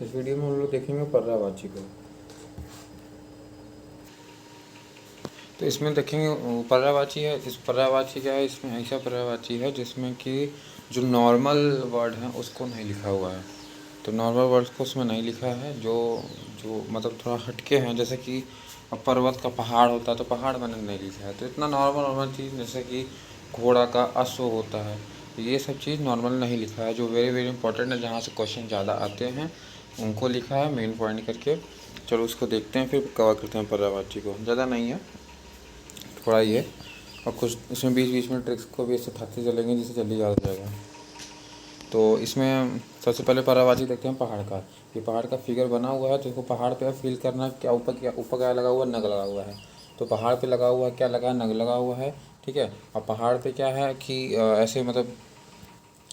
इस वीडियो में हम लोग देखेंगे पर्यायवाची को। तो इसमें देखेंगे पर्यायवाची है। इस पर्यायवाची क्या है, इसमें ऐसा पर्यायवाची है जिसमें कि जो नॉर्मल वर्ड है उसको नहीं लिखा हुआ है। तो नॉर्मल वर्ड्स को उसमें नहीं लिखा है, जो जो मतलब थोड़ा हटके हैं, जैसे कि अब पर्वत का पहाड़ होता है तो पहाड़ मैंने नहीं लिखा है। तो इतना नॉर्मल नॉर्मल चीज़ जैसे कि घोड़ा का अश्व होता है, तो ये सब चीज़ नॉर्मल नहीं लिखा है। जो वेरी वेरी इंपॉर्टेंट है, जहाँ से क्वेश्चन ज़्यादा आते हैं, उनको लिखा है मेन पॉइंट करके। चलो उसको देखते हैं, फिर कवर करते हैं पर्यायवाची को। ज़्यादा नहीं है, थोड़ा ही है, और कुछ इसमें बीच बीच में ट्रिक्स को भी सिखाते चलेंगे जिससे जल्दी याद हो जाएगा। तो इसमें सबसे पहले पर्यायवाची देखते हैं पहाड़ का। ये पहाड़ का फिगर बना हुआ है, तो इसको पहाड़ पे फील करना क्या ऊपर क्या लगा हुआ है, नग लगा हुआ है। तो पहाड़ पे लगा हुआ है, क्या लगा है, नग लगा हुआ है। ठीक है, और पहाड़ पे क्या है कि ऐसे मतलब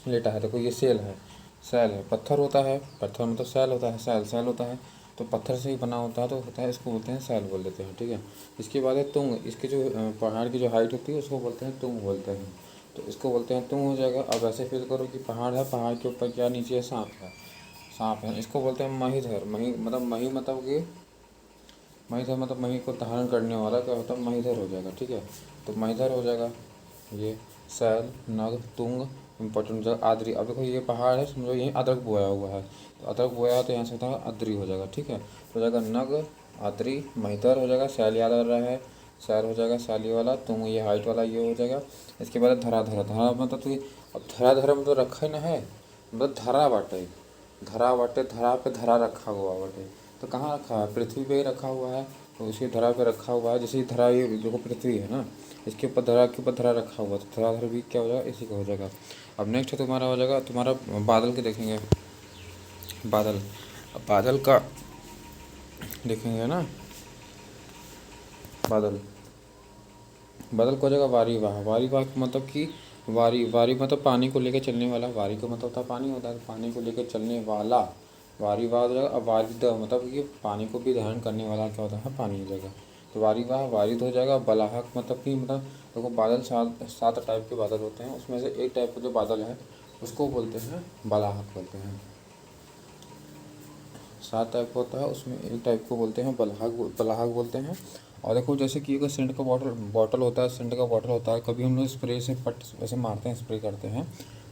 लेटा है। देखो ये सेल है, सैल है, पत्थर होता है, पत्थर मतलब सैल होता है, सैल सैल होता है। तो पत्थर से ही बना होता है, तो होता है, इसको बोलते हैं सैल बोल देते हैं। ठीक है, इसके बाद है तुंग। इसके जो पहाड़ की जो हाइट होती है उसको बोलते हैं तुंग बोलते हैं। तो इसको बोलते हैं तुंग हो जाएगा। अब ऐसे फील करो कि पहाड़ है, पहाड़ के ऊपर क्या नीचे है, सांप है, सांप है। इसको बोलते हैं महीधर। मही मतलब कि महीधर मतलब मही को धारण करने वाला क्या होता है, महीधर हो जाएगा। ठीक है, तो महीधर हो जाएगा ये। सैल, नग, तुंग, इंपॉर्टेंट हो जाएगा आद्री। अब देखो ये पहाड़ है, समझो यहीं अदरक बोया हुआ है, तो अदरक बोया है तो यहाँ से होता है अद्री हो जाएगा। ठीक है, तो हो जाएगा नग, आद्री, महीधर हो जाएगा। सैल याद आ रहा है, सैल हो जाएगा सैली वाला। तुंग ये हाइट वाला ये हो जाएगा। इसके बाद धरा धरा। धरा मतलब तो अब धरा धरा मतलब रखा ही ना है, मतलब धरा बाटे, धरा बाटे, धरा पे धरा रखा हुआ बाटे। तो कहाँ रखा है, पृथ्वी पे ही रखा हुआ है, तो उसी धरा पे रखा हुआ है। जैसे ही धरा, ये देखो पृथ्वी है ना, इसके ऊपर धरा के ऊपर धरा रखा हुआ, तो धराधर भी क्या हो जाएगा, इसी का हो जाएगा। अब नेक्स्ट तुम्हारा हो जाएगा, तुम्हारा बादल के देखेंगे। बादल, अब बादल का देखेंगे ना, बादल, बादल को हो जाएगा वारी वाह। वारी वाह का मतलब कि वारी, वारी मतलब पानी को लेकर चलने वाला। वारी का मतलब होता है पानी होता है, तो पानी को लेकर चलने वाला वारी वाह हो जाएगा। अब वारिद मतलब कि पानी को भी धारण करने वाला क्या होता है, पानी हो जाएगा। तो वारी वाह वारिद हो जाएगा। बलाहक मतलब कि मतलब देखो बादल सात सात टाइप के बादल होते हैं, उसमें से एक टाइप का जो बादल है उसको बोलते हैं बलाहक बोलते हैं। 7 टाइप का होता है, उसमें एक टाइप को बोलते हैं बलाहक, बलाहक बोलते हैं। और देखो जैसे कि अगर सेंट का बॉटल बॉटल होता है, सेंट का बॉटल होता है, कभी हम लोग स्प्रे से पट ऐसे मारते हैं, स्प्रे करते हैं,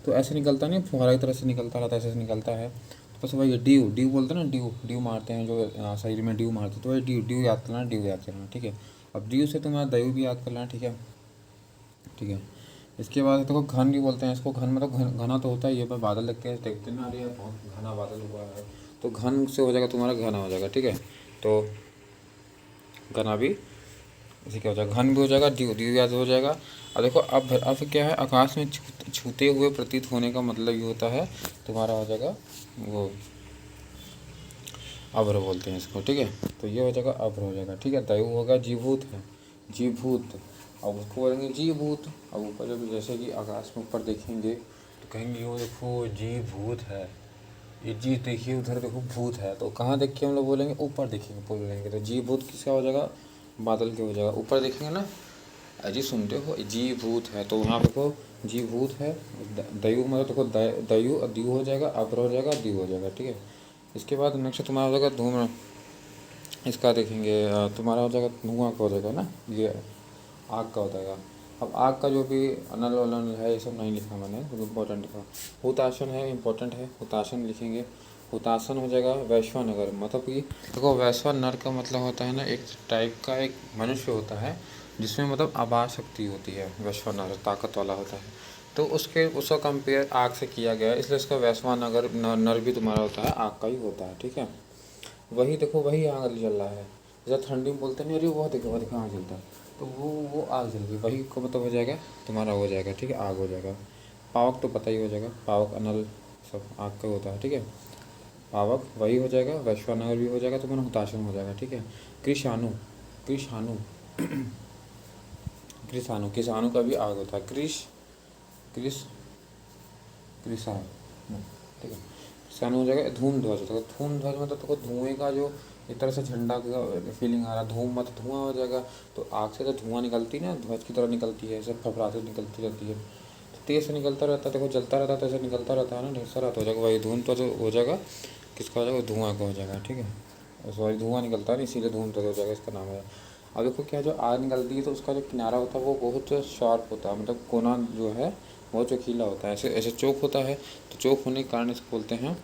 तो ऐसे निकलता नहीं, फुहारा की तरह से निकलता रहता है, ऐसे निकलता है। तो बस वही ड्यू, ड्यू बोलते हैं ना, ड्यू, ड्यू मारते हैं जो शरीर में ड्यू मारते हैं, तो वही ड्यू, ड्यू याद करना, ड्यू याद करना। ठीक है, अब ड्यू से तुम्हारा दयु भी याद करना। ठीक है, ठीक है। इसके बाद देखो घन भी बोलते हैं इसको। घन मतलब घना तो होता है, ये पर बादल देखते ना, अरे यार बहुत घना बादल हुआ है, तो घन से हो जाएगा तुम्हारा घना हो जाएगा। ठीक है, तो घना भी इसे क्या हो जाएगा, घन भी हो जाएगा, ड्यू, ड्यू याद हो जाएगा। और देखो अब क्या है, आकाश में छूते हुए प्रतीत होने का मतलब ये होता है, तुम्हारा हो जाएगा वो अभ्र बोलते हैं इसको। ठीक है, तो ये हो जाएगा अभ्र हो जाएगा। ठीक है, दयु होगा जीभूत है, जीभूत। अब उसको बोलेंगे जीभूत। अब ऊपर जब जैसे कि आकाश में ऊपर देखेंगे तो कहेंगे वो देखो जीभूत है, ये जी देखिए उधर देखो भूत है। तो कहाँ देख के हम लोग बोलेंगे, ऊपर देखेंगे बोलेंगे, तो जी भूत किसका हो जाएगा, बादल के हो जाएगा। ऊपर देखेंगे ना, अजी सुनते हो, जी भूत है, तो वहाँ देखो जी भूत है। दयु मतलब देखो दयु और दयु हो जाएगा, अभ्र हो जाएगा, दयु हो जाएगा। ठीक है, इसके बाद नेक्स्ट तुम्हारा हो जाएगा धूम। इसका देखेंगे तुम्हारा हो जाएगा धुआं का हो जाएगा ना, ये आग का हो जाएगा। अब आग का जो भी अनल वनल है ये सब नहीं लिखा मैंने, तो इम्पोर्टेंट का हुताशन है, इम्पोर्टेंट है, हुताशन लिखेंगे। हुतासन हो जाएगा वैश्वानगर, मतलब कि देखो वैश्वानर का मतलब होता है ना, एक टाइप का एक मनुष्य होता है जिसमें मतलब आवाज शक्ति होती है। वैश्वानर ताकत वाला होता है, तो उसका कंपेयर आग से किया गया है, इसलिए उसका वैश्वानगर नर भी तुम्हारा होता है, आग का ही होता है। ठीक है, वही देखो वही आग जल रहा है। जैसे ठंडी में बोलते नहीं, अरे वह देखो आग जलता है, तो वो आग जल गई, वही को मतलब हो जाएगा तुम्हारा हो जाएगा। ठीक है, आग हो जाएगा। पावक तो पता ही हो जाएगा, पावक अनल सब आग का होता है। ठीक है, पावक वही हो जाएगा, वैश्वानगर भी हो जाएगा, तुम्हारा हुताशन हो जाएगा। ठीक है, कृषाणु, कृषाणु, कृषाणु, किसाणु का भी आग होता है, कृष, कृषाण। ठीक है, सन हो जाएगा। धूम ध्वज, तो धूम ध्वज मतलब तो धुएं का जो एक तरह से झंडा का फीलिंग आ रहा है, धूम मतलब धुआं हो जाएगा। तो आग से तो धुआं निकलती ना, ध्वज की तरह निकलती है, सब फफड़ाते निकलती रहती है, तो तेज से निकलता रहता है, देखो जलता रहता है तो ऐसे निकलता रहता है ना, ढेर सारा, तो हो जाएगा वही धूम ध्वज हो जाएगा। किसका हो जाएगा, धुआं का हो जाएगा, ठीक है। सॉरी, धुआं निकलता है ना, इसीलिए धूमधर हो जाएगा, इसका नाम है। अब देखो क्या, जो आग निकलती है तो उसका जो किनारा होता है वो बहुत शार्प होता है, मतलब कोना जो है बहुत चोखीला होता है, ऐसे ऐसे चौक होता है। तो चौक होने के कारण इसको बोलते हैं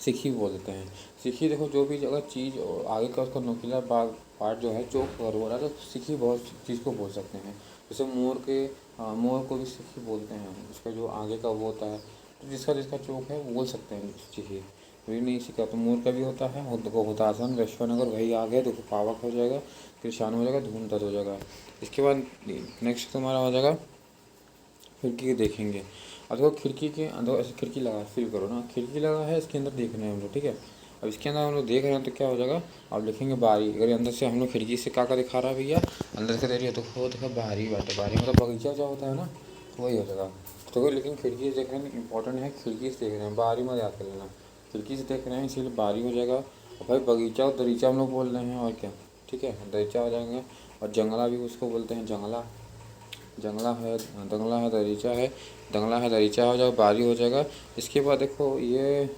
सिक्की बोल देते हैं। सिक्की देखो, जो भी अगर चीज़ आगे का उसका नुकीला पार्ट जो है चौक अगर हो रहा है तो सिक्की बहुत चीज़ को बोल सकते हैं। जैसे मोर को भी सिक्की बोलते हैं, उसका जो आगे का वो होता है। तो जिसका जिसका चौक है वो बोल सकते हैं सिक्की। वही नहीं सीखा तो मोर का भी होता है, और देखो होतासन वैश्वन, अगर वही आ गया देखो पावक हो जाएगा, कृषाण हो जाएगा, धूम हो जाएगा। इसके बाद नेक्स्ट तुम्हारा हो जाएगा खिड़की देखेंगे। अब देखो खिड़की के अंदर ऐसे खिड़की लगा फील करो ना, खिड़की लगा है, इसके अंदर देख रहे हैं हम लोग, ठीक है। अब इसके अंदर हम लोग देख रहे हैं तो क्या हो जाएगा, अब लिखेंगे बारी। अगर अंदर से हम लोग खिड़की से का दिखा रहा है भैया, अंदर से दे रही है तो वो देखा बारी बात है, बारी मतलब बगीचा जो होता है ना, वही हो जाएगा। तो लेकिन खिड़की से देख रहे हैं, इंपॉर्टेंट है, खिड़की से देख रहे हैं, बारी मत याद कर लेना। खिड़की से देख रहे हैं इसीलिए बारी हो जाएगा। और भाई बगीचा और दरीचा हम लोग बोल रहे हैं, और क्या, ठीक है, दरीचा हो जाएंगे। और जंगला भी उसको बोलते हैं, जंगला, जंगला है, दंगला है, दरीचा है, दंगला है, दरीचा हो जाएगा, बारी हो जाएगा। इसके बाद देखो ये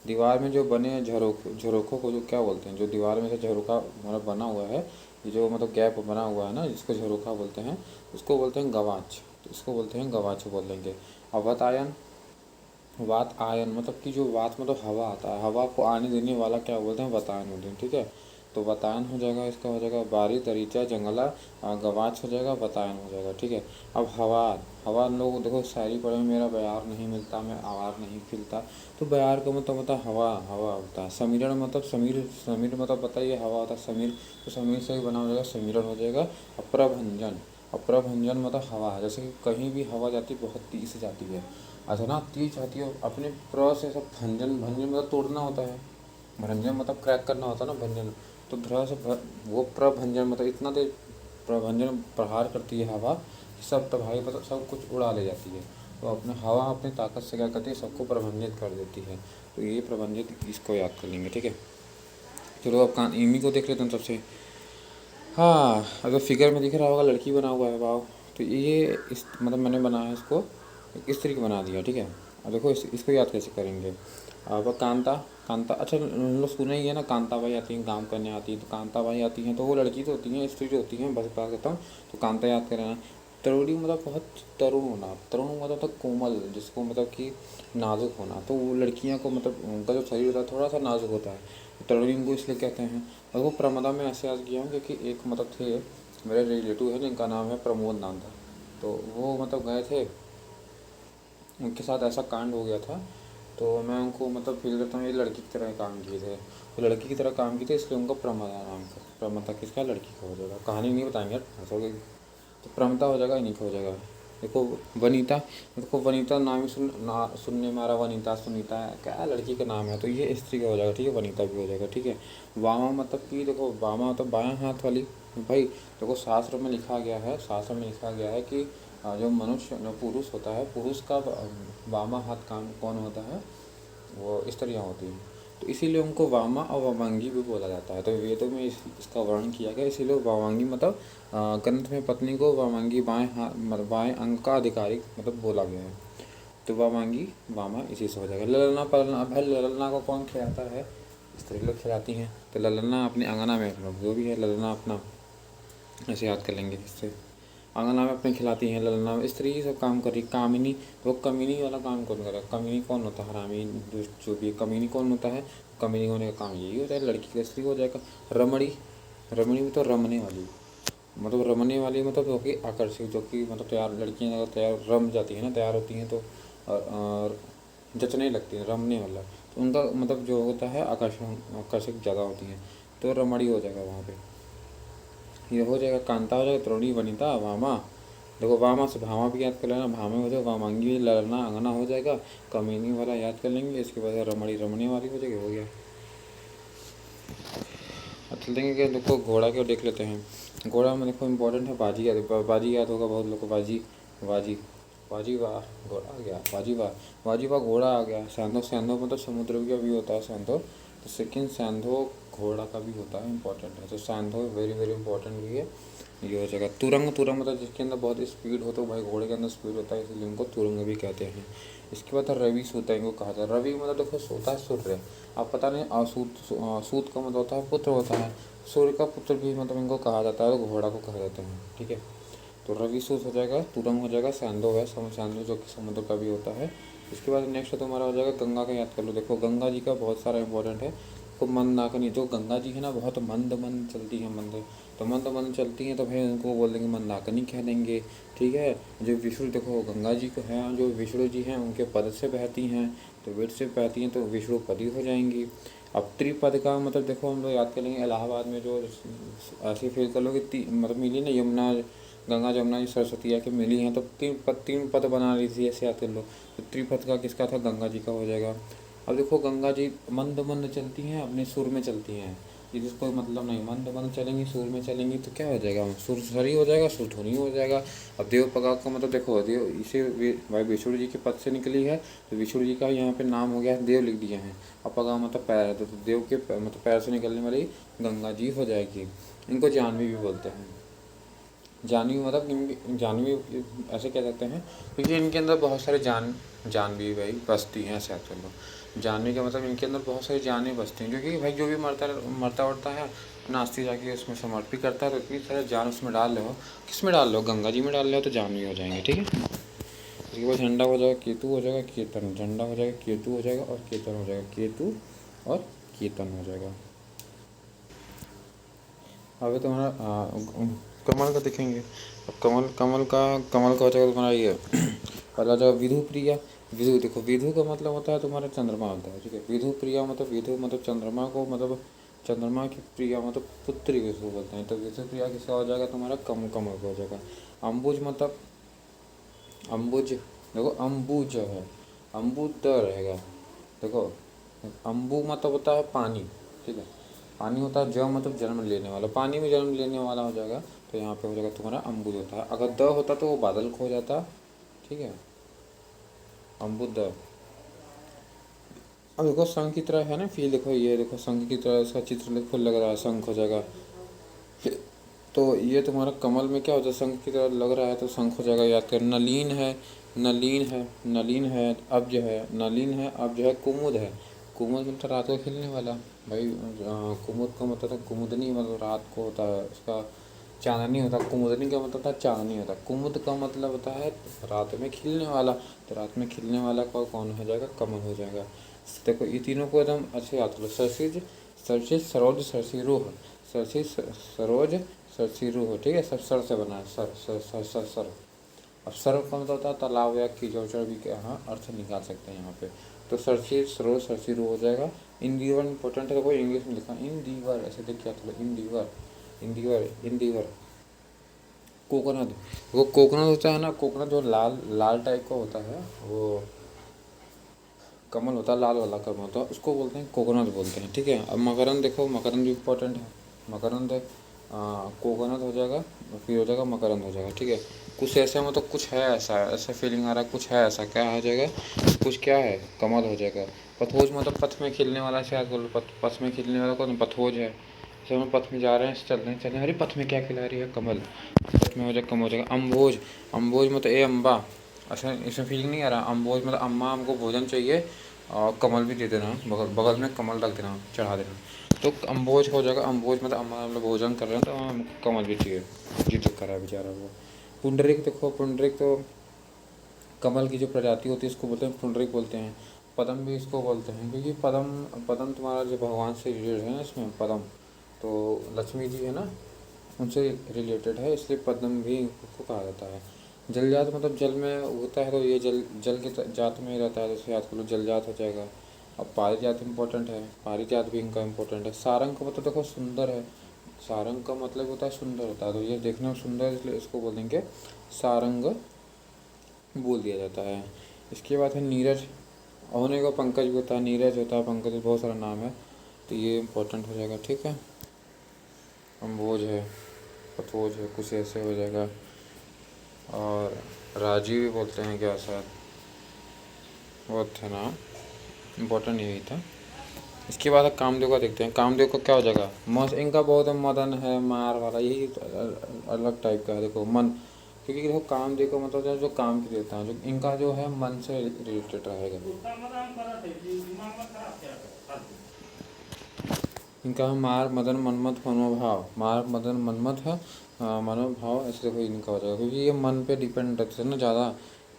दीवार में जो बने झरोखों को जो क्या बोलते हैं, जो दीवार में से झरोखा मतलब बना हुआ है, ये जो मतलब गैप बना हुआ है ना, जिसको झरोखा बोलते हैं, उसको बोलते हैं गवाच। तो इसको बोलते हैं गवाच बोल देंगे। अब वातायन, वात आयन मतलब कि जो वात मतलब हवा आता है, हवा को आने देने वाला क्या बोलते हैं, वातायन बोलते हैं, ठीक है। तो वातायन हो जाएगा, इसका हो जाएगा बारी, दरीचा, जंगला, गवाच हो जाएगा, वातायन हो जाएगा, ठीक है। अब हवा, हवा हम लोग देखो शायरी पढ़े में, मेरा बयार नहीं मिलता मैं आवार नहीं खिलता। तो बयार का मतलब हवा, हवा होता है। समीरण मतलब समीर, समीर मतलब बताइए हवा होता है समीर, तो समीर से ही बना हो जाएगा, समीरण हो जाएगा। अप्रभंजन, अप्रभंजन मतलब हवा, जैसे कि कहीं भी हवा जाती बहुत तेज से जाती है, अच्छा ना, तेज जाती है, अपने प्र से सब भंजन, भंजन मतलब तोड़ना होता है, भंजन मतलब क्रैक करना होता है ना, भंजन। तो ध्र से वो प्रभंजन मतलब इतना तेज प्रभंजन प्रहार करती है हवा, सब प्रभावी मतलब सब कुछ उड़ा ले जाती है। तो अपने हवा अपनी ताकत से क्या करती है, सबको प्रबंधित कर देती है। तो ये प्रबंधित, इसको याद कर लेंगे, ठीक है। चलो अब कान इमी को देख लेते हैं सबसे। हाँ, अगर फिगर में दिख रहा होगा लड़की बना हुआ है, वाव। तो ये इस मतलब मैंने बनाया इसको इस तरीके बना दिया, ठीक है। अब देखो इसको याद कैसे करेंगे। अब कांता, कांता, अच्छा हम लोग सुने ही है ना, कांता बाई आती हैं काम करने आती है, तो कांता बाई आती हैं तो वो लड़की तो होती हैं, स्त्री जो होती हैं, बस बात करता हूँ। तो कांता याद करें। तरुणी मतलब बहुत तरुण होना, तरुण मतलब तो कोमल, जिसको मतलब कि नाजुक होना। तो वो लड़कियां को मतलब उनका जो शरीर होता है थोड़ा सा नाजुक होता है, तरुणी उनको इसलिए कहते हैं। और वो प्रमदा में ऐसे याद किया हूँ क्योंकि एक मतलब थे मेरे रिलेटिव है जिनका नाम है प्रमोद नाम था। तो वो मतलब गए थे, उनके साथ ऐसा कांड हो गया था। तो मैं उनको मतलब फील करता हूँ ये लड़की की तरह काम किए थे, वो लड़की की तरह काम किए थे, इसलिए उनको प्रमदा नाम का, प्रमदा किसका, लड़की का हो जाएगा। कहानी नहीं बताएंगे यार, हंसोगे। तो प्रमदा हो जाएगा, इन्हीं का हो जाएगा। देखो वनीता, देखो वनीता नाम ही सुनने में आ रहा, वनीता सुनीता है क्या लड़की का नाम है, तो ये स्त्री का हो जाएगा, ठीक है, वनीता भी हो जाएगा, ठीक है। वामा मतलब कि देखो, वामा मतलब बायां हाथ वाली। भाई देखो शास्त्र में लिखा गया है, शास्त्र में लिखा गया है कि जो मनुष्य जो पुरुष होता है, पुरुष का वामा हाथ काम कौन होता है, वो स्त्रियाँ होती हैं। तो इसीलिए उनको वामा और वामांगी भी बोला जाता है। तो वेदों में इसका वर्णन किया गया, इसीलिए वामांगी मतलब ग्रंथ में पत्नी को वामांगी बाएं हाथ मतलब बाएं अंग का आधिकारिक मतलब बोला गया है। तो वामांगी, वामा इसी से हो जाएगा। ललना पलना, भाई ललना को कौन खिलाता है, स्त्री लोग खिलाती हैं। तो ललना अपने अंगना में जो भी है ललना अपना, ऐसे याद कर लेंगे इससे। अंगना में अपने खिलाती हैं, ललना में स्त्री ही सब काम कर रही। कामिनी, तो कमीनी वाला काम कौन कर रहा है, कमीनी कौन होता है, हरामी दुष्ट जो भी है, कमीनी कौन होता है, कमीनी होने का काम यही होता है, लड़की का स्त्री हो जाएगा। रमणी, रमणी भी तो रमने वाली, मतलब रमने वाली मतलब जो कि आकर्षित, जो कि मतलब तैयार, लड़कियां अगर तैयार रम जाती हैं ना, तैयार होती हैं तो और जचने लगती हैं, रमने वाला। तो उनका मतलब जो होता है आकर्षण, आकर्षक ज़्यादा होती हैं। तो रमणी हो जाएगा वहाँ पे, ये हो जाएगा। कांता हो जाएगा, त्रोणी, वनिता, वामा। देखो वामा से भामा भी याद कर लेना, भामे हो जाएगा, वामांगी, ललना अंगना हो जाएगा, कमीनी वाला याद कर लेंगे, इसके बाद रमणी रमणी वाली हो जाएगी, हो गया। अब चलते कि देखो घोड़ा क्यों देख लेते हैं। घोड़ा में देखो इंपॉर्टेंट है बाजी याद, बाजी याद होगा बहुत लोग को, बाजी, बाजी, बाजी वाह घोड़ा आ गया, बाजी वाह, बाजी वाह घोड़ा आ गया। सैंधो, सैंधो मतलब समुद्र का भी होता है सैंधो, तो सेकंड सैंधो घोड़ा का भी होता है, इंपॉर्टेंट है। तो सैंधो वेरी वेरी इंपॉर्टेंट भी है। ये हो जाएगा तुरंग। तुरंग मतलब जिसके अंदर बहुत स्पीड हो, तो भाई घोड़े के अंदर स्पीड होता है, इसलिए उनको तुरंग भी कहते हैं। इसके बाद रवि सूत है, इनको कहा जाता है। रवि मतलब देखो सोता है सूर्य, अब पता नहीं सूत का मतलब होता है पुत्र होता है, सूर्य का पुत्र भी मतलब इनको कहा जाता है, तो घोड़ा को कहा जाता है, ठीक है। तो रवि सूत हो जाएगा, तुरंग हो जाएगा, सैंधो है, सैंधो जो कि समुद्र का भी होता है। इसके बाद नेक्स्ट तुम्हारा हो जाएगा गंगा का, याद कर लो। देखो गंगा जी का बहुत सारा इंपॉर्टेंट है। तो मंदाकिनी, जो गंगा जी है ना बहुत मंद मंद चलती है, मंद, तो मंद मंद चलती हैं, तो भाई उनको बोल देंगे मंदाकिनी कह देंगे, ठीक है। जो विष्णु देखो गंगा जी को है, जो विष्णु जी हैं उनके पद से बहती हैं, तो वेद से बहती हैं, तो विष्णु पदी हो जाएंगी। अब त्रिपद का मतलब देखो हम लोग याद करेंगे, इलाहाबाद में जो ऐसे फील कर लो कि मतलब मिली ना यमुना, गंगा जमुना जी सरस्वती आके मिली हैं, तो तीन पद बना रही थी, ऐसे याद कर लो। तो त्रिपद का किसका था, गंगा जी का हो जाएगा। अब देखो गंगा जी मंद मंद चलती हैं, अपने सुर में चलती हैं, ये जिसको मतलब नहीं, मंद मंद चलेंगी सुर में चलेंगी, तो क्या हो जाएगा, सुर सरी हो जाएगा, सुर ध्वनि हो जाएगा। अब देव पगाग का मतलब देखो, देव इसे भाई विष्णु जी के पद से निकली है, तो विष्णु जी का यहाँ पे नाम हो गया है, देव लिख दिए हैं। अब पगाग मतलब पैर है, तो देव के मतलब पैर से निकलने वाली गंगा जी हो जाएगी। इनको जानवी भी बोलते हैं। जानवी मतलब जानवी ऐसे कह सकते हैं क्योंकि इनके अंदर बहुत सारे जानवी भाई बसती हैं, ऐसे कर लो। जानवी का मतलब इनके अंदर बहुत सारी जानें बसती हैं, क्योंकि भाई जो भी मरता उड़ता है नास्ती जाके उसमें समर्पित करता है, तो इतनी सारे जान उसमें डाल रहे हो, किस में डाल रहे हो, गंगा जी में डाल रहे हो, तो जानवी हो जाएंगे, ठीक है। उसके बाद झंडा हो जाएगा, केतु हो जाएगा, कीर्तन, झंडा हो जाएगा, केतु हो जाएगा, और कीर्तन हो जाएगा, केतु और कीर्तन हो जाएगा। अब तुम्हारा कमल का देखेंगे। अब कमल का हो जाएगा तुम्हारा ये पहला जो विधु प्रिया। विधु देखो, विधु का मतलब होता है तुम्हारा चंद्रमा होता है, ठीक है। विधु प्रिया मतलब विधु मतलब चंद्रमा को, मतलब चंद्रमा की प्रिया मतलब पुत्री को इसको बोलते हैं। तो विधु प्रिया किसका हो जाएगा तुम्हारा, कमल का हो जाएगा। अम्बुज मतलब अम्बुज, देखो अम्बुज है, अम्बुद रहेगा। देखो अम्बु मतलब होता है पानी, ठीक है। पानी होता है, ज मतलब जन्म लेने वाला, पानी में जन्म लेने वाला हो जाएगा, तो यहाँ पे हो जाएगा तुम्हारा अम्बुद होता है। अगर द होता तो वो बादल खो जाता, ठीक है, अम्बुद। अब देखो शंख की तरह है ना फील, देखो ये देखो शंख की तरह इसका चित्र फुल लग रहा है, शंख हो जाएगा। तो ये तुम्हारा कमल में क्या होता है, शंख की तरह लग रहा है, तो शंख हो जाएगा, याद कर। नलीन है, नलीन है, अब जो है नलीन है, अब जो है कुमुद है। कुमुद मतलब रात को खिलने वाला भाई। कुमुद का मतलब था कुमुदनी, मतलब रात को होता है उसका, चांदनी होता है। कुमुदनी का मतलब था चांदनी होता है। कुमुद का मतलब होता है रात में खिलने वाला, तो रात में खिलने वाला का कौन हो जाएगा, कमल हो जाएगा। देखो ये तीनों को एकदम अच्छे याद करो। सरसिज, सरोज, सरसिरोह, सरसिज, सरोज, सरसिरोह, ठीक है। सब सर से बना है, sir sir sir sir sir. अब सर्व का मतलब होता है तालाब या कीचड़ भी, यहाँ अर्थ निकाल सकते हैं यहाँ पे। तो सरसी सरोज सरसीरो हो जाएगा। इंदिवर इंपॉर्टेंट है, देखो इंग्लिश में लिखा इंदिवर, ऐसे देख क्या था, इंदिवर, इंदिवर। कोकोनट, वो कोकोनट होता है ना, कोकोनट जो लाल लाल टाइप का होता है, वो कमल होता है, लाल वाला कमल होता है, उसको बोलते हैं कोकोनट बोलते हैं, ठीक है। अब मकरंद देखो, मकरंद भी इम्पोर्टेंट है। मकरंद कोकोनट हो जाएगा, फिर हो जाएगा मकरंद हो जाएगा, ठीक है। कुछ ऐसे मतलब कुछ है ऐसा, ऐसा फीलिंग आ रहा है, कुछ है ऐसा, क्या हो जाएगा, कुछ क्या है, कमल हो जाएगा। पथोज मतलब पथ में खिलने वाला, शायद बोलो पथ में खिलने वाला कौन, पथोज है। जैसे हम पथ में जा रहे हैं, चल रहे हैं, अरे पथ में क्या खिला रही है, कमल, पथ में हो जाएगा, कम हो जाएगा। अम्भोज, अम्भोज मतलब ए अम्बा, अच्छा इसमें फीलिंग नहीं आ रहा। अम्भोज मतलब अम्मा हमको भोजन चाहिए, और कमल भी दे देना, बगल बगल में कमल रख देना, चढ़ा देना, तो अम्भोज हो जाएगा। अम्भोज मतलब अम्मा हम लोग भोजन कर रहे हैं, तो हमको कमल भी चाहिए, जिद करा है बेचारा वो। पुंडरिक देखो, पुंडरिक तो कमल की जो प्रजाति होती है उसको बोलते हैं, पुंडरिक बोलते हैं। पद्म भी इसको बोलते हैं, क्योंकि पद्म पद्म तुम्हारा जो भगवान से रिलेटेड है ना, इसमें पद्म तो लक्ष्मी जी है ना, उनसे रिलेटेड है, इसलिए पद्म भी उसको कहा जाता है। जलजात मतलब जल में उगता है, तो ये जल जल के जात में ही रहता है, जैसे याद कर लो जलजात हो जाएगा। अब पारिजात इम्पोर्टेंट है, पारिजात भी इनका इम्पोर्टेंट है। सारंग का मतलब देखो सुंदर है, सारंग का मतलब होता है सुंदर होता है, तो ये देखने में सुंदर है, इसलिए इसको बोलेंगे सारंग बोल दिया जाता है। इसके बाद है नीरज, होने को पंकज भी होता है, नीरज होता है, पंकज बहुत सारा नाम है, तो ये इम्पोर्टेंट हो जाएगा, ठीक है। अम्बोज है, पथोज है, कुछ ऐसे हो जाएगा। और राजीव भी बोलते हैं क्या शायद, वो थे ना, इम्पोर्टेंट यही था। इसके बाद कामदेव का देखते हैं। कामदेव का क्या हो जाएगा, मस्त इनका बहुत है, मदन है, मार वाला, यही अलग टाइप का है। देखो मन, क्योंकि देखो कामदेव का मतलब जो काम की देता है, जो इनका जो है मन से रिलेटेड रहेगा। इनका है मार मदन मनमथ मनोभाव, मार मदन मनमथ है मनोभाव, ऐसे देखो इनका हो जाएगा, क्योंकि ये मन पे डिपेंड रहते थे ना ज़्यादा।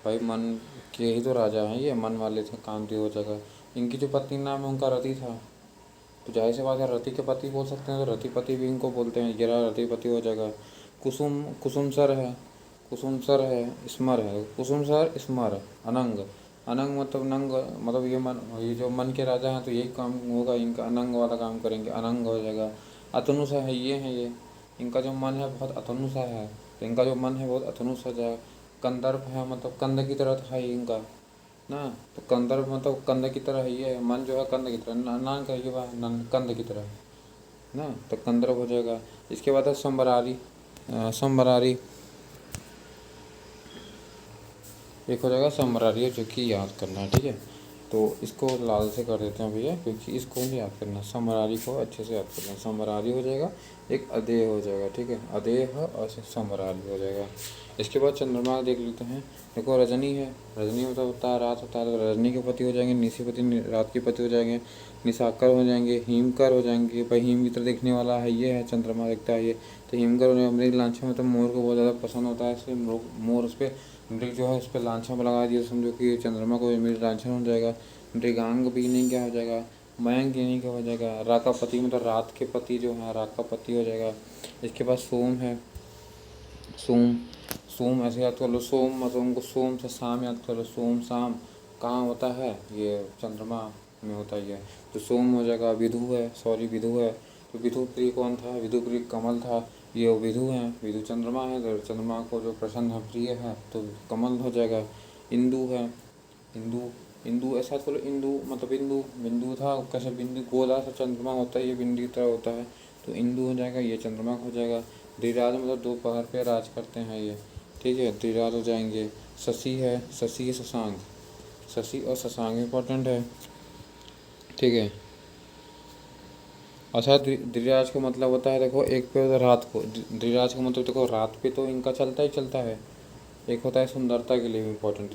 भाई मन के ही तो राजा हैं, ये मन वाले थे, कामदेव हो जाएगा। इनकी जो पत्नी नाम है उनका रति था, तो जाहिर सी बात है रति के पति बोल सकते हैं, तो रतिपति भी इनको बोलते हैं, ये रहा रतिपति हो जाएगा। कुसुम, कुसुम सर है, कुसुम सर है, स्मर है, कुसुम सर स्मर, अनंग, अनंग मतलब नंग, मतलब ये जो मन के राजा हैं तो यही काम होगा इनका, अनंग वाला काम करेंगे, अनंग हो जाएगा। अतनु सा है, ये इनका जो मन है बहुत अतनु सा है, तो इनका जो मन है बहुत अतनु सा जाएगा। कंदर्प है, मतलब कंद की तरह था ये इनका ना, तो कंदर्प मतलब कंद की तरह है, ये मन जो है कंद की तरह, नान कहिए बा कंद की तरह ना, तो कंदर्प हो जाएगा। इसके बाद है संबरारी, संबरारी एक हो जाएगा समरारी, जो कि याद करना है, ठीक है। तो इसको लाल से कर देते हैं भैया, क्योंकि इसको भी याद करना, समरारी को अच्छे से याद करना। समरारी हो जाएगा, एक अदेय हो जाएगा, ठीक है, अदेय और समरारी हो जाएगा। इसके बाद चंद्रमा देख लेते हैं। देखो रजनी है, रजनी मतलब होता है रात होता है, तो रजनी के पति हो जाएंगे, निशिपति रात के पति हो जाएंगे, निशाकर हो जाएंगे, हिमकर हो जाएंगे। भाई हिम की तरह देखने वाला है, ये है चंद्रमा देखता है ये, तो हिमकर हो जाएगा। मृग लांछन मतलब मोर को बहुत ज़्यादा पसंद होता है, इसलिए मोर उस पर मृग जो है उस पर लांछन पर लगा दिया, समझो कि चंद्रमा को मृग लांछन हो जाएगा। मृगांग भी नहीं क्या हो जाएगा, मयंक नहीं क्या हो जाएगा। राकापति मतलब रात के पति जो है, राकापति हो जाएगा। इसके बाद सोम है, सोम, सोम ऐसे याद कर लो, सोम मतलब उनको सोम से शाम याद कर लो, सोम शाम कहाँ होता है, ये चंद्रमा में होता ही है, तो सोम हो जाएगा। विधु है, सॉरी विधु है, तो विधु प्रिय कौन था, विधु प्रिय कमल था, ये विधु हैं, विधु चंद्रमा है, तो चंद्रमा को जो प्रसन्न है प्रिय है तो कमल हो जाएगा। इंदु है, इंदु, इंदु ऐसा बोलो, इंदु मतलब बिंदु, बिंदु था कैसे, बिंदु गोला सा चंद्रमा होता है, ये बिंदु की तरह होता है, तो इंदु हो जाएगा, ये चंद्रमा हो जाएगा। धीराज मतलब दोपहर पे राज करते हैं ये, ठीक है, धीराज हो जाएंगे। शशि है, शशि शशांक, शशि और शशांक इम्पोर्टेंट है, ठीक है। अच्छा धीराज का मतलब होता है, देखो एक पे रात को, धीराज का मतलब देखो रात पे तो इनका चलता ही चलता है, एक होता है सुंदरता के लिए भी इम्पोर्टेंट,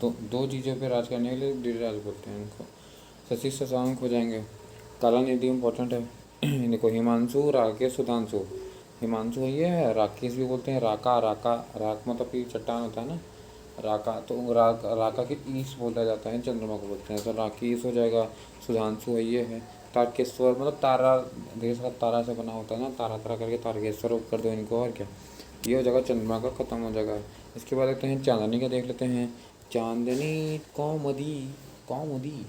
तो दो चीज़ों पे राज करने के लिए धीराज बोलते हैं इनको। शशि शशांक हो जाएंगे। काला निधि इम्पोर्टेंट है। देखो हिमांशु, राकेश, सुधांशु, हिमांशु ये है, राकेश भी बोलते हैं, राका, राका राक मतलब कि चट्टान होता है ना, राका, तो राका की ईस बोला जाता है, चंद्रमा को बोलते हैं, तो राकेश हो जाएगा। सुधांशु है ये है। तारकेश्वर मतलब तारा, देश का तारा से बना होता है ना, तारा तारा करके तारकेश्वर कर दो इनको, और क्या, ये हो जाएगा चंद्रमा का, ख़त्म हो जाएगा। इसके बाद देखते हैं चांदनी का, देख लेते हैं। चांदनी कौमुदी, कौमुदी,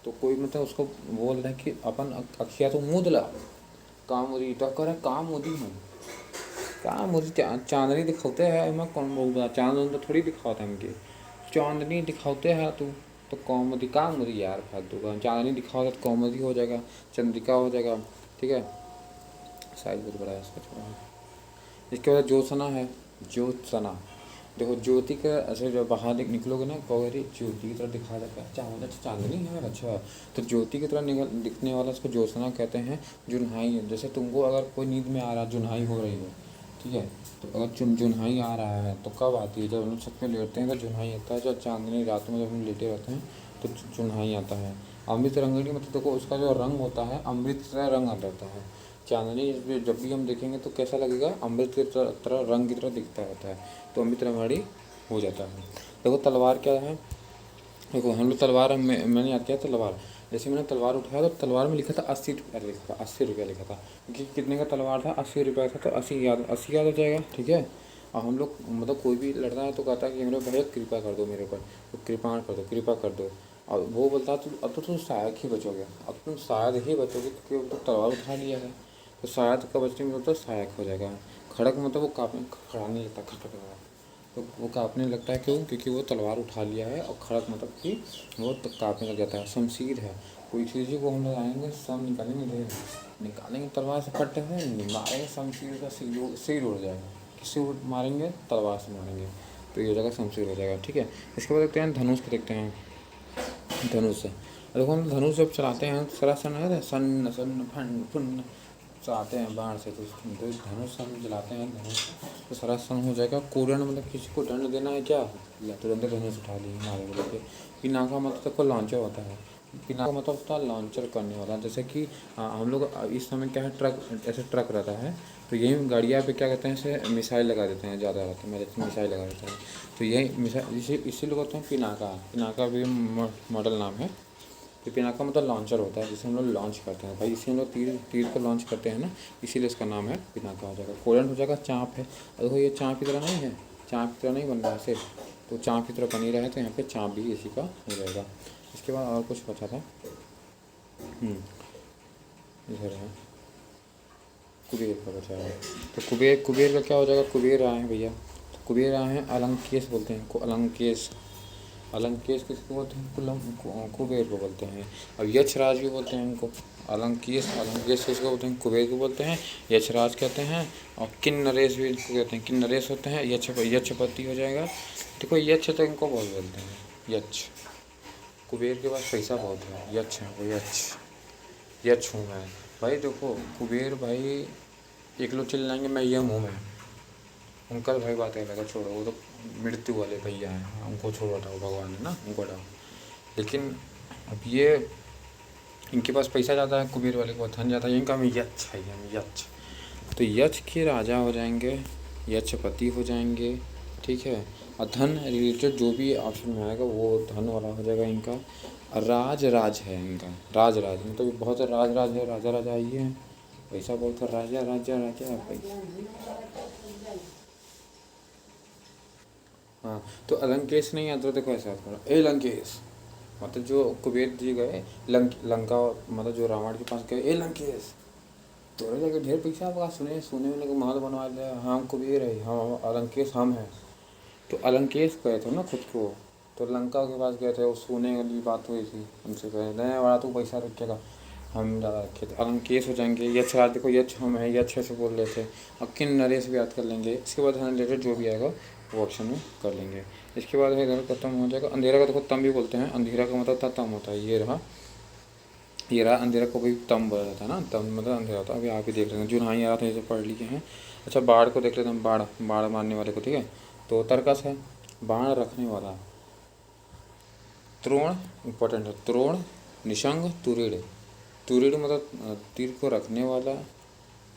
तो कोई मतलब उसको बोल रहा है कि अपन अखिया तो मूद ला, कामुदी तो करे कामुदी हूँ, कामुदी चांदनी दिखाते हैं, मैं कौन बोल रहा, चांदनी तो थोड़ी दिखाता है हमके, चांदनी दिखाते हैं तू, तो कौमुदी कामुदी यार फालतू का, चांदनी दिखाओ तो कौमुदी हो जाएगा, चंद्रिका हो जाएगा, ठीक है, साइज बहुत बड़ा है इसका, छोड़ा है। इसके बाद ज्योत्सना है, ज्योत्सना, देखो ज्योति का ऐसे जब बाहर निकलोगे ना, कहोगे अरे ज्योति की तरह दिखा जाता है, अच्छा चांदनी है, अच्छा, तो ज्योति की तरह दिखने वाला इसको ज्योत्सना कहते हैं। जुनहाई, जैसे तुमको अगर कोई नींद में आ रहा है, जुनहाई हो रही है, ठीक है, तो अगर जुनहाई आ रहा है तो कब आती है, जब हम लोग छत में लेटते हैं तो जुनहाई आता है, जब चांदनी रात में जब हम लेटे रहते हैं तो जुनहाई आता है। अमृत रंगनी मतलब देखो उसका जो रंग होता है अमृत सा रंग आ जाता है, चांदनी जब भी हम देखेंगे तो कैसा लगेगा, अमृत की तरह रंग की तरह दिखता रहता है, तो अमृत रंगाड़ी हो जाता है। देखो तलवार क्या है, देखो हम लोग तलवार मैंने याद किया तलवार, जैसे मैंने तलवार उठाया तो तलवार में लिखा था 80 रुपया लिखा था, 80 रुपया लिखा था, क्योंकि कितने का तलवार था, 80 रुपया था, तो 80 याद हो जाएगा, ठीक है। और हम लोग मतलब कोई भी लड़ता है तो कहता है कि मेरे भैया कृपा कर दो मेरे ऊपर, तो कृपा कर दो, कृपा कर दो, और वो बोलता है अब तो तुम शायद ही बचोगे, अब तुम शायद ही बचोगे, क्योंकि अब तो तलवार उठा लिया है, तो शायद का बचने में तो सहायक हो जाएगा। खड़क मतलब वो काँपने खड़ाने लगता, खटक, तो वो काँपने लगता है, क्यों, क्योंकि वो तलवार उठा लिया है, और खड़क मतलब कि वो तो काँपने लग जाता है। शमशीर है, कोई चीज़ को हम लोग आएंगे सब निकालेंगे, निकालेंगे तलवार से, फटते हैं मारेंगे, शमशीर का सिर उड़ जाएगा, किससे मारेंगे, तलवार से मारेंगे, तो ये जगह शमशीर हो जाएगा, ठीक है। इसके बाद देखते हैं धनुष को, देखते हैं धनुष, देखो हम धनुष जब चलाते हैं तो सारा सन है सन सन फन फुन चलाते हैं बाहर से, तो धनुष हम जलाते हैं धनुष तो सारा सन हो जाएगा। कोरियन मतलब किसी को दंड देना है क्या, या तुरंत धनुष उठा लिए मारे बोले के। पिनाका मतलब को लॉन्चर होता है, पिनाका मतलब होता है लॉन्चर करने वाला। जैसे कि हम लोग इस समय क्या है, ट्रक ऐसे ट्रक रहता है तो यही गाड़ियाँ पे क्या कहते हैं ऐसे मिसाइल लगा देते हैं, ज़्यादा रहते हैं जैसे मिसाइल लगा देते हैं, तो यही मिसाइल इसी लोग होते हैं पिनाका। पिनाका भी मॉडल नाम है। तो पिनाका मतलब लॉन्चर होता है जिसे हम लोग लॉन्च करते हैं भाई, इसे हम लोग तीर तीर को लॉन्च करते हैं ना, इसीलिए इसका नाम है पिनाका हो जाएगा। कोरियन हो जाएगा चाँप है। और देखो ये चाँप की तरह नहीं है, चाँप की तरह नहीं बन रहा है सिर्फ, तो चाँप की तरह बनी रहा है तो यहाँ पे चाँप भी इसी का हो जाएगा। इसके बाद और कुछ बचा था, इधर है कुबेर का बचा है। तो कुबेर कुबेर का क्या हो जाएगा, कुबेर आए हैं भैया, तो कुबेर आए हैं अलंकेश बोलते हैं को, अलंकेश। अलंकेश किसको बोलते हैं, कुबेर को बोलते हैं। अब यक्षराज भी बोलते हैं इनको, अलंकेश अलंकेश किसको बोलते हैं, कुबेर को बोलते हैं, यक्षराज कहते हैं। और किन्नरेश भी इनको कहते हैं, किन्नरेश होते हैं, यक्षपति हो जाएगा। देखो यक्ष तो इनको बहुत बोलते हैं, यक्ष। कुबेर के पास पैसा बहुत है, यक्ष है वो, यक्ष यक्ष हूँ मैं भाई। देखो कुबेर भाई एक लोग चिल्लाएंगे मैं यम हूँ मैं, उनका भाई बात है लगा, छोड़ो वो तो मृत्यु वाले भैया हैं, उनको छोड़ो हटाओ, भगवान है ना उनको हटाओ। लेकिन अब ये इनके पास पैसा ज़्यादा है, कुबेर वाले को धन ज़्यादा है, इनका हम यक्ष है, हम यक्ष। तो यक्ष के राजा हो जाएंगे, यक्षपति हो जाएंगे, ठीक है। और धन रिलेटेड जो भी ऑप्शन में आएगा वो धन वाला हो जाएगा इनका। राज राज है इनका, राज राज मतलब बहुत राज राज है, राजा राजा आइए हैं, पैसा बहुत है, राजा राजा राजा पैसा। हाँ तो अलंकेश नहीं आता, देखो ऐसा आता है, ए लंकेश मतलब जो कुबेर जी गए लंका, मतलब जो रावण के पास गए, ए लंकेश तोरे जाके ढेर पैसा आपका, सुने सुने वाले को महल बनवा लिया, हाँ हम कुबेर है, हाँ अलंकेश हम हैं। तो अलंकेश गए थे ना खुद को, तो लंका के पास गए थे, वो सोने वाली बात हुई थी, उनसे कहे नहीं बड़ा तू पैसा रखेगा, हम ज़्यादा रखे थे। अलंकेश हो जाएंगे, यक्षराज देखो यक्ष हम है, यक्ष से बोल रहे थे। अब किन नरेश भी याद कर लेंगे, इसके बाद धन रिलेटेड जो भी आएगा वो ऑप्शन में कर लेंगे। इसके बाद इधर खत्म हो जाएगा। अंधेरा का देखो तम भी बोलते हैं, अंधेरा का मतलब तम होता है, ये रहा अंधेरा को भी तम बोला जाता है ना, तम मतलब अंधेरा होता है। अभी आप ही देख लेते हैं, जो नहीं आ रहा था ये पढ़ लिए हैं। अच्छा बाढ़ को देख लेते हैं, बाढ़ बाढ़ मारने वाले को, ठीक है। तो तर्कस है, बाण रखने वाला, त्रोण इंपॉर्टेंट है, त्रोण निशंग तुरीड़, तुरीड़ मतलब तीर को रखने वाला,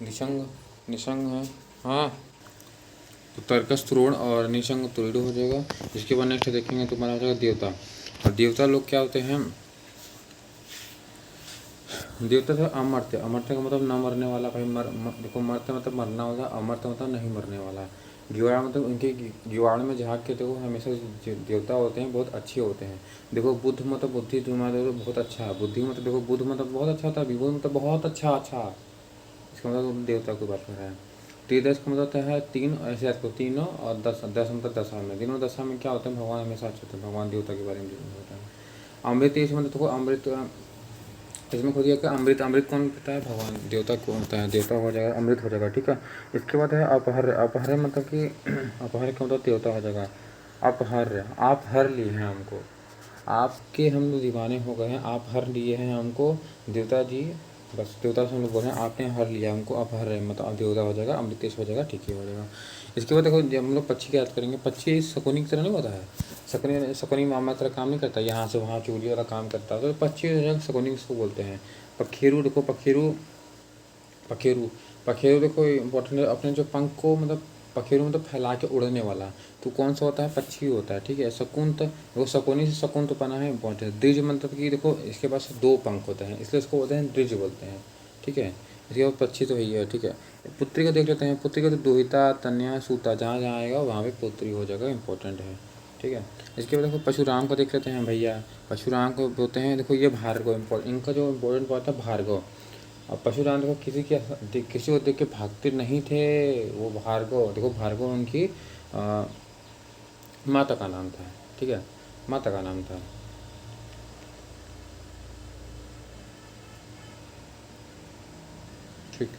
निशंग निशंग है, हाँ। तो तर्कस त्रोण और निशंग तुरीड़ हो जाएगा। इसके बाद नेक्स्ट देखेंगे तो बना हो जाएगा देवता। और देवता लोग क्या होते हैं, देवता से अमर्त्य, अमर्त्य का मतलब न मरने वाला भाई, देखो मरते मतलब मरना वाला, अमर्त्य मतलब नहीं मरने वाला। गिवाड़ मतलब उनके गिवाड़ में झाँक के देखो, हमेशा जो देवता होते हैं बहुत अच्छे होते हैं। देखो बुद्ध मतलब बुद्धि तुम्हारा देखो बहुत अच्छा है, बुद्धि मतलब देखो बुद्ध मतलब बहुत अच्छा होता है, विभुद मतलब बहुत अच्छा अच्छा, इसका मतलब देवता की बात कर रहा है। त्रिदश का मतलब होता है तीन, ऐसे आपको तीनों, और दस दस मतलब दशा में, तीनों दशा में क्या होता है, भगवान हमेशा अच्छे होते हैं, भगवान देवता के बारे में होता है। अमृत इस मतलब देखो अमृत, इसमें खुद ये कि अमृत, अमृत कौन पता है, भगवान देवता कौन होता है, देवता हो जाएगा, अमृत हो जाएगा, ठीक है। इसके बाद है अपहर, अपहर मतलब कि अपहर का मतलब देवता हो जाएगा। अपहर, आप हर लिए हैं हमको, आपके हम लोग दीवाने हो गए हैं, आप हर लिए हैं हमको देवता जी, बस देवता से हम लोग बोल रहे हैं आपने हर लिया हमको, आप हर रहे मतलब अब देवता हो जाएगा, अमृतेश हो जाएगा, ठीक ही हो जाएगा। इसके बाद देखो जब हम लोग पक्षी की याद करेंगे, पक्षी शकुनी की तरह नहीं होता है, शकुनी शकुनी मामा की तरह काम नहीं करता, यहाँ से वहाँ चोरी वाला काम करता है, तो पक्षी जो है शकुनी किसको बोलते हैं। पखेरु देखो, पखेरु पखेरु पखेरु देखो इंपॉर्टेंट है, अपने जो पंख को मतलब पखेरु मतलब फैला के उड़ने वाला, तो कौन सा होता है, पक्षी होता है, ठीक है। शकुंत देखो, शकुनी से शकुंत पना है इंपॉर्टेंट। द्विज मतलब कि देखो इसके पास दो पंख होते हैं, इसलिए इसको बोलते हैं द्विज बोलते हैं, ठीक है। इसके बाद पक्षी तो यही है, ठीक है। पुत्री का देख लेते हैं, पुत्री का तो दोहिता तन्या सूता, जहाँ जहाँ आएगा वहाँ पे पुत्री हो जाएगा, इंपॉर्टेंट है, ठीक है। इसके बाद देखो परशुराम को देख लेते हैं भैया, परशुराम को बोलते हैं, देखो ये भार्गव इंपॉर्टेंट, इनका जो इंपॉर्टेंट बात है भार्गव। और परशुराम देखो किसी को देख के भागते नहीं थे, वो भार्गव देखो, भार्गव उनकी माता का नाम था, ठीक है, माता का नाम था। ठीक,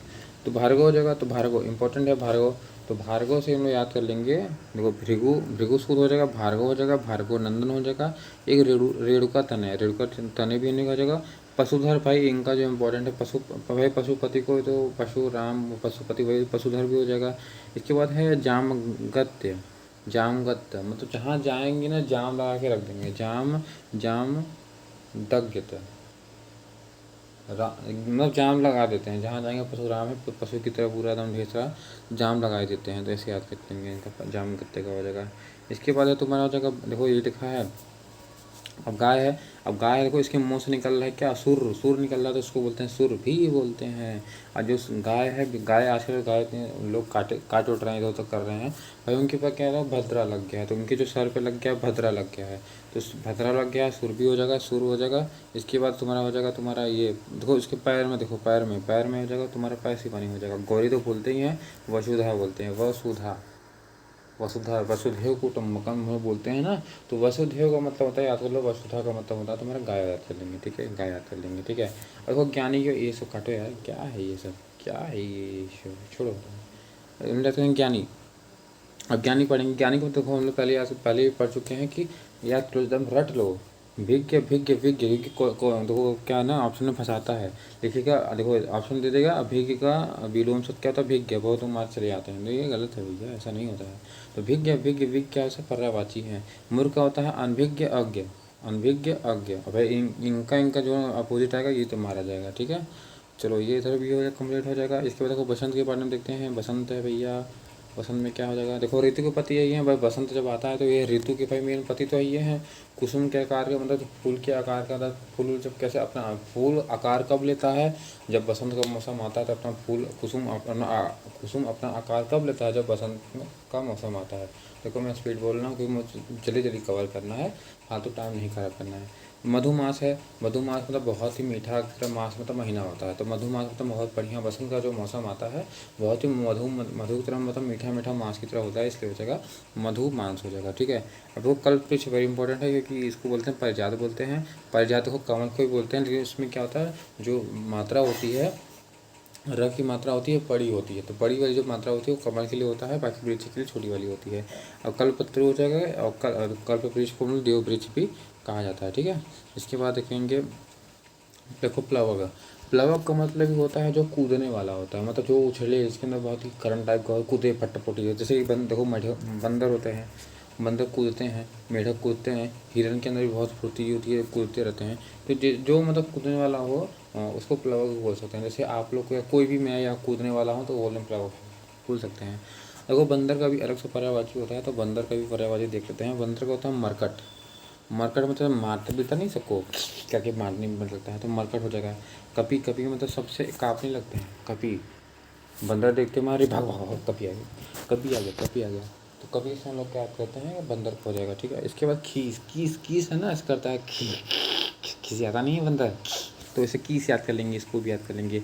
तो भार्गव हो जाएगा, तो भार्गव इंपॉर्टेंट है भार्गव। तो भार्गव से हम लोग याद कर लेंगे। देखो भृगु, भृगु सूद हो जाएगा, भार्गव हो जाएगा, भार्गव नंदन हो जाएगा। एक रेणुका तन है, रेणुका तने भी नहीं हो जाएगा। पशुधर भाई इनका जो इम्पोर्टेंट है, भाई पशुपति को तो परशुराम पशुपति भाई पशुधर भी हो जाएगा। इसके बाद है जामगत्य, जामगत्य मतलब जहाँ जाएंगे ना जाम लगा के रख देंगे, जाम दग्यत मतलब जाम लगा देते हैं, जहाँ जाएंगे परशुराम है पशु की तरह पूरा एकदम ढेर सारा जाम लगा देते हैं, तो ऐसे याद कर लेंगे इनका जाम गत्ते का हो जाएगा। इसके बाद है तुम्हारा हो जाएगा, देखो ये लिखा है अब गाय है, अब गाय देखो इसके मुंह से निकल रहा है क्या, सुर, सुर निकल रहा है तो उसको बोलते हैं सुर भी बोलते हैं। और जो गाय है, गाय आजकल गाय लोग काट उठ रहे हैं, इधर उधर कर रहे हैं भाई, उनके पास क्या है भद्रा लग गया है, तो उनके जो सर पे लग गया है भद्रा लग गया है, तो भद्रा लग गया है, सुर भी हो जाएगा, सुर हो जाएगा। इसके बाद तुम्हारा हो जाएगा तुम्हारा ये देखो इसके पैर में, देखो पैर में हो जाएगा तुम्हारा पैर पानी हो जाएगा। गौरी तो बोलते ही हैं, वसुधा बोलते हैं, वसुधा, वसुधा वसुधैव कुटुम्बकम में बोलते हैं ना, तो वसुधैव का मतलब होता है याद कर लो, वसुधा का मतलब होता है तुम्हारा गाय याद कर लेंगे, ठीक है, गाय याद कर लेंगे, ठीक है। और देखो ज्ञानी के ये सब काटो यार, क्या है ये सब, क्या है ये, छोड़ो हम लेते हैं ज्ञानी। अब ज्ञानी पढ़ेंगे, ज्ञानी को देखो हम लोग पहले ही पढ़ चुके हैं कि याद करो एकदम रट लो। भिज्ञ भिज्ञ विज्ञ, क्योंकि देखो क्या है ना ऑप्शन में फंसाता है, लिखिएगा देखो ऑप्शन दे देगा अभिज्ञ का विलोम शब्द क्या होता है भिज्ञ, बहुत मार्क्स चले जाते हैं, तो ये गलत है भैया, ऐसा नहीं होता है। तो भिज्ञ विज्ञ विज्ञ क्या है, पर्यायवाची है। मूर्ख का होता है अनभिज्ञ अज्ञ, अनभिज्ञ अज्ञ। भाई इनका जो अपोजिट आएगा ये तो मारा जाएगा, ठीक है। चलो ये इधर भी हो जाएगा, कम्प्लीट हो जाएगा। इसके बाद देखो बसंत के बारे में देखते हैं, बसंत है भैया, बसंत में क्या हो जाएगा, देखो ऋतु के पति यही है भाई, बसंत जब आता है तो ये ऋतु के भाई मेन पति तो ये हैं। कुसुम के आकार के मतलब फूल के आकार का, फूल जब कैसे अपना फूल आकार कब लेता है, जब बसंत का मौसम आता है तो अपना फूल कुसुम अपना आकार कब लेता है, जब बसंत का मौसम आता है। देखो मैं स्पीड बोल रहा हूँ क्योंकि मुझे जल्दी जल्दी कवर करना है, फालतू टाइम नहीं खराब करना है। मधुमास है, मधुमास मतलब बहुत ही मीठा मास मतलब महीना होता है, तो मधुमास मतलब बहुत बढ़िया बसंत का जो मौसम आता है बहुत ही मधु की तरह मतलब मीठा मीठा मांस की तरह होता है, इसलिए हो जाएगा मधु मांस हो जाएगा, ठीक है। अब वो कल्पवृक्ष वेरी इंपॉर्टेंट है क्योंकि इसको बोलते हैं परिजात बोलते हैं, परिजात को कमल को भी बोलते हैं, लेकिन उसमें क्या होता है जो मात्रा होती है र की मात्रा होती है बड़ी होती है, तो बड़ी वाली जो मात्रा होती है वो कमल के लिए होता है, बाकी वृक्ष के लिए छोटी वाली होती है। और कल्पत्र हो जाएगा, और कल्प वृक्ष को हम देव वृक्ष भी कहा जाता है, ठीक है। इसके बाद देखेंगे देखो प्लवक, प्लवक का मतलब ही होता है जो कूदने वाला होता है, मतलब जो उछले इसके अंदर बहुत ही करंट टाइप का कूदे फटफटी है, जैसे देखो बंदर होते हैं, बंदर कूदते हैं, मेढक कूदते हैं, हिरन के अंदर भी बहुत फुर्ती होती है, कूदते रहते हैं, तो जो मतलब कूदने वाला हो उसको प्लवक बोल सकते हैं। जैसे आप लोग को या कोई भी मैं या कूदने वाला हूँ तो बोल प्लवक बोल सकते हैं। देखो बंदर का भी अलग से पर्यायवाची होता है, तो बंदर का भी पर्यायवाची देख लेते हैं। बंदर का होता है मरकट, मरकट मतलब मारते बीता नहीं सबको क्या कि मारने में लगता है, तो मरकट हो जाएगा। कपी, कपी मतलब सबसे काँपने लगते हैं, कपी, बंदर देखते मारे भाग भाग भाग, कपी आ गया, कपी आ गया, कपी आ गया, तो कपी से हम लोग क्या कहते हैं बंदर हो जाएगा, ठीक है। इसके बाद खीस, कीस कीस है ना, इस करता है खीस आता नहीं है बंदर, तो इसे कीस याद कर लेंगे, इसको भी याद कर लेंगे।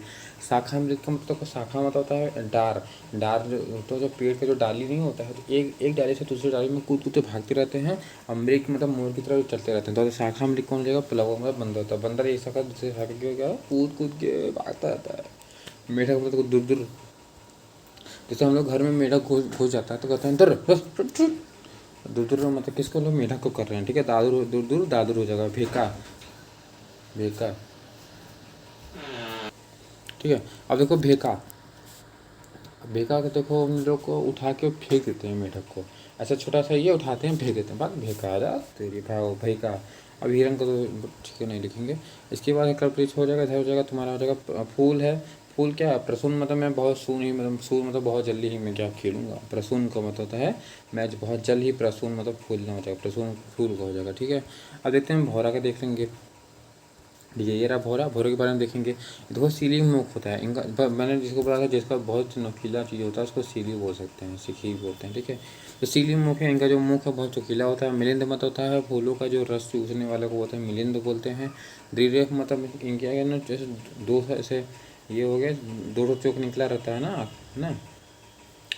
शाखा मृग का मतलब शाखा मतलब होता है डार, डार तो जो पेड़ का जो डाली नहीं होता है, तो एक डाली से दूसरी डाली में कूद कूद के भागते रहते हैं, और मृग मतलब मोर की तरह चलते रहते हैं, तो शाखा मृग कौन जाएगा, प्लवक मतलब बंदर होता है। बंदर एक शाखा दूसरी शाखा की हो गया कूद कूद के भागता रहता है। मेढक मतलब दूर दूर, जैसे हम लोग घर में मेढक घुस जाता है तो कहते हैं इधर दूर दूर, मतलब किसको लोग मेढक को कर रहे हैं, ठीक है। दादुर दूर दूर, दादुर हो जाएगा, भेका, भेका, ठीक है। अब देखो भेका, भेका को देखो हम लोग को उठा के फेंक देते हैं मेढक को, ऐसा छोटा सा ये उठाते हैं फेंक देते हैं, बात भेका आ तेरी भाव भेका। अब हिरन को तो ठीक है नहीं लिखेंगे। इसके बाद कल्पवृक्ष हो जाएगा, इधर हो जाएगा तुम्हारा हो जाएगा फूल है, फूल क्या है प्रसून मतलब मैं बहुत सून ही मतलब सून मतलब बहुत जल्दी ही मैं क्या खेलूँगा, प्रसून का मतलब होता है मैं बहुत जल्द ही, प्रसून मतलब फूलना हो जाएगा, प्रसून फूल का हो जाएगा, ठीक है। अब देखते हैं भौरा का देख लेंगे, ये रहा भौरा, भौरे के बारे में देखेंगे। देखो सीली मुख होता है इनका, मैंने जिसको बताया था जिसका बहुत नोकीला चीज़ होता है उसको सीली बोल सकते हैं, सीखी बोलते हैं, ठीक है। तो सीली मुख है इनका, जो मुख है बहुत चोकीला होता है। मिलिंद मत होता है फूलों का जो रस चूसने वाले को बोलते हैं मिलिंद बोलते हैं। द्विरेख मतलब इनके आगे ना जैसे दो ऐसे ये हो गया, दो चोक निकला रहता है ना,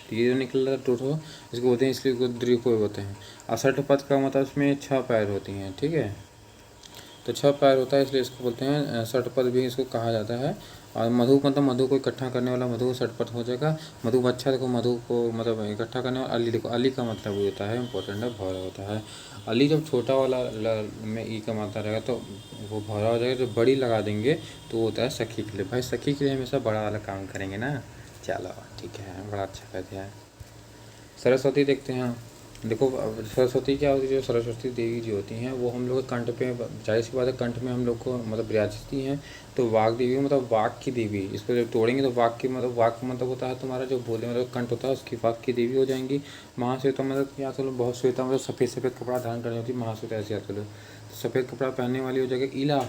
तो ये जो निकल रहा है दो, इसको बोलते हैं, इसलिए द्विरेख बोलते हैं। असठ पद का मतलब उसमें 6 पैर होती हैं, ठीक है, तो 6 पैर होता है इसलिए इसको बोलते हैं षटपद भी इसको कहा जाता है। और मधु मतलब मधु को इकट्ठा करने वाला, मधु षटपथ हो जाएगा। मधु अच्छा देखो, मधु को मतलब इकट्ठा करने वाला। अली देखो, अली का मतलब ये होता है इंपॉर्टेंट है, भौरा होता है। अली जब छोटा वाला में ई का मात्रा रहेगा तो वो भौरा हो जाएगा। जब बड़ी लगा देंगे तो वो होता है सखी के लिए। भाई सखी के लिए हमेशा बड़ा वाला काम करेंगे ना। चलो ठीक है, बड़ा अच्छा कर दिया है। सरस्वती देखते हैं। देखो अब सरस्वती क्या होती है, जो सरस्वती देवी जी होती हैं वो हम लोग के कंठ पे, जाहिर सी बात है कंठ में हम लोग को मतलब विराजती हैं। तो वाग देवी मतलब वाक की देवी, इसको जब तोड़ेंगे तो वाक की मतलब, वाक मतलब होता है तुम्हारा जो बोले मतलब कंठ होता है, उसकी वाक की देवी हो जाएंगी। महाश्वेता मतलब यहाँ चलो, बहुत श्वेता मतलब सफ़ेद सफ़ेद कपड़ा धारण करनी होती है, महाश्वेता ऐसे याद करो। तो सफ़ेद कपड़ा पहनने वाली हो जाएगी इला।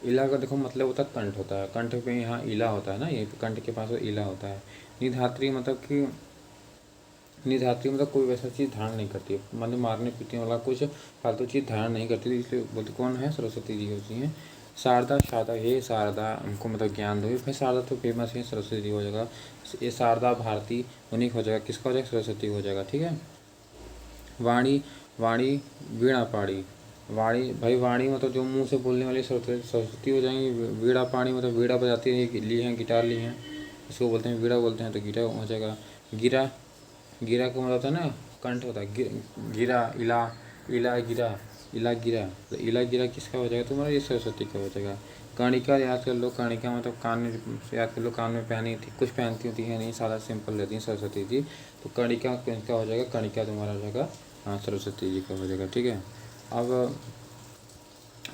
इला का देखो मतलब होता है कंठ होता है, कंठ पे यहाँ इला होता है ना, ये कंठ के पास इला होता है। निधात्री मतलब कि, निधात्री मतलब कोई वैसा चीज़ धारण नहीं करती है, मतलब मारने पीटने वाला कुछ फालतू चीज़ धारण नहीं करती, इसलिए बोलते कौन है, सरस्वती जी होती हैं। शारदा, शारदा, हे शारदा हमको मतलब ज्ञान दो। भाई शारदा तो फेमस है, सरस्वती जी हो जाएगा। ये शारदा भारती उन्हीं का हो जाएगा, किसका हो जाएगा, सरस्वती हो जाएगा। ठीक है। वाणी, वाणी वीणा पाणी, वाणी भाई वाणी मतलब जो मुंह से बोलने वाली सरस्वती हो जाएंगी। वीणा पाणी मतलब वीणा बजाती है, ली हैं गिटार ली हैं, इसको बोलते हैं वीणा बोलते हैं, तो गिटार हो जाएगा। गिरा, गिरा का मतलब होता है ना कंठ होता है। गिरा, इला, इला गिरा, इला गिरा, तो इला गिरा किसका हो जाएगा तुम्हारा, ये सरस्वती का हो जाएगा। कर्णिका याद कर लो, कर्णिका मतलब कान में याद कर लो, कान में पहनी थी, कुछ पहनती होती है नहीं, सादा सिंपल रहती है सरस्वती जी। तो कर्णिका किसका हो जाएगा, कर्णिका तुम्हारा हो जाएगा, हाँ सरस्वती जी का हो जाएगा। ठीक है। अब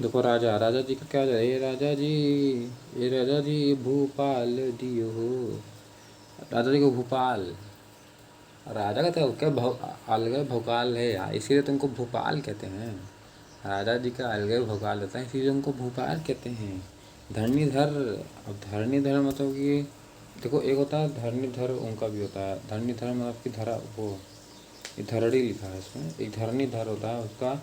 देखो राजा, राजा जी का क्या हो जाएगा, ये राजा जी, ये राजा जी भूपाल दियो हो, राजा जी को भोपाल। राजा का तो क्या अलग भोकाल है यार, इसीलिए तुमको भोपाल कहते हैं। राजा जी का अलग भोकाल होता है, इसीलिए उनको भोपाल कहते हैं। धरणीधर, अब धरणीधर मतलब कि देखो एक होता है धरणीधर, उनका भी होता है धरणीधर मतलब कि धरा वो, ये धरड़ी लिखा है इसमें, एक धरणीधर होता है उसका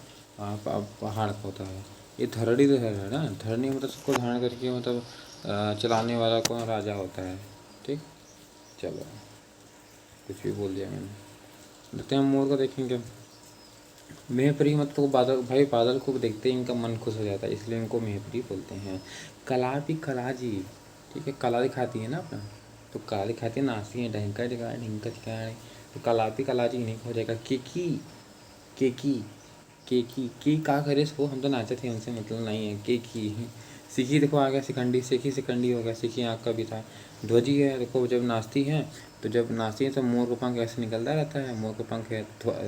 पहाड़ का होता है। ये धरणीधर है ना, धरणी मतलब सबको धारण करके मतलब चलाने वाला कौन, राजा होता है। ठीक। चलो कुछ भी बोल दिया मैंने। देखते हैं मोर को देखेंगे। मेहपरी मतलब बादल, भाई बादल को देखते ही इनका मन खुश हो जाता है, इसलिए इनको मेहपरी बोलते हैं। कला भी कला जी, ठीक है, कला दिखाती है ना अपना, तो कला दिखाती है, नाचती है, ढंका ढिका ढिंका ढिका, तो कला भी कला जी इन्हीं को हो जाएगा। केकी, केकी, केकी की का करे सो, हम तो नाचे थे उनसे मतलब नहीं है। केकी, सीखी देखो आ गया शिखंडी, सीखी शिखंडी हो गया, सीखी आँख का भी था। ध्वजी है देखो, जब नाचती हैं तो जब नाचती है तो मोर का पंख ऐसे निकलता रहता है, मोर का पंख है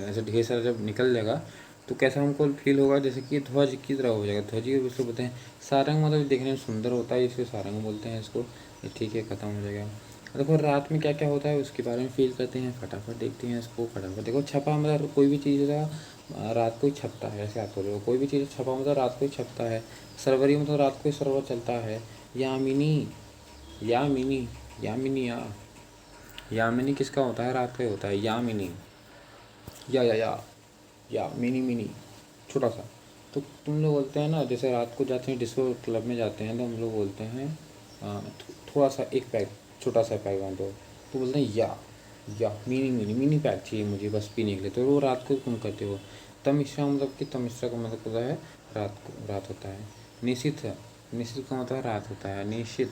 ऐसे ढेर सारा जब निकल जाएगा तो कैसा हमको फील होगा, जैसे कि ध्वज की तरह हो जाएगा। ध्वजी उसको बोलते हैं। सारंग मतलब देखने में सुंदर होता है, इसलिए सारंग बोलते हैं इसको। ये ठीक है, ख़त्म हो जाएगा। देखो रात में क्या क्या होता है उसके बारे में फील करते हैं, फटाफट देखते हैं इसको। फटाफट देखो, छपा मतलब कोई भी चीज़ का रात को ही छपता है, ऐसे आप बोलो, कोई भी चीज़ छपा मतलब रात को ही छपता है। सरवरी मतलब रात को ही सर्वर चलता है। यामिनी, यामिनी, यामिनी यामिनी किसका होता है, रात का ही होता है यामिनी। या मिनी मिनी, छोटा सा। तो तुम लोग बोलते हैं ना, जैसे रात को जाते हैं डिस्को क्लब में जाते हैं तो हम लोग बोलते हैं थोड़ा सा एक पैक, छोटा सा पैक बांधो, तो बोलते हैं या मिनी मिनी मिनी पैक चाहिए मुझे बस पीने के लिए, तो वो रात को तुम करते हो। तमिश्रा मतलब कि तमिश्रा का मतलब होता है रात को, रात होता है। निशित, निशित का मतलब रात होता है, निशित,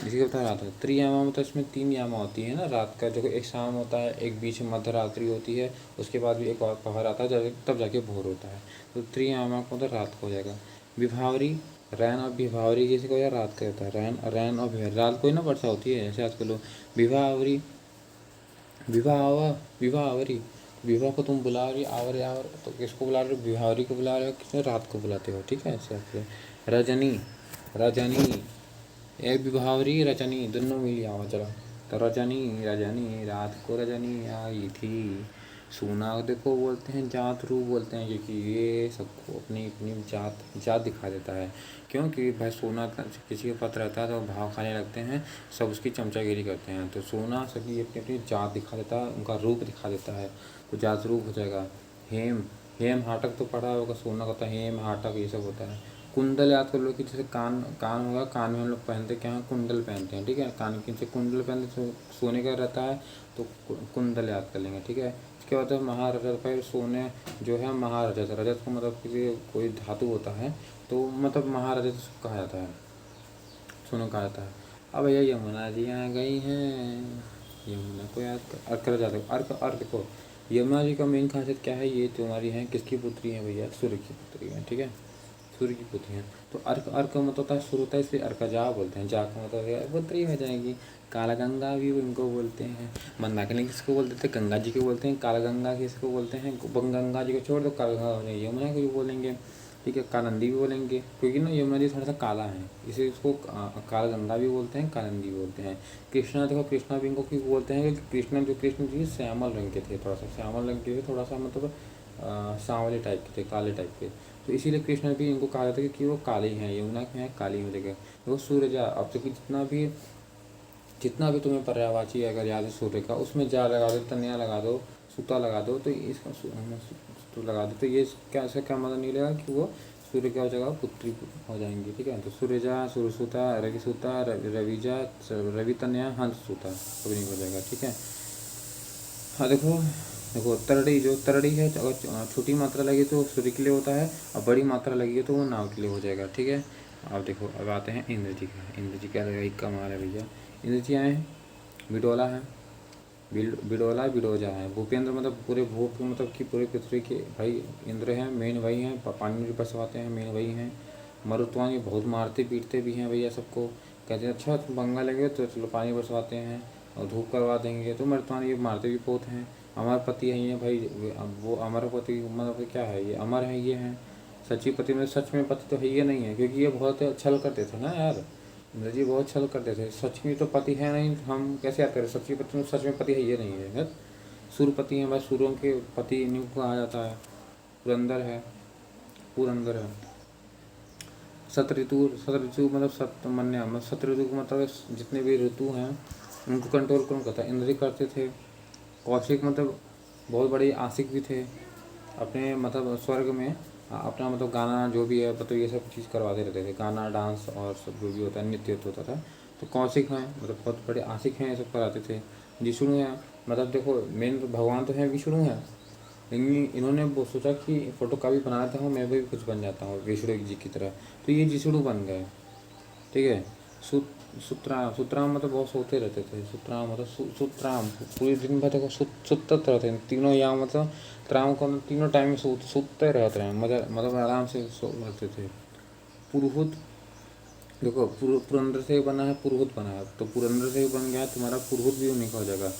जिसके बता रहा था। त्रियामा मतलब इसमें 3 यामा होती है ना रात का, जो एक शाम होता है, एक बीच में मध्य रात्रि होती है, उसके बाद भी एक और पहर आता है तब जाके भोर होता है। तो त्रियामा को मतलब रात को हो जाएगा। विभावरी, रैन और विभावरी किसी को या रात का होता है, रैन, रैन और विभावरी रात को ही ना वर्षा होती है, ऐसे आजकल लोग। विभावरी, विवाह, विवाहवरी, विवाह को तुम बुला रही आवर आवर, तो किसको बुला रहे हो, विवाहवरी को बुला रहे हो, किसने रात को बुलाते हो। ठीक है, ऐसे आपसे। रजनी, रजनी, ए विभावरी रजनी दोनों मिली आवा चला। तो रजनी, रजनी रात को रजनी आई थी। सोना देखो बोलते हैं जात रूप बोलते हैं, क्योंकि ये सबको अपनी अपनी जात जात दिखा देता है। क्योंकि भाई सोना किसी के पास रहता है तो भाव खाने लगते हैं, सब उसकी चमचागिरी करते हैं। तो सोना सभी अपनी अपनी जात दिखा देता है, उनका रूप दिखा देता है, तो जात रूप हो जाएगा। हेम, हेम हाटक तो पढ़ा होगा, सोना का होता है हेम हाटक, ये सब होता है। कुंडल याद कर लो कि जैसे कान, कान होगा, कान में हम लोग पहनते क्या हैं, कुंडल पहनते हैं। ठीक है, कान के नीचे कुंडल पहनते तो सोने का रहता है, तो कुंडल याद कर लेंगे। ठीक है। इसके बाद है महारजत, भाई सोने जो है महारजत, रजत को मतलब कि कोई धातु होता है, तो मतलब महारजत कहा जाता है। सोनू कहा जाता है। अब भैया यमुना जी आ गई हैं, यमुना को याद कर अर्क कर जाते हो। अर्क अर्क को यमुना जी का मेन खासियत क्या है, ये तुम्हारी हैं किसकी पुत्री हैं भैया, सूर्य की पुत्री हैं, ठीक है, सूर्य की पुत्री हैं। तो अर्क अर्क का मतलब होता है शुरू होता है, इसलिए अर्कजा बोलते हैं, जा का मतलब है पुत्री हो जाएगी। काला गंगा भी उनको बोलते हैं। मंदाकिनी किसको बोलते थे, गंगा जी को बोलते हैं। काला गंगा किसको बोलते हैं, गंगा जी को छोड़ दो, काला गंगा हो जाएगी, यमुना को भी बोलेंगे, ठीक है। कानंदी भी बोलेंगे, क्योंकि ना यमुना जी थोड़ा सा काला है, इसे इसको काला गंगा भी बोलते हैं, कानंदी भी बोलते हैं। कृष्णा देखो, कृष्णा भी इनको क्यों बोलते हैं, क्योंकि कृष्णा जो कृष्ण जी श्यामल रंग के थे, थोड़ा सा श्यामल रंग के थे, थोड़ा सा मतलब सांवले टाइप के थे, काले टाइप के। तो इसीलिए कृष्ण भी इनको कहा जाता है कि वो काले हैं, यमुना के हैं काली हो जाएगा। देखो सूर्य अब तो जितना भी तुम्हें पर्यायवाची अगर याद है सूर्य का, उसमें जा लगा दो, तन्या लगा दो, सूता लगा दो, तो इसका तो लगा दो, तो ये क्या इसका क्या मतलब निकलेगा कि वो सूर्य क्या हो जाएगा, पुत्री हो जाएंगी, ठीक है। तो सूर्यजा, सूर्यसूता, रविसूता, रविजा, रवि तन्या, हंस सूता, कभी नहीं हो जाएगा, ठीक है। हाँ देखो देखो तरड़ी, जो तरड़ी है अगर छोटी मात्रा लगी तो सूर्य के लिए होता है, और बड़ी मात्रा लगी है तो वो नाव के लिए हो जाएगा, ठीक है। अब देखो, अब आते हैं इंद्र जी का। इंद्र जी क्या लगेगा, कमाल है भैया। इंद्र जी आए हैं, बिडोला है, बिडोला बिडोजा है। भूपेंद्र मतलब पूरे भूप मतलब कि पूरे पृथ्वी के भाई इंद्र हैं, मेन वही हैं, पानी में बसवाते हैं, मेन वही हैं। मरुत्वान ये बहुत मारते पीटते भी हैं भैया सबको, कहते हैं अच्छा तुम बंगा लगे तो चलो पानी बरसवाते हैं और धूप करवा देंगे, तो मरुत्वान ये मारते भी बहुत हैं। अमरपति है ये भाई, वो अमरपति मतलब क्या है, ये अमर है, ये हैं। सच्ची पति में सच में पति तो है ये नहीं है, क्योंकि ये बहुत छल करते थे ना यार, इंद्र जी बहुत छल करते थे। सच में तो पति है नहीं, हम कैसे याद करें, सच्ची पति में सच में पति है ये नहीं है। सूर्यपति हैं भाई, सूर्यों के पति इन्हीं को कहा जाता है। पुरंदर है, पुरंदर है। सतऋतु, सतऋतु मतलब सतमन्या, मतलब सतऋतु का मतलब जितने भी ऋतु हैं उनको कंट्रोल कौन करता है, इंद्र जी करते थे। कौशिक मतलब बहुत बड़े आशिक भी थे, अपने मतलब स्वर्ग में अपना मतलब गाना जो भी है मतलब ये सब चीज़ करवाते रहते थे, गाना डांस और सब जो भी होता है नृत्य होता था। तो कौशिक हैं मतलब बहुत बड़े आशिक हैं, ये सब कराते थे। विष्णु हैं, मतलब देखो मेन भगवान तो हैं विष्णु हैं, लेकिन इन्होंने वो सोचा कि फोटो कॉपी बनाता हूँ मैं भी कुछ बन जाता हूँ विष्णु जी की तरह, तो ये जिष्णु बन गए, ठीक है। सुतराम, सुतराम मतलब बहुत सोते रहते थे, सुतराम मतलब सुतराम पूरे दिन भर देखो सुतते रहते हैं तीनों, यहाँ मतलब त्राम को तीनों टाइम में सोते रहते हैं, मतलब आराम से सो रहते थे। पुरोहित देखो, पुरंदर से बना है, पुरोहित बना है, तो पुरंदर से बन गया तुम्हारा पुरोहित भी उन्हीं का हो जाएगा।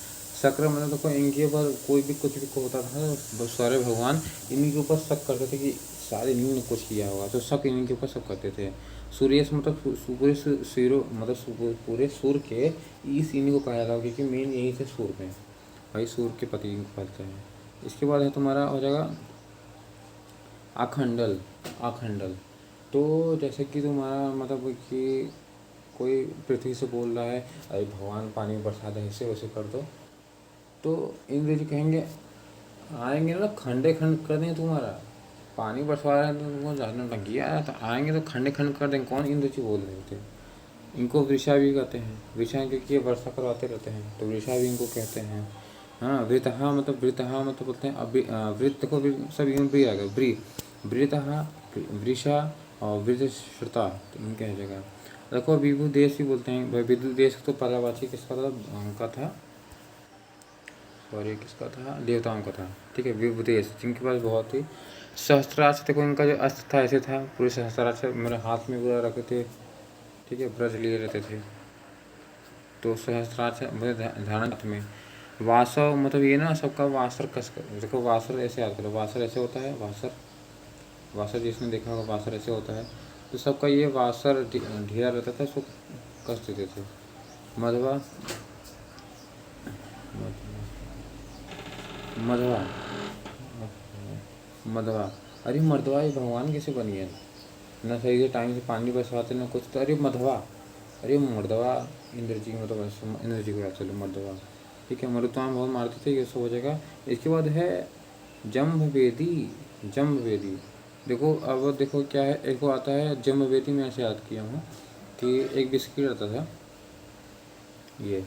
शक्र मतलब देखो इनके ऊपर कोई भी कुछ भी होता था, सारे भगवान इन्हीं के ऊपर शक करते थे कि शायद इन्हीं ने कुछ किया होगा, तो शक इन्हीं के ऊपर सब करते थे। सूर्यस मतलब पूरे सूर्य मतलब पूरे सूर्य के ईस इन्हीं को कहा जाता है, क्योंकि मेन यही थे सूर्य में, भाई सूर्य के पति इनको कहते हैं। इसके बाद है तुम्हारा हो जाएगा आखंडल, आखंडल। तो जैसे कि तुम्हारा मतलब कि कोई पृथ्वी से बोल रहा है अरे भगवान पानी बरसा दे, ऐसे वैसे कर दो, तो इंद्र जी कहेंगे आएंगे ना खंडे खंड कर देंगे तुम्हारा, पानी बरसवा रहे हैं तो तुमको जानना लग गया, तो आएंगे तो खंडे खंड कर देंगे। कौन, इंद्र जी बोल रहे थे। इनको वृषा भी कहते हैं, वृषा क्योंकि ये वर्षा करवाते रहते हैं, तो वृषा भी इनको कहते हैं। हाँ, वृतहा मतलब, वृतहा मतलब बोलते हैं वृत्त को भी सब भी आ गया, वृतहा, वृषा और वृतश्रुता, तो इनके जगह। देखो विभु देश भी बोलते हैं, विभु देश तो पर्यायवाची किसका था, उनका था, सॉरी किसका था, देवताओं का था, ठीक है। विभु देश जिनके पास बहुत ही सहस्त्राक्ष, देखो इनका जो अस्त्र था ऐसे था, पूरे सहस्त्राक्ष मेरे हाथ में पूरा रखे थे, ठीक है, ब्रज लिए रहते थे, तो सहस्त्राक्ष ध्यान में। वासव मतलब ये ना सबका वासर कस कर, देखो वासर ऐसे याद करो, वासर ऐसे होता है, वासर, वासर जिसने देखा होगा वासर ऐसे होता है, तो सबका ये वासर ढीला रहता था, इसको कस देते थे। मधवा, मधवा, मधवा, अरे मर्दवा ये भगवान कैसे बनी है, ना सही से टाइम से पानी बरसाते ना कुछ, तो अरे मधवा, अरे मर्दवा, इंद्र जी मतलब इंद्र जी को याद चलो मर्दवा, ठीक है। मरुत्वान बहुत मारते थे, ये सब हो जाएगा। इसके बाद है जम्बवेदी, जम्बवेदी। देखो अब देखो क्या है, एक को आता है जम्बवेदी, मैं ऐसे याद किया हूँ कि एक बिस्किट आता था, ये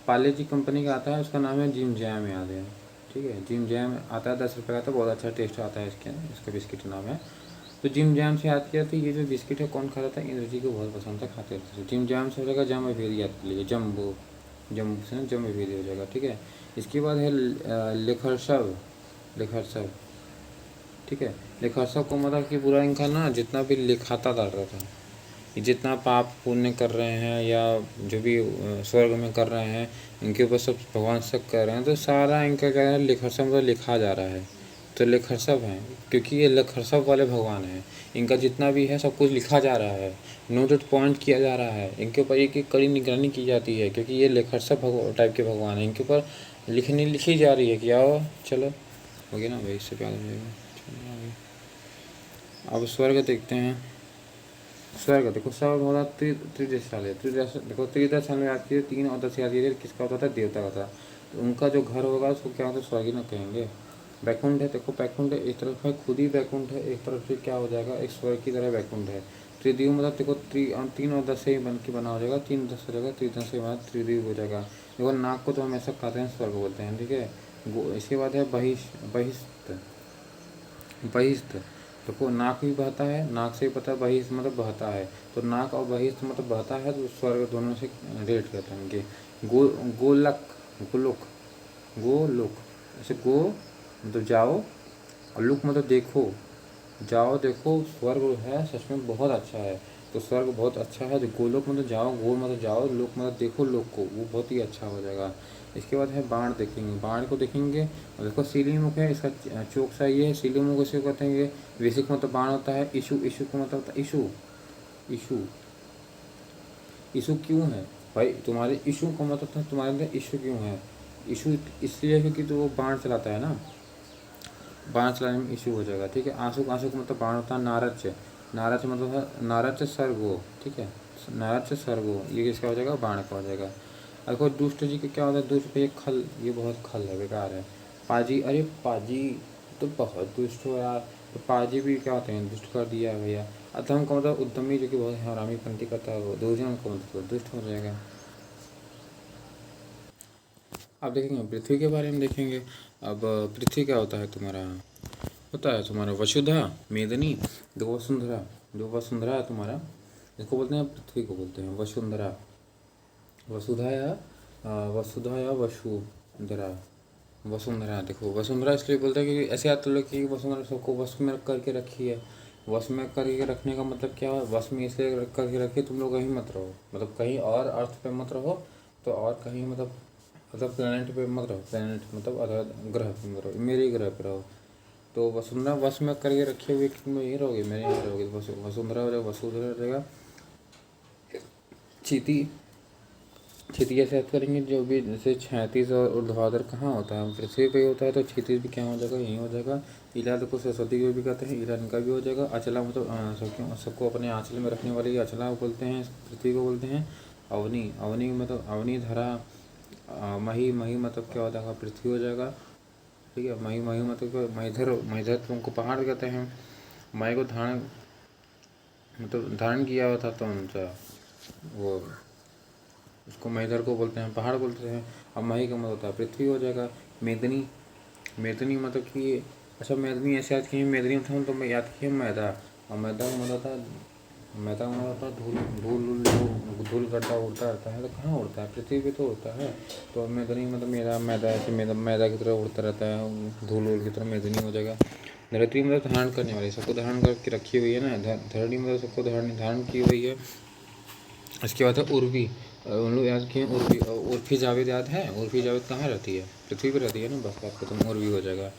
पार्ले जी कंपनी का आता है, उसका नाम है जिम जैम, याद है, ठीक है। जिम जैम आता है 10 रुपये का, तो बहुत अच्छा टेस्ट आता है इसके, इसका बिस्किट नाम है। तो जिम जैम से याद किया, तो ये जो बिस्किट है कौन खाता था, इंद्र जी को बहुत पसंद था, खाते थे। जिम जैम से हो जाएगा जम अभेद, याद कर लीजिए, जम्बो, जम्बू से ना जम अभेद हो जाएगा, ठीक है। इसके बाद है लेखरसव, लेखरसव, ठीक है। लेखरसव को मतलब कि पूरा इनका ना जितना भी लिखाता डाल रहा था, ये जितना पाप पुण्य कर रहे हैं या जो भी स्वर्ग में कर रहे हैं, इनके ऊपर सब भगवान शक कर रहे हैं, तो सारा इनका क्या है, लेखरसव मतलब लिखा जा रहा है। तो लेखरसव हैं, क्योंकि ये लेखरसव वाले भगवान हैं, इनका जितना भी है सब कुछ लिखा जा रहा है, नोट पॉइंट किया जा रहा है, इनके ऊपर एक एक कड़ी निगरानी की जाती है, क्योंकि ये लेखरसव टाइप के भगवान हैं, इनके ऊपर लिखी जा रही है कि आओ चलो, हो गया ना भाई, इससे प्यार हो जाएगा। चलो आगे। अब स्वर्ग देखते हैं। स्वर्ग देखो, स्वर्ग होता त्रिदशालय, त्रिदश देखो, त्रिदशालय में आती है, 3 और 10 याद कीजिए, किसका होता था, देवता का था। तो उनका जो घर होगा उसको क्या होता है, स्वर्ग ही ना कहेंगे। बैकुंठ है, देखो बैकुंठ एक तरफ है खुद ही बैकुंठ है, एक तरफ से क्या हो जाएगा, एक स्वर्ग की तरह बैकुंठ है। त्रिदेव मतलब देखो 3 और 10 से ही बन के बना हो जाएगा, 3 10 हो जाएगा, त्रिदश से बना त्रिदेव हो जाएगा। देखो नाग को तो हमेशा खाते हैं, स्वर्ग बोलते हैं, ठीक है। इसके बाद है बहिष्ठ, बहिष्ठ देखो, नाक भी बहता है, नाक से ही पता है, बहिष्ठ मतलब बहता है, तो नाक और बहिष्ठ मतलब बहता है, तो स्वर्ग दोनों से रिलेट करते हैं इनके। गोलक, गोलोक, गोलोक, ऐसे गो मतलब जाओ, और लुक मतलब देखो, जाओ देखो, स्वर्ग है सच में बहुत अच्छा है, तो स्वर्ग बहुत अच्छा है। जो गोलोक मतलब जाओ, गो मतलब जाओ, लोक मतलब देखो, लोक को, वो बहुत ही अच्छा हो जाएगा। इसके बाद है बाण देखेंगे, बाण को देखेंगे, और देखो सीली मुख है, इसका चोक सा ये है, सीली मुख इसे कहते हैं। ये बेसिक मतलब बाण होता है। इशू, इशू का मतलब होता है इशू, इशू, इशू क्यों है भाई, तुम्हारे इशू का मतलब था तुम्हारे अंदर इशू क्यों है, इशू इसलिए क्योंकि तो वो बाण चलाता है ना, बाण चलाने में इशू हो जाएगा, ठीक है। आंसू, आंसू का मतलब बाण होता है नारच, नारच मतलब है नारच सर्गो, ठीक है, नारच सर्गो, ये किसका हो जाएगा, बाण का हो जाएगा। देखो दुष्ट जी का क्या होता है, दुष्ट पे खल, ये बहुत खल है, बेकार है। पाजी, अरे पाजी तो बहुत दुष्ट हो यार, तो पाजी भी क्या होते हैं, दुष्ट कर दिया है भैया। अधम का मतलब उद्यमी, जो कि बहुत हरामी पंथी करता है, वो दुर्जन का मतलब दुष्ट हो जाएगा। अब देखेंगे पृथ्वी के बारे में देखेंगे। अब पृथ्वी क्या होता है तुम्हारा, होता है तुम्हारा वसुधा, मेदिनी, देखो वसुंधरा, जो वसुंधरा है तुम्हारा, इसको बोलते हैं, पृथ्वी को बोलते हैं वसुंधरा, वसुधा या वसुधा या वसुंधरा, वसुंधरा। देखो वसुंधरा इसलिए बोलते हैं क्योंकि ऐसे याद लो कि वसुंधरा सबको वश में करके रखी है। वश में करके रखने का मतलब क्या है, वश में इसलिए करके रखी, तुम लोग कहीं मत रहो, मतलब कहीं और अर्थ पे मत रहो, तो और कहीं मतलब अदर प्लेनेट पे मत रहो, प्लेनेट मतलब अदर ग्रह पे मत रहो, मेरे ही ग्रह पे रहो। तो वसुंधरा वश में करके रखे हुए कि तुम लोग यहीं रहोगे, मेरे यहाँ रहोगे, तो वसुंधरा हो जाएगा, वसुंधरा हो जाएगा। चीती, क्षितिज ऐसे याद करेंगे, जो भी जैसे 36 और ऊर्ध्वाधर कहाँ होता है, पृथ्वी पे ही होता है, तो क्षितिज भी क्या हो जाएगा, यहीं हो जाएगा। इला देखो सरस्वती को भी कहते हैं, इला इनका भी हो जाएगा। अचला मतलब सबको अपने आंचल में रखने वाली अचला बोलते हैं, पृथ्वी को बोलते हैं। अवनी, अवनी मतलब अवनी धरा, मही, मही मतलब क्या हो जाएगा, पृथ्वी हो जाएगा, ठीक है। मही, मही मतलब महीधर, महीधर तुमको पहाड़ कहते हैं। मही को धारण मतलब धारण किया हुआ था, तो उनका वो, उसको महीधर को बोलते हैं, पहाड़ बोलते हैं। अब मही का मतलब होता है पृथ्वी हो जाएगा। मेदनी, मेदनी मतलब कि, अच्छा मेदनी ऐसे याद किए, मेदनी था तो मैं याद किया मैदा, और मैदा का मतलब था, मैदा का मतलब होता है धूल, धूल जो धूल गड्ढा उड़ता रहता है, तो कहाँ उड़ता है, पृथ्वी पे तो उड़ता है। तो मेदनी मतलब मेरा मैदा, ऐसे मैदा, मैदा की तरह उड़ता रहता है, धूल उड़ की तरह मेदनी हो जाएगा। धरती मतलब धारण करने वाली, सबको धारण करके रखी हुई है ना, धरणी मतलब सबको धारण धारण की हुई है। इसके बाद है उर्वी, उन लोग याद किए उर्वी, उर्फी जावेद याद है, उर्फी जावेद कहाँ रहती है, पृथ्वी पर रहती है ना, बस बात खत्म, उर्वी हो जाएगा।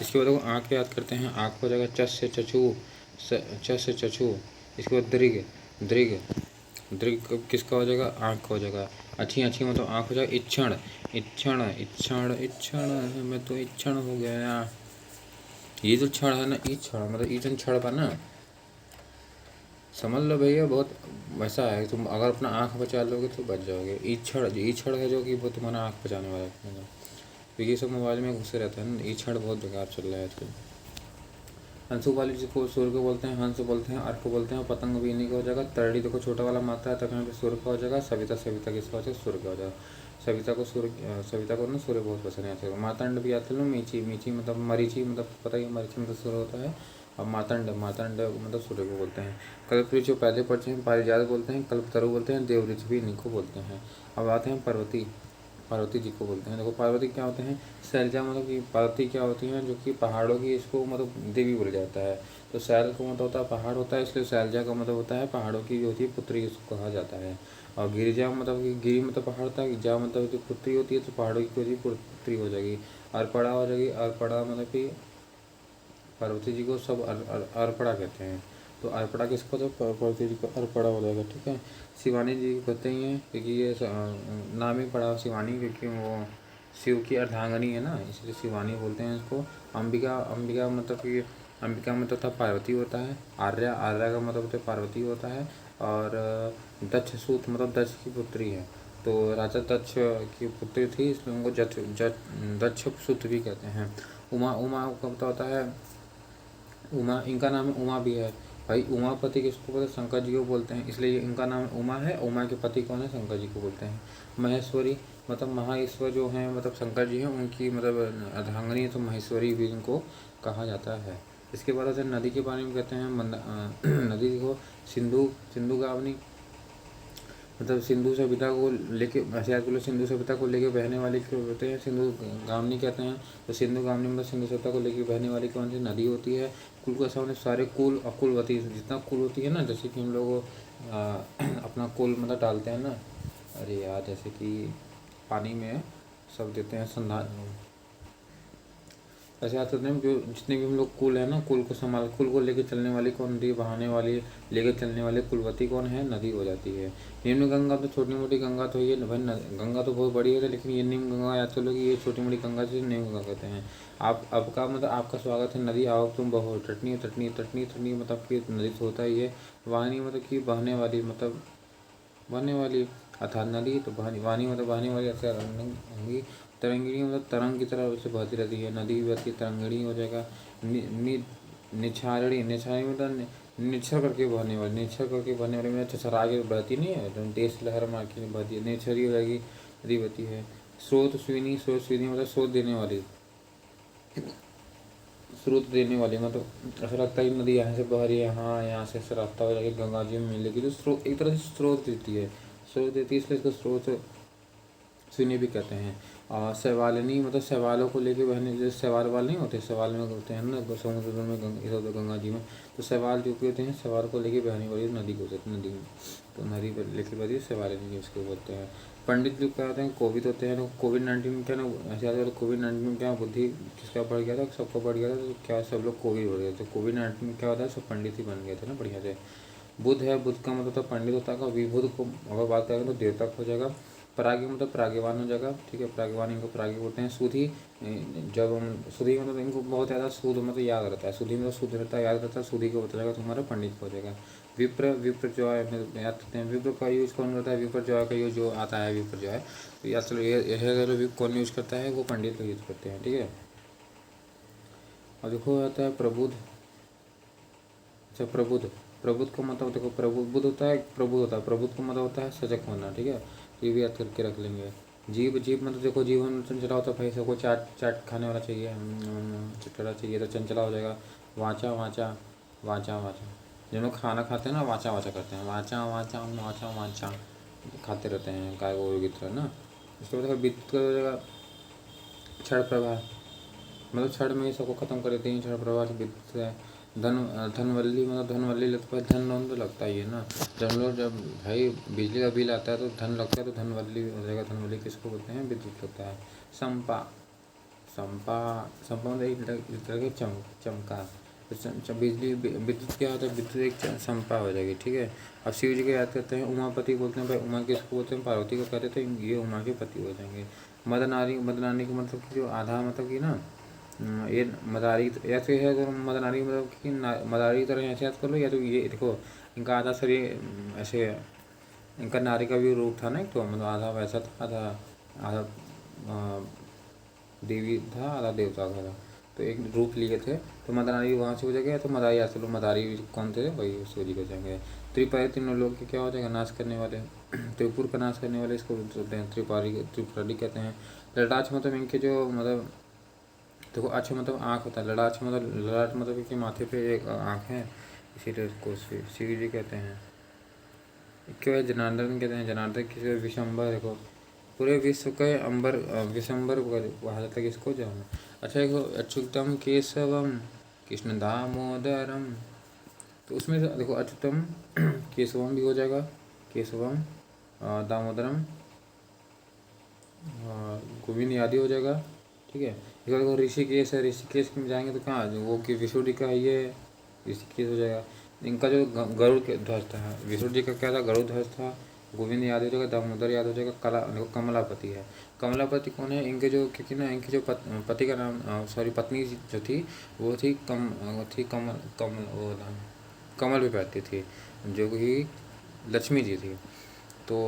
इसके बाद देखो आँख याद करते हैं, आँख हो जाएगा चस से चछू, चस से चछू। इसके बाद दृग, दृग, दृग किसका हो जाएगा, आँख का हो जाएगा। अच्छी, अच्छी मतलब आँख हो जाएगा। इच्छण, इच्छण, इच्छण, इच्छण, मैं तो इच्छण हो गया, ये जो क्षण है ना, ई क्षण मतलब ई जन क्षण बा ना, समझ लो भैया, बहुत वैसा है, तुम अगर अपना आँख बचा लोगे तो बच जाओगे। ईक्षण, जो ईक्षण है जो कि वो तुम्हारा आँख बचाने वाला है, तो ये सब मोबाइल में घुसे रहता है ना, ईक्षण बहुत बेकार चल रहा है आजकल। हंसू वाली जिसको सूर्य को बोलते हैं, हंस बोलते हैं, अर्क बोलते हैं, पतंग भी इन्हीं का हो जाएगा। तरड़ी देखो छोटा वाला मात्रा है, तक यहाँ पे सूर्य का हो जाएगा। सविता, सविता किसका हो जाएगा, सूर्य का हो जाएगा। सविता को सूर्य, सविता को ना सूर्य बहुत पसंद है। मातंड भी आते हैं, मीची, मीची मतलब मरीची, मतलब पता ही है, मरीची मतलब सूर्य होता है। और मातंड मातंड मतलब सूर्य को बोलते हैं। कल्पवृक्ष जो पहले पढ़ते हैं पारिजात बोलते हैं, कल्पतरु बोलते हैं, देववृक्ष भी इन्हीं को बोलते हैं। अब आते हैं पार्वती, पार्वती जी को बोलते हैं। देखो पार्वती क्या होते हैं, शैलजा मतलब कि पार्वती क्या होती हैं जो कि पहाड़ों की इसको मतलब देवी बोला जाता है। तो शैल का मतलब होता है पहाड़ होता है, इसलिए शैलजा का मतलब होता है पहाड़ों की जो होती है पुत्री इसको कहा जाता है। और गिरिजा मतलब कि गिरी मतलब पहाड़ होता है, जा मतलब जो पुत्री होती है तो पहाड़ों की होती है पुत्री हो जाएगी। अर्पणा हो जाएगी, अर्पणा मतलब कि पार्वती जी को सब अर्पणा कहते हैं। तो अर्पणा किसको तो पार्वती जी को अर्पणा हो जाएगा, ठीक है। शिवानी जी को कहते ही हैं क्योंकि ये नाम ही पड़ा शिवानी, क्योंकि वो शिव की अर्धांगनी है ना, इसलिए शिवानी बोलते हैं इसको। अंबिका, अंबिका मतलब कि अंबिका मतलब था पार्वती होता है। आर्या, आर्या का मतलब होता है पार्वती होता है। और दक्ष सूत मतलब दक्ष की पुत्री है, तो राजा दक्ष की पुत्री थी इसलिए उनको दक्ष सूत भी कहते हैं। उमा, उमा का मतलब होता है उमा, इनका नाम उमा भी है भाई। उमापति किसको बोलते हैं, शंकर जी को बोलते हैं, इसलिए इनका नाम उमा है। उमा के पति कौन है, शंकर जी को बोलते हैं। महेश्वरी मतलब महाईश्वर जो हैं मतलब शंकर जी हैं, उनकी मतलब अर्धांगिनी तो महेश्वरी भी इनको कहा जाता है। इसके बाद से नदी के बारे में कहते हैं नदी को सिंधु, सिंधु गावनी मतलब सिंधु सभ्यता को लेके आसियात को सिंधु सभ्यता को लेके बहने वाली क्यों होते हैं, सिंधु गामनी कहते हैं। तो सिंधु गामनी मतलब सिंधु सभ्यता को लेके बहने वाली कौन सी नदी होती है। कुल का सामने सारे कुल और कुलवती जितना कुल होती है ना, जैसे कि हम लोग अपना कुल मतलब डालते हैं ना, अरे यार जैसे कि पानी में सब देते हैं संधान, ऐसे याद करते हैं जो जितने भी हम लोग कुल है ना, कुल को संभाल, कुल को लेके चलने वाली कौन नदी, बहाने वाली लेके चलने वाली कुलवती कौन है, नदी हो जाती है। निम्न गंगा तो छोटी मोटी गंगा तो ये भाई गंगा तो बहुत बड़ी है, लेकिन ये निम्न गंगा याद कर लो कि ये छोटी मोटी गंगा से निम्न गंगा कहते हैं। आप आपका मतलब आपका स्वागत है नदी आओ तुम बहो, टटनी टटनी टटनी टटनी मतलब कि नदी तो होता ही है। वाहिनी मतलब कि बहने वाली मतलब बहने वाली, अर्थात नदी तो वाणी मतलब बहने वाली, होंगी। तरंगिणी मतलब तरंग की तरह वैसे बहती रहती है, नदी भी बहती है, तरंगिणी हो जाएगा। निछारणी, निछारणी मतलब निछर करके बहने वाली, निछर करके बहने वाली मतलब छछरा के बहती नहीं है, तो देश लहर मार के बहती है, निछरी हो जाएगी, नदी बहती है। स्रोत स्विनी, स्रोत स्विनी मतलब स्रोत देने वाली, स्रोत देने वाली मतलब ऐसा लगता है कि नदी यहाँ से बह रही है, हाँ यहाँ से ऐसा रास्ता हो जाएगा गंगा जी में मिलेगी, तो स्रोत एक तरह से स्रोत देती है, स्रोत देती है, इसलिए इसको स्रोत सुनी भी कहते हैं। और शैवालिनी मतलब शैवालों को लेके बहने, जैसे शैवाल वाल नहीं होते, शैवाल में होते हैं ना समुद्र में, इधर गंगा जी में, तो शैवाल जो भी होते हैं शैवाल को लेके बहने वाली नदी को होती है, नदी में तो नदी पर लेके बहती है शैवालिनी उसको बोलते हैं। पंडित लोग क्या होते हैं, कोविद होते हैं। कोविड-19 में क्या ना ऐसे याद करो, कोविड-19 में क्या बुद्धि किसका बढ़ गया था, सबका बढ़ गया था, तो क्या सब लोग कोविड हो गए, तो कोविड-19 में क्या होता है सब पंडित ही बन गए थे ना बढ़िया से। बुध है, बुध का मतलब पंडित होता है, विभुद को अगर बात करें तो देवता हो जाएगा। परागी मतलब परागीवान हो जाएगा, ठीक है, परागीवान इनको परागी बोलते हैं। सुधी, जब हम सुधी मतलब इनको बहुत ज़्यादा शुद्ध मतलब याद रहता है, सुधी मतलब शुद्ध रहता है, याद रहता है, सुधी को बता जाएगा तो हमारा पंडित हो जाएगा। विप्र, विप्र जो है याद करते हैं, विप्र का यूज़ कौन करता है, विप्र जो का यूज़ जो आता है विप्र जो है, तो याद चलो ये अगर कौन यूज़ करता है, वो पंडित का यूज़ करते हैं, ठीक है। और देखो आता है प्रबुद्ध, अच्छा प्रबुद्ध, प्रबुद्ध का मतलब देखो प्रबुद्ध होता है, प्रबुद्ध होता है, प्रबुद्ध का मतलब होता है सजग होना, ठीक है, तो ये भी याद करके रख लेंगे। जीव, जीव मतलब देखो जीवन चंचला होता है भाई, सबको चाट चाट खाने वाला चाहिए, चटपटा चाहिए तो चंचला हो जाएगा। वाचा, वाचा, वाचा, वाचा, जब लोग खाना खाते हैं ना वाचा वाचा करते हैं, वाचा वाचा वाचा वाचा खाते रहते हैं गाय गोरू की तरह ना। उसके बाद देखो विद्युत का हो जाएगा क्षण प्रभा, मतलब क्षण में ही सबको खत्म कर देती है, क्षण प्रभा से विद्युत है। धनवल्ली मतलब धनवल्ली लगता है, धन तो लगता ही है ना, जब लोग जब भाई बिजली का बिल आता है तो धन लगता है, तो धनवल्ली हो जाएगा। धनवल्ली किसको बोलते हैं, विद्युत लगता है। संपा, संपा, संपा मतलब एक तरह के चमका, तो बिजली विद्युत क्या होता है, विद्युत एक संपा हो जाएगी, ठीक है। अब शिव जी को याद करते हैं, उमापति बोलते हैं भाई, उमा किसको बोलते हैं, पार्वती को कहते थे, ये उमा के पति हो जाएंगे। मदनारी, मदनानी का मतलब कि जो आधा मतलब कि ना ये मदारी ऐसे है, अगर मदनारी मतलब कि मदारी की तरह ऐसे याद कर लो, या तो ये देखो इनका आधा शरीर ऐसे, इनका नारी का भी रूप था ना एक, तो मतलब आधा वैसा था, आधा आधा देवी था, आधा देवता का था, तो एक रूप लिए थे, तो मदनारी वहाँ से हो जाएगा, तो मदारी याद कर लो, मदारी कौन थे वही सूर्य हो जाएंगे। त्रिपारी तीनों लोग के क्या हो जाएगा, नाश करने वाले, त्रिपुर का नाश करने वाले इसको बोलते हैं त्रिपारी, त्रिपुरारी कहते हैं। ललाट मतलब इनके जो मतलब देखो अक्ष मतलब आँख होता है, ललाट मतलब कि माथे पे एक आँख है, इसीलिए उसको शिव जी कहते हैं। क्यों है जनार्दन कहते हैं, जनार्दन किसी विशंबर देखो पूरे विश्व के अंबर विशंबर कहा जाता है किसको जाना। अच्छा देखो अच्युतम केशवम कृष्ण दामोदरम, तो उसमें से देखो अच्युतम केशवम भी हो जाएगा, केशवम दामोदरम गोविंद आदि हो जाएगा, ठीक है। एक बार देखो ऋषिकेश है, ऋषिकेश में जाएंगे तो कहाँ वो कि विष्णु जी का ये ऋषिकेश हो जाएगा। इनका जो गरुड़ के ध्वज था, विष्णु जी का क्या था, गरुड़ ध्वज था। गोविंद याद हो जाएगा, दामोदर याद हो जाएगा, कला देखो कमलापति है। कमलापति कौन है, इनके जो क्योंकि ना इनकी जो पति का नाम सॉरी पत्नी जो थी वो थी कमल कमल वो नाम कमल पे बैठती थी, जो कि लक्ष्मी जी थी। तो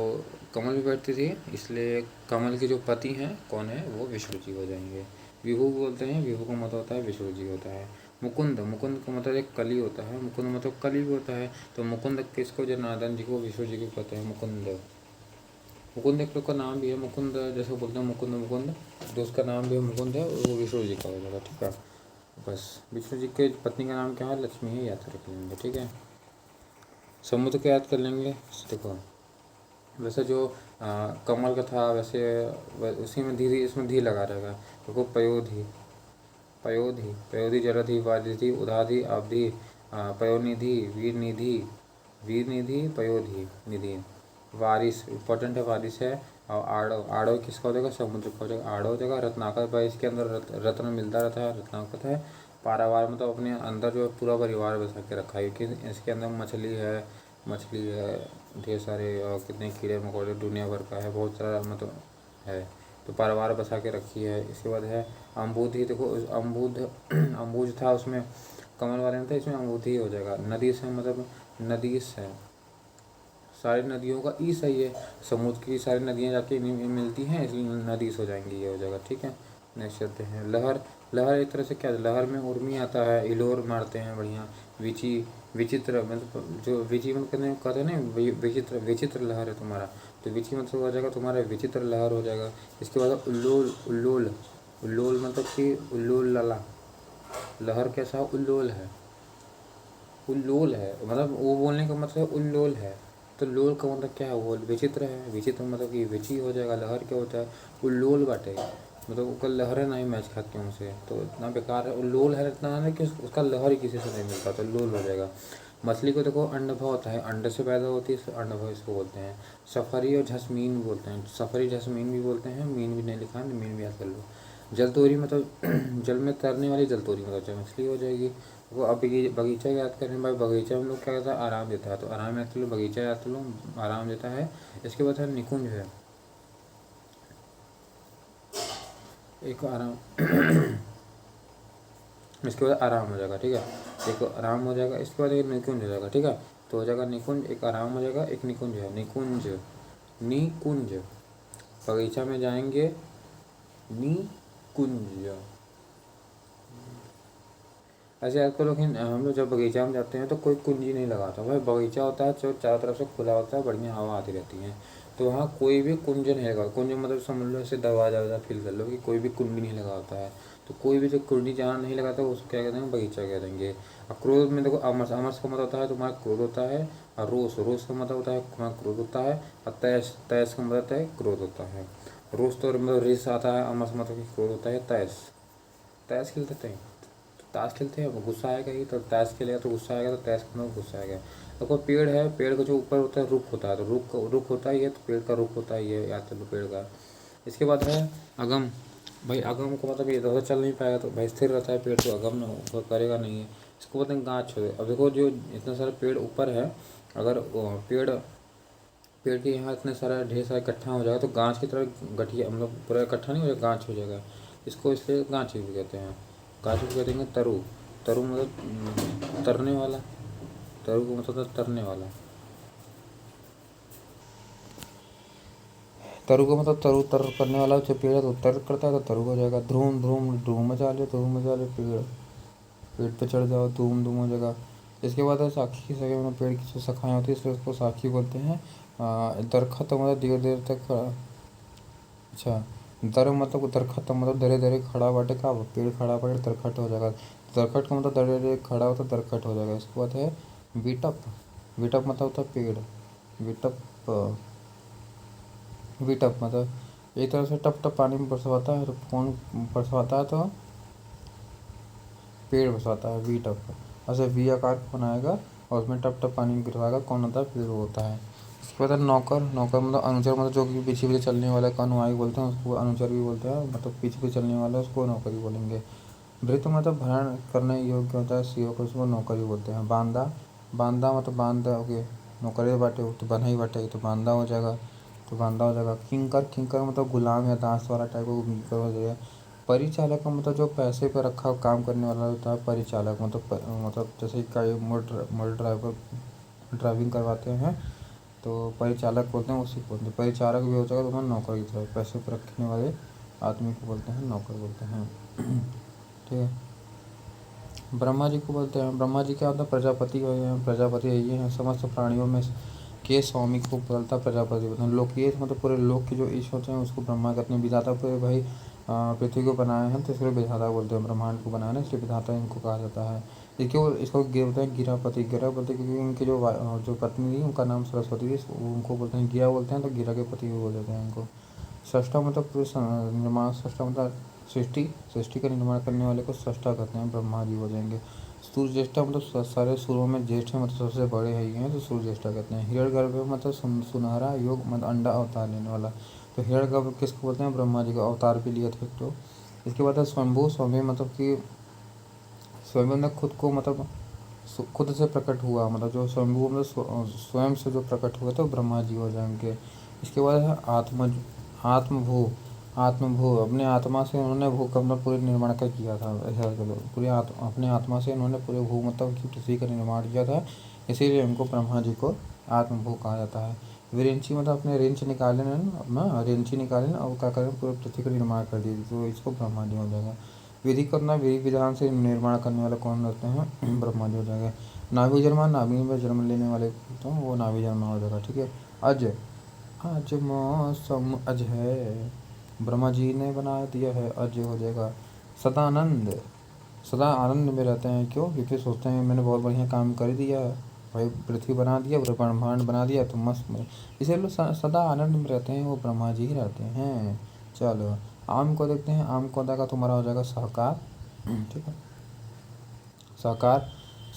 कमल पे बैठती थी, इसलिए कमल के जो पति हैं कौन है, वो विष्णु जी हो जाएंगे। विभु बोलते हैं, विभु का मतलब होता है विष्णु जी होता है। मुकुंद, मुकुंद का मतलब एक कली होता है, मुकुंद मतलब कली भी होता है। तो मुकुंद किसको, जनार्दन जी को विष्णु जी को कहते हैं मुकुंद। मुकुंद एक लोग का नाम भी है, मुकुंद जैसे बोलते हैं मुकुंद मुकुंद, तो उसका नाम भी है मुकुंद है, वो विष्णु जी का हो जाएगा, ठीक है। बस विष्णु जी के पत्नी का नाम क्या है, लक्ष्मी है, याद रख लेंगे, ठीक है। समुद्र को याद कर लेंगे। देखो वैसे जो कमल का था वैसे उसी में धी, इसमें धी लगा रहेगा। देखो पयोधी, पयोधी पयोधी जलधि वारिधि उदाधि अवधि पयोनिधि वीरनिधि, वीरनिधि पयोधी निधि। वारिस इंपॉर्टेंट है, वारिस है। और आड़व, आड़व किसका हो जाएगा, समुद्र का हो जाएगा, आड़व हो जाएगा। रत्नाकर भाई इसके अंदर रत्न मिलता रहता है, रत्नाकर है। पारावार मतलब अपने अंदर जो पूरा परिवार बसा के रखा है, क्योंकि इसके अंदर मछली है ढेर सारे, और कितने कीड़े मकोड़े दुनिया भर का है, बहुत सारा मतलब है। तो परिवार बसा के रखी है। इसके बाद है अम्बुधि, देखो अम्बुध अम्बुज था उसमें कमल वाले में था, इसमें अम्बुधि हो जाएगा। नदी से मतलब नदीस है, सारी नदियों का ई सही है, समुद्र की सारी नदियाँ जाके मिलती हैं, इसलिए नदीस हो जाएंगी, ये हो जाएगा, ठीक है। नेक्स्ट चलते हैं लहर। लहर एक तरह से क्या, लहर में उर्मी आता है, इलोर मारते हैं बढ़िया। विची, विचित्र मतलब जो विची मतलब कहते हैं ना विचित्र, विचित्र लहर है तुम्हारा, तो विची मतलब हो जाएगा तुम्हारा विचित्र लहर हो जाएगा। इसके बाद उल्लोल, उल्लोल, उल्लोल मतलब कि उल्लोल लला, लहर कैसा उल्लोल है, उल्लोल है मतलब वो बोलने का मतलब उल्लोल है। तो लोल का मतलब क्या है, वो विचित्र है, विचित्र मतलब कि विची हो जाएगा। लहर क्या होता है, उल्लोल बाटे, मतलब उसका लहरें नहीं मैच खाती उनसे, तो इतना बेकार है। उल्लोल है इतना है कि उसका लहर ही किसी से नहीं मिलता, तो लोल हो जाएगा। मछली को देखो अंडभव होता है, अंडे से पैदा होती है, अंडभव इसको बोलते हैं। सफरी और झसमीन बोलते हैं, सफरी झसमीन भी बोलते हैं, मीन भी नहीं लिखा है, मीन भी याद कर लो। जलतोरी मतलब जल में तैरने वाली जलतोरी मतलब मछली हो जाएगी। वो अब बगीचा याद करें भाई, बगीचा हम लोग क्या कहता है, आराम देता है, तो आराम याद कर लो, बगीचा याद कर लो, आराम देता है। इसके बाद है निकुंज है, एक आराम इसके बाद आराम हो जाएगा, ठीक है। एक आराम हो जाएगा, इसके बाद एक निकुंज हो जाएगा, ठीक है। तो हो जाएगा निकुंज, एक आराम हो जाएगा, एक निकुंज है, निकुंज, निकुंज। बगीचा में जाएंगे, निकुंज। ऐसे याद करो कि हम लोग जब बगीचा में जाते हैं तो कोई कुंजी नहीं लगाता भाई, बगीचा होता है जो चारों तरफ से खुला होता है, बढ़िया हवा आती रहती है, तो वहाँ कोई भी कुंज नहीं लगा। कुंज मतलब समझ लो ऐसे दरवाजा फील कर लो कि कोई भी कुंडी नहीं लगा होता है। तो कोई भी जो कुंडी जहाँ नहीं लगाता उसको क्या कहते हैं, बगीचा कह देंगे। और क्रोध में देखो अमरस, अमरस का मतलब होता है तुम्हारा क्रोध होता है। और रोष, रोष का मतलब होता है तुम्हारा क्रोध होता है। और तैश, तैश का मतलब होता है क्रोध होता है। रोष तो मतलब रिस आता है, अमरस मतलब कि क्रोध होता है। तैश, तैश खेलते हैं, ताश खेलते हैं, गुस्सा आएगा ही तो ताश खेलेगा, तो गुस्सा आएगा तो ताश खेलना गुस्सा आएगा। तो कोई पेड़ है, पेड़ का जो ऊपर होता है रुख होता है, तो रुख होता है ये, तो पेड़ का रुख होता है ये, याद कर लो पेड़ का। इसके बाद है अगम। भाई अगम को मतलब ये इधर चल नहीं पाएगा, तो भाई स्थिर रहता है पेड़, तो अगम न करेगा नहीं है। इसको बोलते हैं गाछ। अब देखो जो इतना सारा पेड़ ऊपर है, अगर पेड़ पेड़ के यहाँ इतने सारा ढेर सारा इकट्ठा हो जाएगा तो गाछ की तरह गठिया मतलब पूरा इकट्ठा नहीं हो जाएगा, गाछ हो जाएगा। इसको इसलिए गाछ भी कहते हैं। गाछ को कहते हैं तरु। तरु मतलब तरने वाला, तरु का मतलब होता है तरने वाला। तरु का मतलब तरु तर करने वाला, जो पेड़ है तो तर करता है, तो तरु हो जाएगा। ध्रूम, ध्रूम धूम मचा ले, धूम मचा ले, पेड़ पेड़ पे चढ़ जाओ, धूम धूम हो जाएगा। इसके बाद है साखी की सगाई, मतलब पेड़ की जो शाखाएँ होती है इसलिए उसको साखी बोलते हैं। दरखत मतलब देर देर तक अच्छा, दर मतलब दरखत मतलब दरे दरे खड़ा बाटे का पेड़ खड़ा बाटे दरखत हो जाएगा। दरखत का मतलब दरे दरे खड़ा होता दरखत हो जाएगा। इसके बाद है विटप। विटप मतलब होता है पेड़। विटप विटप मतलब एक तरह से टप टप पानी में बरसवाता है तो कौन बरसवाता है तो पेड़ बरसाता है विटप। ऐसे वी आकार को बनाएगा और उसमें टप टप पानी गिरवाएगा कौन होता है पेड़ होता है। इसके बाद नौकर। नौकर मतलब अनुचर मतलब जो कि पीछे पीछे चलने वाला का अनुयायी बोलते हैं उसको अनुचर भी बोलते हैं। मतलब पीछे पीछे चलने वाला उसको नौकरी बोलेंगे। भृत्य मतलब भरण करने योग्य होता है सेवक उसको नौकरी बोलते हैं। बांदा। बांदा मतलब बांध ओके नौकरी बाटे तो बना ही बाटे तो बांदा हो जाएगा। तो बांदा हो जाएगा। किंकर। किंकर मतलब गुलाम या दास वाला टाइप का किंकर हो जाएगा। परिचालक मतलब जो पैसे पर रखा काम करने वाला होता है परिचालक मतलब जैसे कई मोटर ड्राइवर ड्राइविंग करवाते हैं तो परिचालक बोलते हैं उसी को बोलते हैं। परिचारक भी हो जाएगा तो नौकर की तरह पैसे पर रखने वाले आदमी को बोलते हैं नौकर बोलते हैं। ठीक है। ब्रह्मा जी को बोलते हैं। ब्रह्मा जी क्या होता है प्रजापति हो हैं। प्रजापति ये हैं समस्त प्राणियों में के स्वामी को बोलता प्रजापति बोलते हैं। लोक ये मतलब पूरे लोक के जो ईश होते हैं उसको ब्रह्मा कहते हैं। विधाता पूरे भाई पृथ्वी को बनाए हैं तो इसलिए विधाता बोलते हैं। ब्रह्मांड को बनाया ना इसलिए विधाता इनको कहा जाता है। इसको बोलते हैं गिरापति। गिरापति क्योंकि उनकी जो पत्नी थी उनका नाम सरस्वती थी उनको बोलते हैं गिरा बोलते हैं तो गिरा के पति भी बोल देते हैं उनको। सृष्टा मतलब पूरे निर्माण। सृष्टा मतलब सृष्टि। सृष्टि का निर्माण करने वाले को सृष्टा कहते हैं ब्रह्मा जी हो जाएंगे। सूर्य ज्येष्ठा मतलब सारे सूर्यों में ज्येष्ठ मतलब सबसे बड़े है ही हैं तो सूर्य ज्येष्ठा कहते हैं। हिरण्यगर्भ मतलब सुनहरा योग मतलब अंडा अवतार लेने वाला। तो हिरण्यगर्भ किसको बोलते हैं ब्रह्मा जी का अवतार भी लिया था तो। इसके बाद है स्वयंभू। स्वयं मतलब कि स्वयं ने खुद को मतलब खुद से प्रकट हुआ मतलब जो स्वयंभू मतलब स्वयं से जो प्रकट हुए तो ब्रह्मा जी हो जाएंगे। इसके बाद है आत्मभू। आत्मभू अपने आत्मा से उन्होंने भू का मतलब पूरे निर्माण का किया था। ऐसा चलो पूरे अपने आत्मा से उन्होंने पूरे भू मतलब की पृथ्वी का निर्माण किया था इसीलिए उनको ब्रह्मा जी को आत्मभू कहा जाता है। विरिंची मतलब अपने रेंच निकाले ना अपना रेंची निकाले ना और क्या करें पूरे पृथ्वी का निर्माण कर दिए तो इसको ब्रह्मा जी हो जाएगा। विधि करना विधि विधान से निर्माण करने वाले कौन होते हैं ब्रह्मा जी हो जाएगा। नाभि जन्मा नाभि में जन्म लेने वाले तो वो नाभि जन्मा हो जाएगा। ठीक है। अज। आज मौसम अज है ब्रह्मा जी ने बना दिया है अज हो जाएगा। सदानंद। सदा आनंद में रहते हैं क्यों क्योंकि सोचते हैं मैंने बहुत बढ़िया काम कर दिया भाई पृथ्वी बना दिया ब्रह्मांड बना दिया तो मस्त इसीलिए लोग सदा आनंद में रहते हैं वो ब्रह्मा जी ही रहते हैं। चलो आम को देखते हैं। आम को का तुम्हारा हो जाएगा सहकार। ठीक है। सहकार।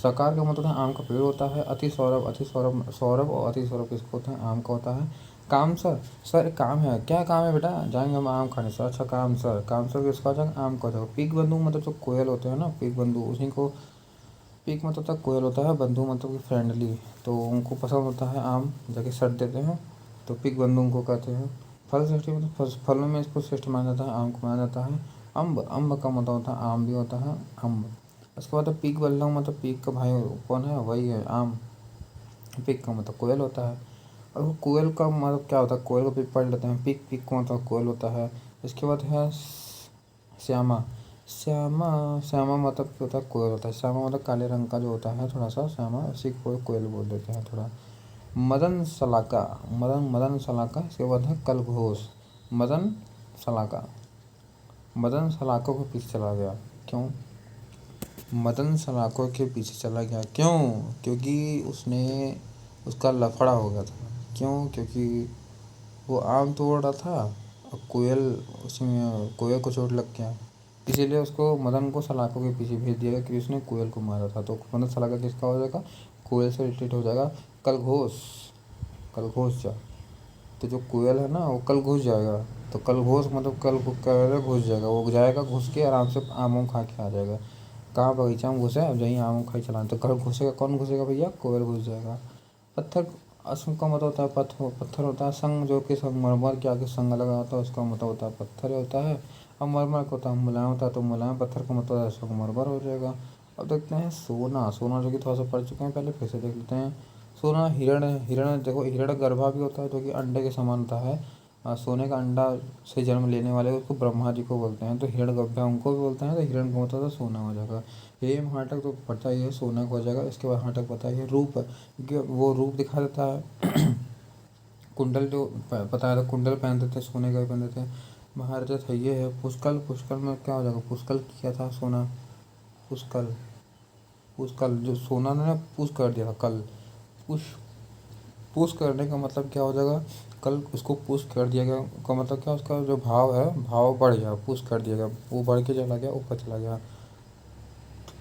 सहकार का मतलब है आम का पेड़ होता है। अति सौरभ। अति सौरभ सौरभ और अति सौरभ किसको होते हैं आम का होता है। काम सर। सर काम है क्या काम है बेटा जाएंगे हम आम खाने सर। अच्छा काम सर। काम सर किसका हो जाएगा आम का हो जाएगा। पीक बंधु मतलब जो कोयल होते हैं ना पीक बंधु उसी को पीक मतलब होता है कोयल होता है बंधु मतलब कि फ्रेंडली तो उनको पसंद होता है आम जाके सट देते हैं तो पीक बंधु उनको कहते हैं। फल सृष्टि मतलब फलों में इसको श्रेष्ठ माना जाता है आम को माना जाता है। अम्ब। अम्ब का मतलब होता है आम भी होता है अम्ब। उसके बाद पीक बल्लव मतलब पीक का भाई कौन है वही है आम। पीक का मतलब कोयल होता है। और कोयल का मतलब क्या होता है कोयल का पीक पढ़ लेते हैं। पीक पीक का मतलब कोयल होता है। इसके बाद है श्यामा। श्यामा। श्यामा मतलब क्या होता है कोयल होता है। श्यामा मतलब काले रंग का जो होता है थोड़ा सा श्यामा उसी को कोयल बोल देते हैं थोड़ा। मदन सलाका। मदन मदन सलाका। इसके बाद है कलघोष। मदन सलाका। मदन सलाखों के पीछे चला गया क्यों। मदन सलाखों के पीछे चला गया क्यों क्योंकि उसने उसका लफड़ा हो गया था। क्यों क्योंकि वो आम तोड़ रहा था और कोयल उसमें कोयल को चोट लग गया इसीलिए उसको मदन को सलाखों के पीछे भेज दिया गया क्योंकि उसने कोयल को मारा था। तो मदन सलाखा किसका हो जाएगा कोयल से रिलेटेड हो जाएगा। कलघोष। कलघोष जा तो जो कोयल है ना वो कल घुस जाएगा। तो कल घोष मतलब कल घुस जाएगा वो जाएगा घुस के आराम से आम खा के आ जाएगा। कहाँ बगीचा में घुसे अब जहीं आम खाई चलाना तो कल घुसेगा कौन घुसेगा भैया कोयल घुस जाएगा। पत्थर। असंग का मतलब होता है पत्थर होता है। संग जो कि संगमरमर के आगे संग लगा होता है उसका मतलब होता है पत्थर होता है। अब मरमर का होता है मुलायम होता है तो मुलायम पत्थर का मतलब है संगमरमर हो जाएगा। अब देखते हैं सोना। सोना जो कि थोड़ा सा पढ़ चुके हैं पहले फिर से देख लेते हैं। सोना हिरण है। हिरण देखो हिरण गर्भा भी होता है जो कि अंडे के समान होता है। सोने का अंडा से जन्म लेने वाले उसको ब्रह्मा जी को बोलते हैं तो हिरण गर्भा उनको भी बोलते हैं तो हिरण को होता है सोना हो जाएगा। हेम हाटक तो पता ही है सोना का हो जाएगा। इसके बाद हाटक पता ही है रूप क्योंकि वो रूप दिखा देता है। कुंडल जो पता है तो कुंडल पहनते थे सोने का भी पहनते थे। महारजत है ये है। पुष्कल, पुष्कल में क्या हो जाएगा? पुष्कल क्या था? सोना। पुष्कल, पुष्कल जो सोना ने पुश कर दिया था कल। पुश, पुश करने का मतलब क्या हो जाएगा? कल उसको पुश कर दिया गया का मतलब क्या? उसका जो भाव है, भाव बढ़ गया, पुश कर दिया गया, वो बढ़ के चला गया, ऊपर चला गया।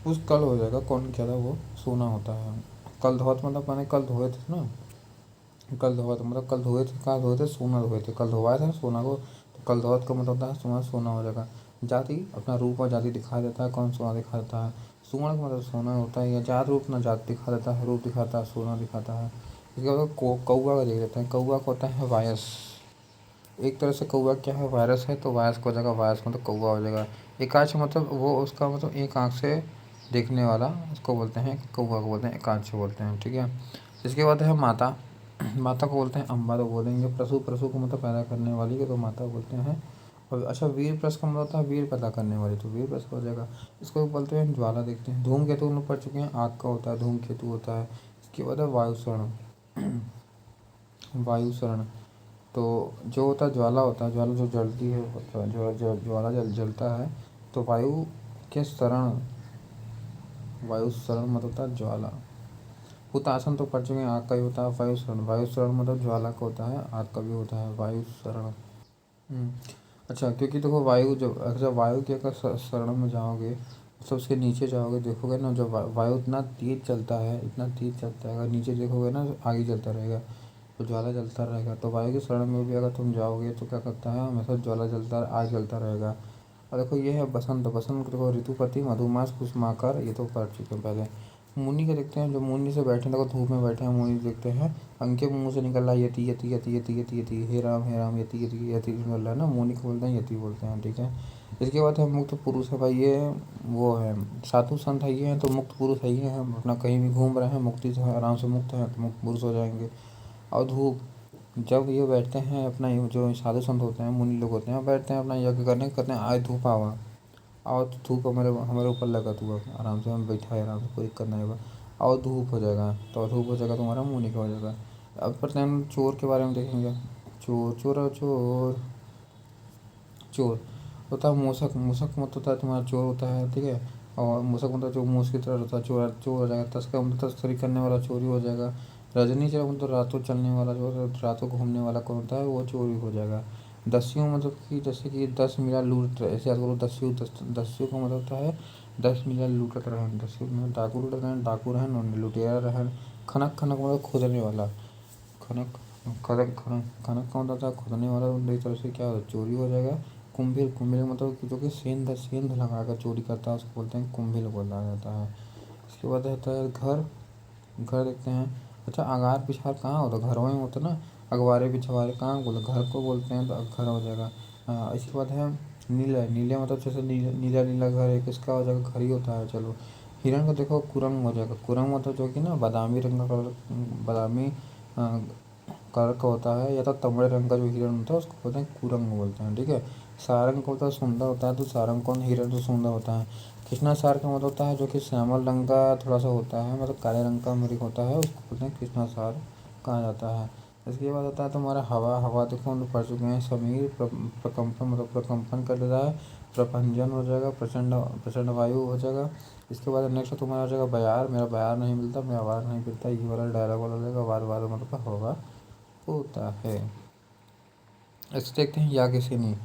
पुश कल हो जाएगा। कौन क्या था? वो सोना होता है। कल धोत मतलब मैंने कल धोए थे ना। कल धोआ था मतलब कल धोए थे, कहाँ धोए थे? सोना धोए थे, कल धोवाए थे ना सोना को। तो कल धोत का मतलब होता है सोना, सोना हो जाएगा। जाति अपना रूप और जाति दिखा देता है। कौन सोना दिखा देता है? सुवर्ण का मतलब सोना होता है, या जात रूप ना जात दिखा देता है, रूप दिखाता है, सोना दिखाता है। इसके बाद कौवा का देख लेते हैं। कौवा का होता है वायस। एक तरह से कौवा क्या है? वायरस है, तो वायस को हो जाएगा, वायस मतलब कौवा हो जाएगा। एकाक्ष मतलब वो उसका मतलब एक आँख से देखने वाला, उसको बोलते हैं कौवा को बोलते हैं, एकाक्ष बोलते हैं। ठीक है। इसके बाद है माता। माता को बोलते हैं अम्बा, तो बोलेंगे प्रसू, प्रसू को मतलब पैदा करने वाली को तो माता बोलते हैं। और अच्छा, वीर प्रस का मतलब होता है वीर पैदा करने वाली, तो वीर प्रस हो जाएगा। इसको भी बोलते हैं ज्वाला। देखते हैं धूमकेतु में पढ़ चुके हैं, आग का होता है, धूमकेतु होता है। इसके बाद है वायुसरण। वायुसरण तो जो होता है ज्वाला होता है, ज्वाला जो जलती है, ज्वाला जलता है, तो वायु के शरण, वायु शरण मतलब होता है ज्वाला। हुतासन तो पढ़ चुके हैं, आग का ही होता है वायु शरण। वायु शरण मतलब ज्वाला का होता है, आग का भी होता है वायु शरण। हम्म। अच्छा, क्योंकि देखो वायु जब अगर वायु के अगर शरण में जाओगे, मतलब उसके नीचे जाओगे, देखोगे ना, जब वायु इतना तेज चलता है, इतना तेज चलता है, अगर नीचे देखोगे ना तो आगे चलता रहेगा, तो ज्वाला जलता रहेगा। तो वायु के शरण में भी अगर तुम जाओगे तो क्या करता है? हमेशा ज्वाला जलता, आग जलता रहेगा। और देखो ये है बसंत। बसंत देखो ऋतुपति, मधुमास, कुसुमाकर, ये तो पढ़ चुके हैं पहले। मुनि का देखते हैं, जो मुनि से बैठे, देखो धूप में बैठे हैं मुनि, देखते हैं उनके मुंह से निकल रहा है यति यति यति यति यति यति, हे राम यति यति यति निकल रहा है ना, मुनि को बोलते हैं यति बोलते हैं। ठीक है। इसके बाद है मुक्त पुरुष है भाई, ये वो है साधु संत है, ये हैं तो मुक्त पुरुष है, ये हैं अपना कहीं भी घूम रहे हैं, मुक्ति से आराम से मुक्त हैं, तो मुक्त पुरुष हो जाएंगे। और धूप, जब ये बैठते हैं अपना, ये जो साधु संत होते हैं, मुनि लोग होते हैं, बैठते हैं अपना यज्ञ करने, कहते हैं आए धूप आवा, आओ तो धूप हमारे हमारे ऊपर लगा, तू अब आराम से हम बैठा है, आराम से कोई दिक्कत नहीं होगा। आओ धूप हो जाएगा, तो धूप हो जाएगा, तुम्हारा मुंह निकल हो जाएगा। अब पढ़ते हैं हम चोर के बारे में देखेंगे। चोर, चोर चोर, चोर होता है मूसक। मूसक मतलब होता है तुम्हारा चोर होता है। ठीक है। और मूसक मतलब जो मूस की तरह होता है, चोर, चोर हो जाएगा। तस्कर मतलब तस्करी करने वाला, चोरी हो जाएगा। रजनी चर मतलब रातों चलने वाला, जो रातों घूमने वाला कौन होता है, वो चोरी हो जाएगा। दस्युं मतलब कि जैसे कि 10 मीला लूट, ऐसे याद करो दस्यु, दस्यु का मतलब होता है 10 मीला लूटत रहन। दस्यु में डाकू लूटत रहन, डाकू रहन, लुटेरा रहन। खनक, खनक मतलब खोदने वाला। खनक, खनक खनक खनक का मतलब था खोदने वाला, उनकी तरफ से क्या होता है? चोरी हो जाएगा। कुम्भीर, कुम्भीर मतलब कि जो कि सेंध, सेंध लगा कर चोरी करता है, उसको बोलते हैं कुम्भीर बोला जाता है। इसके बाद रहता है घर। घर देखते हैं। अच्छा, अगार पिछार कहाँ होता है? घरों में होता है ना। अगवारे पिछवारे कहाँ बोलते? घर को बोलते हैं, तो घर हो जाएगा। इसके बाद है नीला। नीला मतलब जैसे नीला, नीला नीला घर है, किसका हो जाएगा? घर ही होता है। चलो, हिरण को देखो कुरंग हो जाएगा। कुरंग मतलब जो कि ना बादामी रंग का कलर, बादामी कलर का होता है, या तो तांबड़े रंग का जो हिरण होता है उसको बोलते हैं कुरंग बोलते हैं। ठीक है। सारंग को होता है सुंदर होता है, तो सारंग कौन? हिरण तो सुंदर होता है। कृष्णा सार का मतलब होता है जो कि श्यामल रंग का थोड़ा सा होता है, मतलब काले रंग का मृग होता है, उसको बोलते हैं कृष्णा सार कहा जाता है। इसके बाद होता है तुम्हारा हवा। हवा देखो हम लोग पढ़ चुके हैं, समीर प्रकम्पन मतलब प्रकम्पन कर देता है। प्रपंजन हो जाएगा, प्रचंड, प्रचंड वायु हो जाएगा। इसके बाद नेक्स्ट तुम्हारा हो जाएगा बयार। मेरा बयार नहीं मिलता, मेरा वार नहीं मिलता, ये वाला डायलॉग वाला हो जाएगा। वार वार मतलब हवा होता है। ऐसे देखते हैं याज्ञसेनी।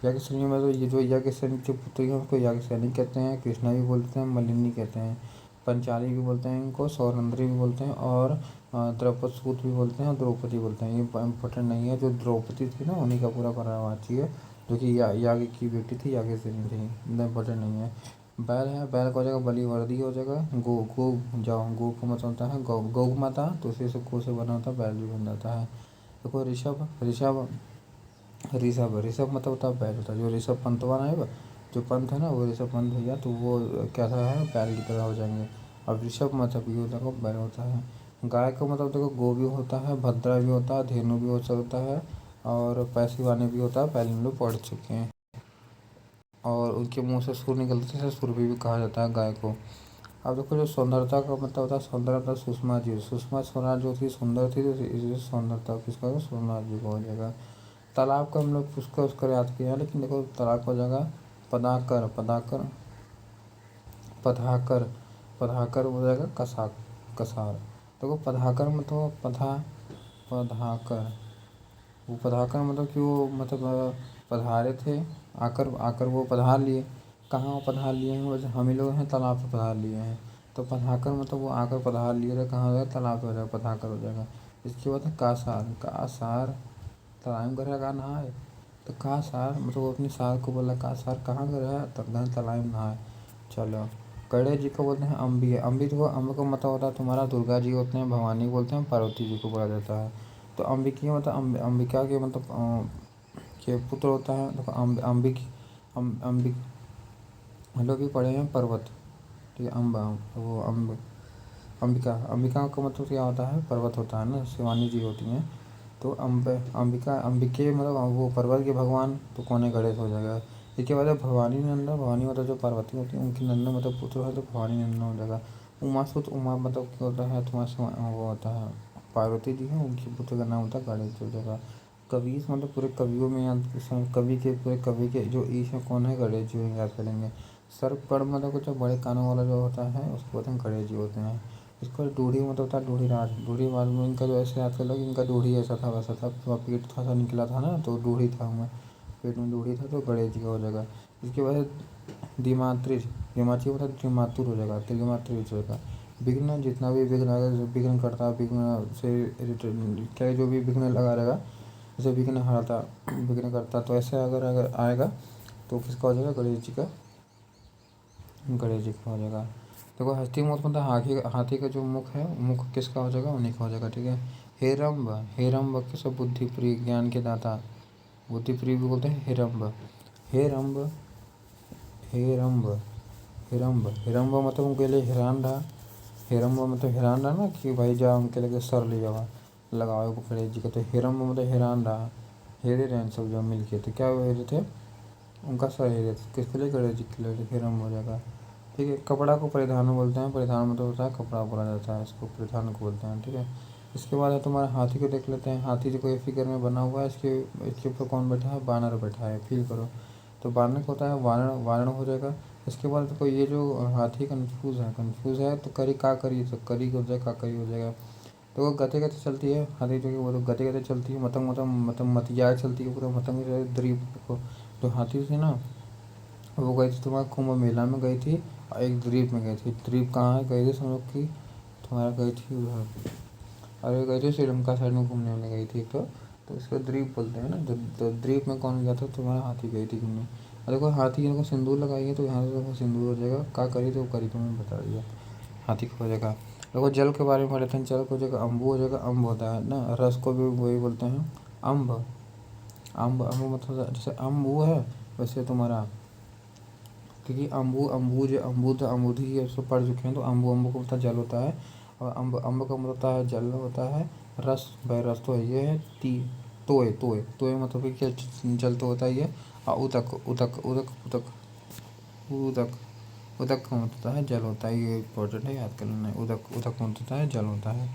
याज्ञसेनी में तो ये जो याज्ञसेनी जो पुत्री है उसको याज्ञसेनी कहते हैं, कृष्णा भी बोलते हैं, मलिनी कहते हैं, पंचाली भी बोलते हैं इनको, सौरंद्री भी बोलते हैं, और द्रौपद सूत भी बोलते हैं, और द्रौपदी बोलते हैं। ये इम्पोर्टेंट नहीं है। जो द्रौपदी थी ना, उन्हीं का पूरा पर्यायवाची है, जो कि याज्ञ की बेटी थी, याज्ञसेनी थी। इतना इम्पोर्टेंट नहीं है। बैल है, बैल का हो जाएगा बलिवर्दी हो जाएगा। गो, गो जाओ, गो को मतलब होता है गौ, गौ माता, तो उसी से गो से बना होता है, बैल भी बन जाता है। देखो ऋषभ, ऋषभ, ऋषभ, ऋषभ मतलब होता है बैल होता है। जो ऋषभ पंत बना है, जो पंत है ना, वो ऋषभ पंत भैया, तो वो कैसा है? बैल की तरह हो जाएंगे। अब ऋषभ मतलब ये होता है बैल होता है। गाय का मतलब देखो गो भी होता है, भद्रा भी होता है, धेनु भी हो सकता है, और पैसिवानी भी होता है, पहले हम लोग पढ़ चुके हैं। और उनके मुंह से सुर निकलते हैं, सुरभि भी कहा जाता है गाय को। अब देखो जो सौंदर्यता का मतलब होता है, सौंदर्यता सुषमा जी, सुषमा स्वराज जो थी सुंदर थी, तो इसे सौंदर्यता किसका? सोमनाथ जी को हो जाएगा। तालाब का हम लोग उसका याद किया है, लेकिन देखो तालाब का जगह पदाकर, पदाकर, पधाकर, पधाकर हो जाएगा कसार। देखो पधाकर मतलब पधाकर, वो पधाकर मतलब कि वो मतलब पधारे थे, आकर आकर वो पधार लिए। कहाँ वो पधार लिए हैं? वैसे हम ही लोग हैं तालाब पे पधार लिए हैं। तो पधाकर मतलब वो आकर पधार लिए थे, कहाँ हो जाएगा? तालाब पे हो जाएगा, पधाकर हो जाएगा। इसके बाद है कासार, कासार तालाब में गया कहाँ नहाए, तो कासार मतलब वो अपनी सार को बोला कासार कहाँ गया? तब गए तालाब में नहाए। चलो गणेश जी को बोलते हैं अम्बी, अम्बी तो अम्ब का मतलब होता है तुम्हारा दुर्गा जी होते हैं, भवानी बोलते हैं, पार्वती जी को बोला जाता है। तो अंबिकी मतलब अंबिका के मतलब के पुत्र होता है। देखो अम्बिक अम्बिक हम लोग भी पढ़े हैं पर्वत, ठीक है। वो अंबिका, अंबिका का मतलब क्या होता है? पर्वत होता है ना, शिवानी जी होती हैं। तो अंबिका अंबिके मतलब वो पर्वत के भगवान, तो कौन है? गणेश हो जाएगा। इसके बाद है भवानी नंदा, भवानी मतलब जो पार्वती होती है उनकी नंदा मतलब पुत्र है, तो भवानी नंदा हो जाएगा। उमा सुत, उमा मतलब क्या होता है तुम्हारा? वो होता है पार्वती जी हैं, उनके पुत्र का नाम होता है गणेश हो जाएगा। कबीर मतलब पूरे कवियों में याद, कवि के पूरे कवि के जो ईश है कौन है? गणेश जी को याद करेंगे। सर्पकड़ मतलब कुछ बड़े कानों वाला जो होता है उसको बोलते हैं गणेश जी होते हैं। इसको ढूढ़ी मतलब होता है ढूढ़ीराज, ढूढ़ीराज में इनका जो ऐसे याद कर लो कि इनका ढूढ़ी ऐसा था वैसा था, तो पेट थोड़ा सा निकला था ना, तो ढूढ़ी था उनमें, पेट में ढूढ़ी था, तो गणेश जी का हो जाएगा। इसके बाद दिमात्रिज, दिमाची मतलब त्रिमातुर हो जाएगा, त्रिमात्रिज हो जाएगा। विघ्न जितना भी विघ्न अगर विघ्न करता, विघ्न से क्या जो भी विघ्न लगा रहेगा, जैसे विघ्न हराता, विघ्न करता, तो ऐसे अगर अगर आएगा तो किसका हो जाएगा? गणेश जी का, गणेश जी का हो जाएगा। देखो हस्ती मुख मतलब हाथी का जो मुख है, मुख किसका हो जाएगा? उन्हीं का हो जाएगा, ठीक है। हेरम्ब, हेरम्ब किसका? बुद्धि प्रिय, ज्ञान के दाता, बुद्धि प्रिय भी बोलते हैं हेरम्ब। हेरम्ब, हेरम्ब, हेरम्ब, हेरम्ब मतलब उनके लिए हैरान रहा। हेरम्ब मतलब हैरान रहा ना कि भाई जा उनके लगे सर ले जावा लगाओ गणेश जी का, तो हेरम्ब मतलब हैरान रहा, हेरे रहे सब जब मिल के, तो क्या वो हेरे थे? उनका सर हेरे थे, किसके लिए? गणेश जी के लिए, हेरम्ब हो जाएगा, ठीक है। कपड़ा को परिधान बोलते हैं, परिधान मतलब होता है कपड़ा बोला जाता है, इसको परिधान को बोलते हैं, ठीक है। इसके बाद है तुम्हारा हाथी को देख लेते हैं। हाथी जो कोई फिगर में बना हुआ है, इसके ऊपर कौन बैठा है? बानर बैठा है, फील करो। तो बानर को होता है वानर, वानर हो जाएगा। इसके बाद देखो ये जो हाथी कंफ्यूज है, तो करी का करी, तो करी हो जाएगा, का करी हो जाएगा। तो वो गते गते चलती है हाथी जो कि, वो तो गते गते चलती है, मतंग मतिया चलती है पूरा, मतंग जो है द्वीप को, जो हाथी थी ना वो गई थी तुम्हारा कुंभ मेला में गई थी, और एक द्वीप में गई थी। द्वीप कहाँ है? गई थी समझो कि तुम्हारा गई थी उधर, अरे गई थी श्रीलंका साइड में घूमने में गई थी, तो इसको द्वीप बोलते हैं ना। तो द्वीप में कौन गया था? तुम्हारा हाथी गई थी घूमने। और देखो हाथी को सिंदूर लगाएंगे तो यहाँ से देखो सिंदूर हो जाएगा, का करी तो करी, तुम्हें बता दिया, हाथी को हो जाएगा। देखो जल के बारे में पढ़ते हैं, जल को हो जाएगा अम्बू हो जाएगा, अम्ब होता है ना, रस को भी वही बोलते हैं अम्ब, अम्ब, अम्ब मतलब जैसे अम्बू है वैसे तुम्हारा, क्योंकि अम्बूद अमूधी ये सब पढ़ चुके हैं, तो अम्बू, अम्बू का मतलब जल होता है, और अम्ब, अम्ब का मतलब होता है जल होता है। रस, भाई रस तो ये है। तोय, तोय, तोय मतलब कि क्या? जल तो होता ही है। और उदक, उदक, उदक, उदक, उदक, उदक का मतलब होता है जल होता है, ये इंपॉर्टेंट है, याद कर लेना है। उदक, उदक का मतलब होता है जल होता है।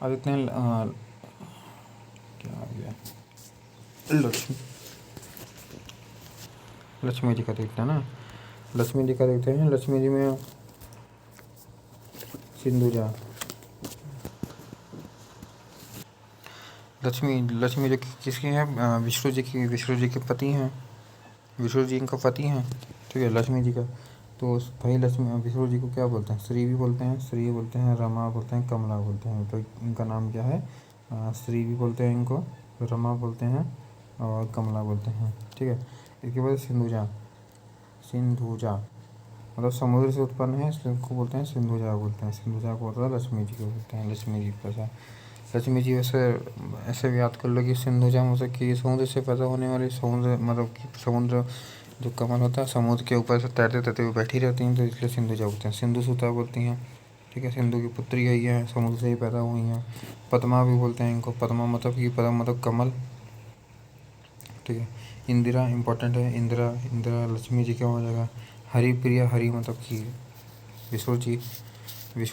अब इतने क्या आ गया? लक्ष्मी, लक्ष्मी जी का देखते हैं ना, लक्ष्मी जी का देखते हैं। लक्ष्मी जी में सिंधुजा, लक्ष्मी, लक्ष्मी जो किसकी है? विष्णु जी की, विष्णु जी के पति हैं, विष्णु जी इनका पति हैं, ठीक है, लक्ष्मी जी का। तो भाई लक्ष्मी विष्णु जी को क्या बोलते हैं? श्री भी बोलते हैं, श्री बोलते हैं, रमा बोलते हैं, कमला बोलते हैं। तो इनका नाम क्या है? श्री भी बोलते हैं इनको, रमा बोलते हैं, और कमला बोलते हैं, ठीक है। इसके बाद सिंधुजा, सिंधुजा मतलब समुद्र से उत्पन्न है, इसको बोलते हैं सिंधुजा बोलते हैं। सिंधुजा को होता है लक्ष्मी जी को बोलते हैं, लक्ष्मी जी पैसा, लक्ष्मी जी वैसे ऐसे भी याद कर लो कि सिंधुजा मतलब कि समुद्र से पैदा होने वाली, समुद्र मतलब कि समुद्र जो कमल होता है समुद्र के ऊपर से तैरते तैरते हुए बैठी रहती हैं, तो इसलिए सिंधुजा बोलते हैं। सिंधु सुता बोलती हैं, ठीक है, सिंधु की पुत्री है ये, समुद्र से ही पैदा हुई हैं। पद्मा भी बोलते हैं इनको, पद्मा मतलब कि पद्म मतलब कमल, ठीक है। इंदिरा इंपॉर्टेंट है, इंदिरा, इंदिरा लक्ष्मी जी का हो जाएगा। हरिप्रिया, हरि मतलब कि विशुर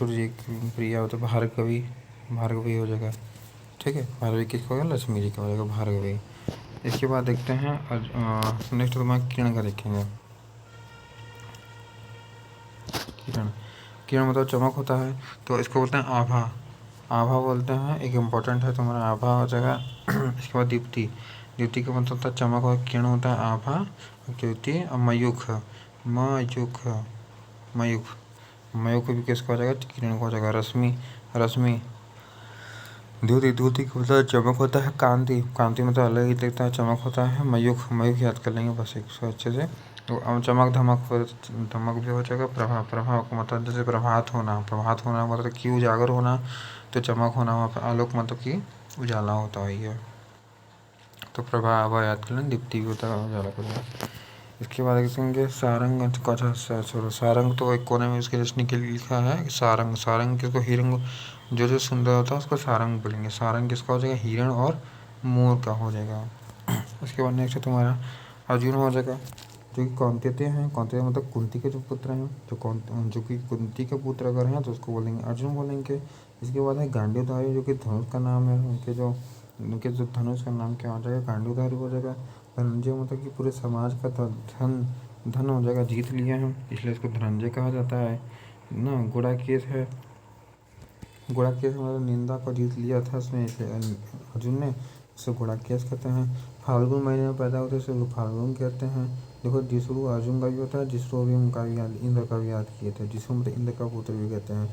जी प्रिया हो तो भार्गवी, भार्गवी हो जाएगा। ठीक है, भार्गवी किसको हो गया, लक्ष्मी जी का हो जाएगा भार्गवी। इसके बाद देखते हैं नेक्स्ट तुम्हारा किरण का देखेंगे। किरण, किरण मतलब चमक होता है, तो इसको बोलते हैं आभा, आभा बोलते हैं। एक इम्पोर्टेंट है तुम्हारा आभा हो जाएगा। इसके बाद दीप्ति, दीप्ति का मतलब होता है चमक, और किरण होता है आभा, द्युति और मयूख, मयूख, मयूख, मयूख भी किसका हो जाएगा, किरण को हो जाएगा। रश्मि, रश्मि, द्युति, द्युति का मतलब चमक होता है। कांति, कांति मतलब अलग ही दिखता है, चमक होता है। मयूख, मयूख याद कर लेंगे बस एक सौ अच्छे से। तो चमक धमक, धमक भी हो जाएगा। प्रभा, प्रभा का मतलब जैसे प्रभात होना, प्रभात होना मतलब कि उजागर होना, तो चमक होना वहाँ पर आलोक मतलब कि उजाला होता है। तो प्रभा आभा याद कर लें, दीप्ति भी होता है उजाला कर लें। इसके बाद देखेंगे सारंग का, छोड़ो सारंग तो एक कोने में उसके रचने के लिए लिखा है सारंग, सारंग किसको, हिरंग, जो सुंदर होता है उसको सारंग बोलेंगे। सारंग किसका हो जाएगा, हिरण और मोर का हो जाएगा। उसके बाद नेक्स्ट तुम्हारा अर्जुन हो जाएगा, जो कि कौंतेय हैं। कौंतेय मतलब कुंती के जो पुत्र हैं, जो कि कुंती के पुत्र अगर हैं तो उसको बोलेंगे अर्जुन बोलेंगे। इसके बाद है गांडीवधारी, जो कि धनुष का नाम है, उनके जो धनुष का नाम क्या हो जाएगा, गांडीवधारी हो जाएगा। धनंजय मतलब कि पूरे समाज का धन हो जाएगा, जीत लिया है, इसलिए इसको धनंजय कहा जाता है ना। गुड़ाकेश है, गुड़ाकेश मतलब निंदा को जीत लिया था उसने, अर्जुन ने, इसे गुड़ाकेश कहते हैं। फाल्गुन महीने में पैदा होते हैं, फाल्गुन कहते हैं। देखो जिसरु अर्जुन का भी होता है, जिसरु अभी उनका भी याद, इंद्र का भी याद किए थे, जिसरु मतलब इंद्र का पुत्र भी कहते हैं।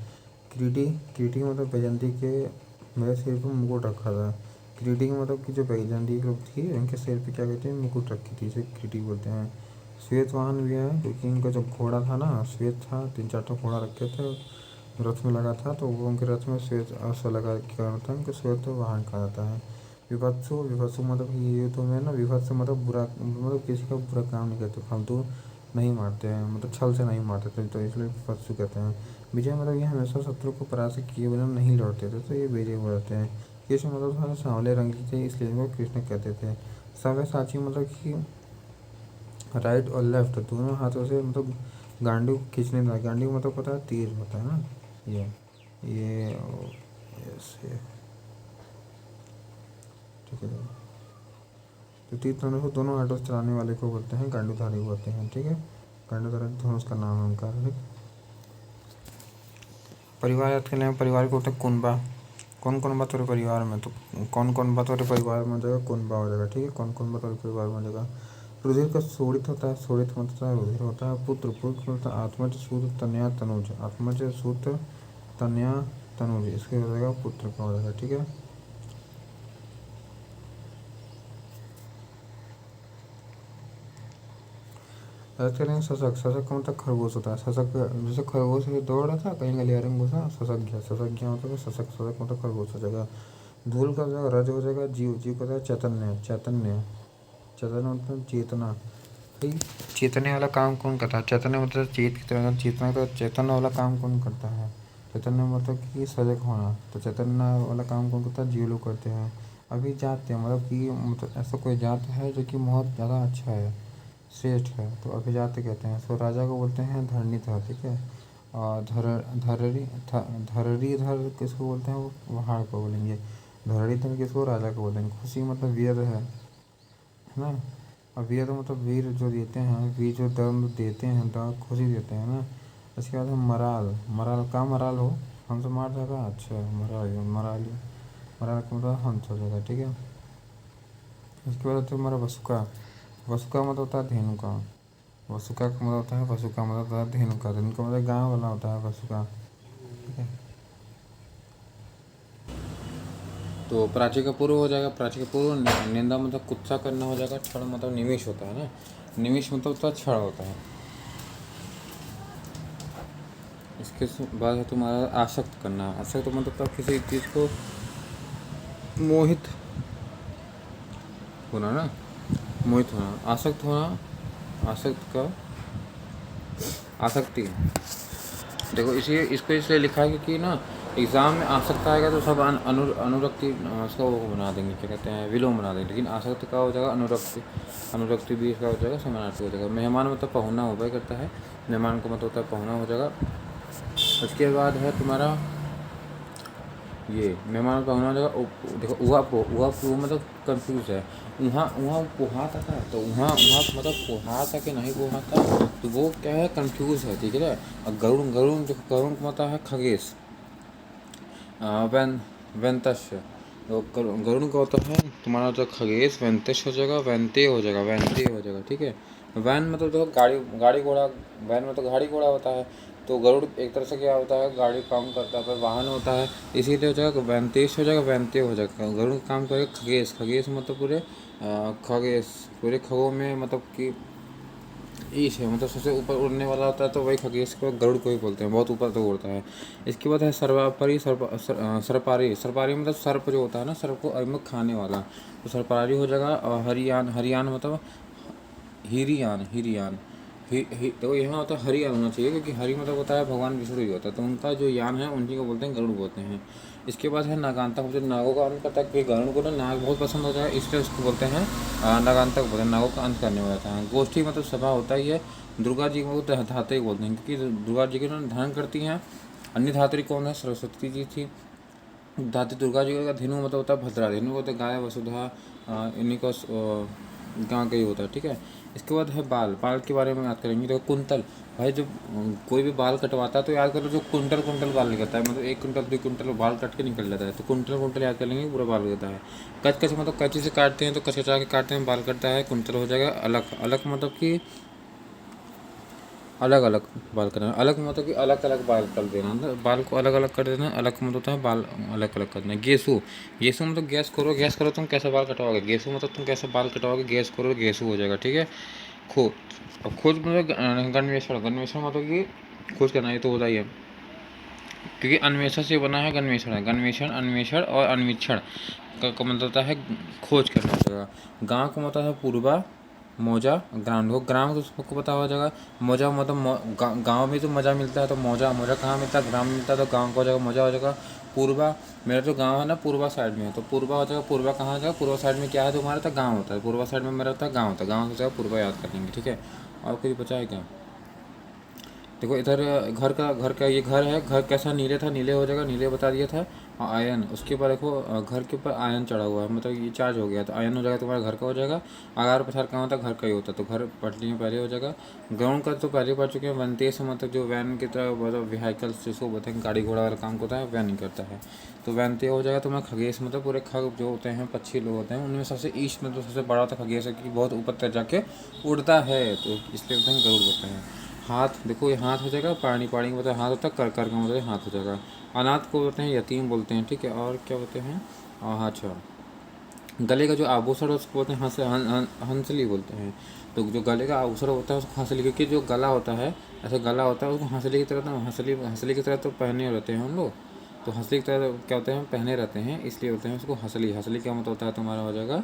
क्रीडी, क्रीडी मतलब वैजयंती के मेरे सिर पर मुकुट रखा था। क्रीडी का मतलब कि जो वैजयंती लोग थी उनके सिर पे क्या कहते हैं, मुकुट रखी थी, इसे क्रीडी बोलते हैं। श्वेतवाहन भी है, क्योंकि इनका जो घोड़ा था ना श्वेत था, 3-4 तो घोड़ा रखे थे, रथ में लगा था, तो वो उनके रथ में श्वेत अश्व लगा के कारण था, उनको श्वेत वाहन कहा जाता है। विभत्सु, विभत्सु मतलब ये तो में ना, विभत्सु मतलब बुरा, मतलब किसी का बुरा काम नहीं करते, फालतू नहीं मारते हैं, मतलब छल से नहीं मारते थे, तो इसलिए विभत्सु कहते हैं। विजय मतलब ये हमेशा शत्रु को परास्त किए बिना नहीं लौटते थे, तो ये विजय हो जाते हैं। कृष्ण मतलब थोड़ा सांवले रंग के थे, इसलिए इनको कृष्ण कहते थे। सव्यसाची मतलब कि राइट और लेफ्ट दोनों हाथों से मतलब गांडी खींचने का, गांडी मतलब पता है तीर होता है ना, ये ऐसे, ठीक है। तो तीर धनुष को दोनों हाथों से चलाने वाले को बोलते हैं गांडीधारी बोलते हैं, ठीक है। गांडीधारी धनुष का नाम है उनका, ठीक। परिवार याद कर लें, परिवार को बोलते हैं कुनबा। कौन कौन बात हो रही परिवार में, तो कौन कौन बात हो रही परिवार में हो जाएगा, कुनबा हो जाएगा, ठीक है। कौन कौन बात हो रही परिवार में हो जाएगा। रुधिर का शोणित होता है, शोणित मतलब रुधिर होता है। पुत्र, पुत्र होता है आत्मज सूत तनया तनुज, आत्मज सूत तनया तनुज, इसके हो जाएगा पुत्र का हो जाएगा, ठीक है। याद करेंगे सशक, सशक का मतलब खरगोश होता है। सशक जैसे खरगोश से दौड़ रहा था कहीं गलियारे में घुसा, सशक गया, सशक गया मतलब सशक, सशक मतलब खरगोश हो जाएगा। धूल का जो रज हो जाएगा जीव, जीव का चैतन्य, चैतन्य, चैतन्य मतलब चेतना। भाई चेतने वाला काम कौन करता है, चैतन्य मतलब चेत की तरह, चेतना तो चैतन्य वाला काम कौन करता है, चैतन्य मतलब कि सजग होना, तो चैतन्य वाला काम कौन करता है, जीव लोग करते हैं। अभी जात है मतलब कि, मतलब ऐसा कोई जात है जो कि बहुत ज़्यादा अच्छा है, श्रेष्ठ है, तो अभिजात कहते हैं। सो राजा को बोलते हैं धरणीधर, ठीक है। और धरणीधर किसको बोलते हैं, वो पहाड़ को बोलेंगे। धरणीधर किसको, राजा को बोलेंगे। खुशी मतलब वीर है ना। और वीर मतलब वीर जो देते हैं, वीर जो दर्द देते हैं, दर्द खुशी देते हैं ना। इसके बाद है मराल, मराल का मराल हो, हमसे मार जाएगा, अच्छा मराल, मराल, मराल का मतलब हंस हो जाएगा, ठीक है। इसके बाद होता है हमारा वसुका, वसुका मतलब होता है धेनु का, वसुका का मतलब होता है, वसुका मतलब होता है धेनु का, धेनु का मतलब गाँव वाला होता है वसुका, ठीक है। तो प्राची का पूर्व हो जाएगा, प्राची का पूर्व। निंदा मतलब कुत्सा करना हो जाएगा। क्षण मतलब निमिष होता है ना, निमिष मतलब होता है क्षण होता है। इसके बाद है तुम्हारा आसक्त करना, आसक्त मतलब होता है किसी चीज़ को मोहित होना ना, मोहित होना, आसक्त होना, आसक्त का आसक्ति। देखो इसी इसको इसलिए लिखा है क्योंकि ना एग्ज़ाम में आसक्त आएगा तो सब अनुरक्ति उसका वो बना देंगे, क्या कहते हैं, विलोम बना देंगे। लेकिन आसक्त का हो जाएगा अनुरक्ति, अनुरक्ति भी इसका हो जाएगा समानार्थी हो जाएगा। मेहमान मतलब पहुना हो भाई करता है, मेहमान का मतलब होता है पहुना हो जाएगा। उसके बाद है तुम्हारा ये मेहमान का होना हो जाएगा। देखो वो मतलब कंफ्यूज है। वहाँ वहाँ पोहा था क्या, तो वहाँ वहाँ मतलब पोहा था कि नहीं पोहा था, तो वो क्या है कंफ्यूज है, ठीक है। और गरुण गरुण देखो, गरुण का मतलब है खगेश, वैन वैंतस्य। तो गरुण का होता है तुम्हारा जो खगेश, वैंतस्य हो जाएगा, वैंते हो जाएगा, वैंते हो जाएगा, ठीक है। वैन मतलब देखो गाड़ी गाड़ी घोड़ा, वैन में तो गाड़ी घोड़ा होता है, तो गरुड़ एक तरह से क्या होता है, गाड़ी काम करता है, पर वाहन होता है, इसीलिए हो जाएगा वैंतेश हो जाएगा, वैंते हो जाएगा। गरुड़ काम करेगा खगेश, खगेश मतलब पूरे खगेश, पूरे खगों में मतलब कि ईश है, मतलब सबसे ऊपर उड़ने वाला होता है, तो वही खगेश को गरुड़ को ही बोलते हैं, बहुत ऊपर तक उड़ता है। इसके बाद है सर्वापरी, सरपारी, सरपारी मतलब सर्प जो होता है ना, सर्प को अभिमुख खाने वाला, तो सरपारी हो जाएगा। और हरियान, हरियान मतलब हिरियान, हिरियान तो यहाँ होता है हरियान होना चाहिए, क्योंकि हरि मतलब होता है भगवान विष्णु ही होता है, तो उनका जो यान है उन्हीं को बोलते हैं गरुड़ बोलते हैं। इसके बाद है नागांतक, मुझे नागों का अंत करता है, क्योंकि गरुड़ को ना नाग बहुत पसंद होता है, इसलिए उसको बोलते हैं नागांतक बोलते हैं, नागों का अंत करने वाला था। गोष्ठी मतलब सभा होता ही है। दुर्गा जी को धात्री बोलते हैं, क्योंकि दुर्गा जी के ना धारण करती हैं। अन्य धात्री कौन है, सरस्वती जी थी। धात्री दुर्गा जी का धेनु मतलब होता है भद्रा, धेनु होता है गाय, वसुधा, इन्हीं को गाँव का ही होता है, ठीक है। इसके बाद है बाल, बाल के बारे में याद करेंगे। देखो कुंतल, भाई जब कोई भी बाल कटवाता है तो याद करो जो कुंटल कुंटल बाल निकलता है, मतलब 1 कुंटल 2 कुंटल बाल कट के निकल जाता है, तो कुंटल कुंटल याद कर लेंगे, पूरा बाल होता है। कच कच मतलब कैंची से काटते हैं, तो कच कचा के काटते हैं, बाल कटता है, कुंटल हो जाएगा। अलग अलग मतलब कि अलग अलग बाल करना, अलग मतलब कि अलग अलग बाल कर देना, मतलब बाल को अलग अलग कर देना, अलग मतलब होता है बाल अलग अलग कर देना। गेसू, गेसू मतलब गैस करो तुम कैसे बाल कटवाओगे, गेसू मतलब तुम कैसे बाल कटवाओगे, गैस करो गेसू हो जाएगा, ठीक है। खोज, अब खोज मतलब गन्वेषण, गन्वेषण मतलब कि खोज करना, ये तो होता ही है, क्योंकि अन्वेषण से बना है गन्वेषण है, गन्वेषण अन्वेषण और अन्वीक्षण का मतलब होता है खोज करना हो जाएगा। गाँव का मतलब है पूर्वा, मौजा, ग्राम। देखो ग्राम तो सबको पता हो जाएगा, मौजा मतलब गाँव में तो मज़ा मिलता है, तो मौजा, मौजा कहाँ मिलता है, ग्राम में मिलता है, तो गाँव का हो जाएगा, मौजा हो जाएगा। पूर्वा, मेरा जो गाँव है ना पूर्वा साइड में है, तो पूर्वा हो जाएगा, पूर्वा कहाँ हो जाएगा, पूर्वा साइड में क्या है तुम्हारा, तो गाँव होता है, पूर्वा साइड में मेरा होता है गाँव होता है, गाँव हो जाएगा पूर्वा, याद कर लेंगे, ठीक है। और कुछ बचा है क्या, देखो इधर घर का ये घर है, घर कैसा नीले था, नीले हो जाएगा, नीले बता दिया था। और आयन, उसके ऊपर देखो घर के ऊपर आयन चढ़ा हुआ है, मतलब ये चार्ज हो गया, तो आयन हो जाएगा तुम्हारा घर का हो जाएगा। आगार पछार कहाँ होता है, घर का ही होता है, तो घर पटली में पहले हो जाएगा। गरुण का तो पहले पढ़ चुके हैं। वनतेज मतलब जो वैन की तरह मतलब व्हीकल्स जिसको बोलते हैं, गाड़ी घोड़ा वाला काम होता है, वैन ही करता है, तो वैनते हो जाएगा। तुम्हारा खगेश मतलब पूरे खग जो होते हैं, पक्षी लोग होते हैं, उनमें सबसे ईस्ट में तो सबसे बड़ा होता है खगेश, क्योंकि बहुत ऊपर तक जाके उड़ता है, तो इसलिए बोलते हैं गरुड़ बोलते हैं। हाथ, देखो ये हाथ हो जाएगा, पानी, पानी का मतलब हाथ होता है, कर कर का मतलब हाथ हो जाएगा। अनाथ को बोलते हैं यतीम बोलते हैं, ठीक है। और क्या बोलते हैं, हाँ अच्छा, गले का जो आभूषण है उसको बोलते हैं हंसली बोलते हैं। तो जो गले का आभूषण होता है उसको हंसली, क्योंकि जो गला होता है, ऐसे गला होता है, उसको हंसली की तरह, तो हंसली की तरह तो पहने रहते हैं हम लोग, तो हंसली की तरह क्या होते हैं, पहने रहते हैं, इसलिए बोलते हैं उसको हंसली। हंसली क्या मतलब होता है तुम्हारा, हो जाएगा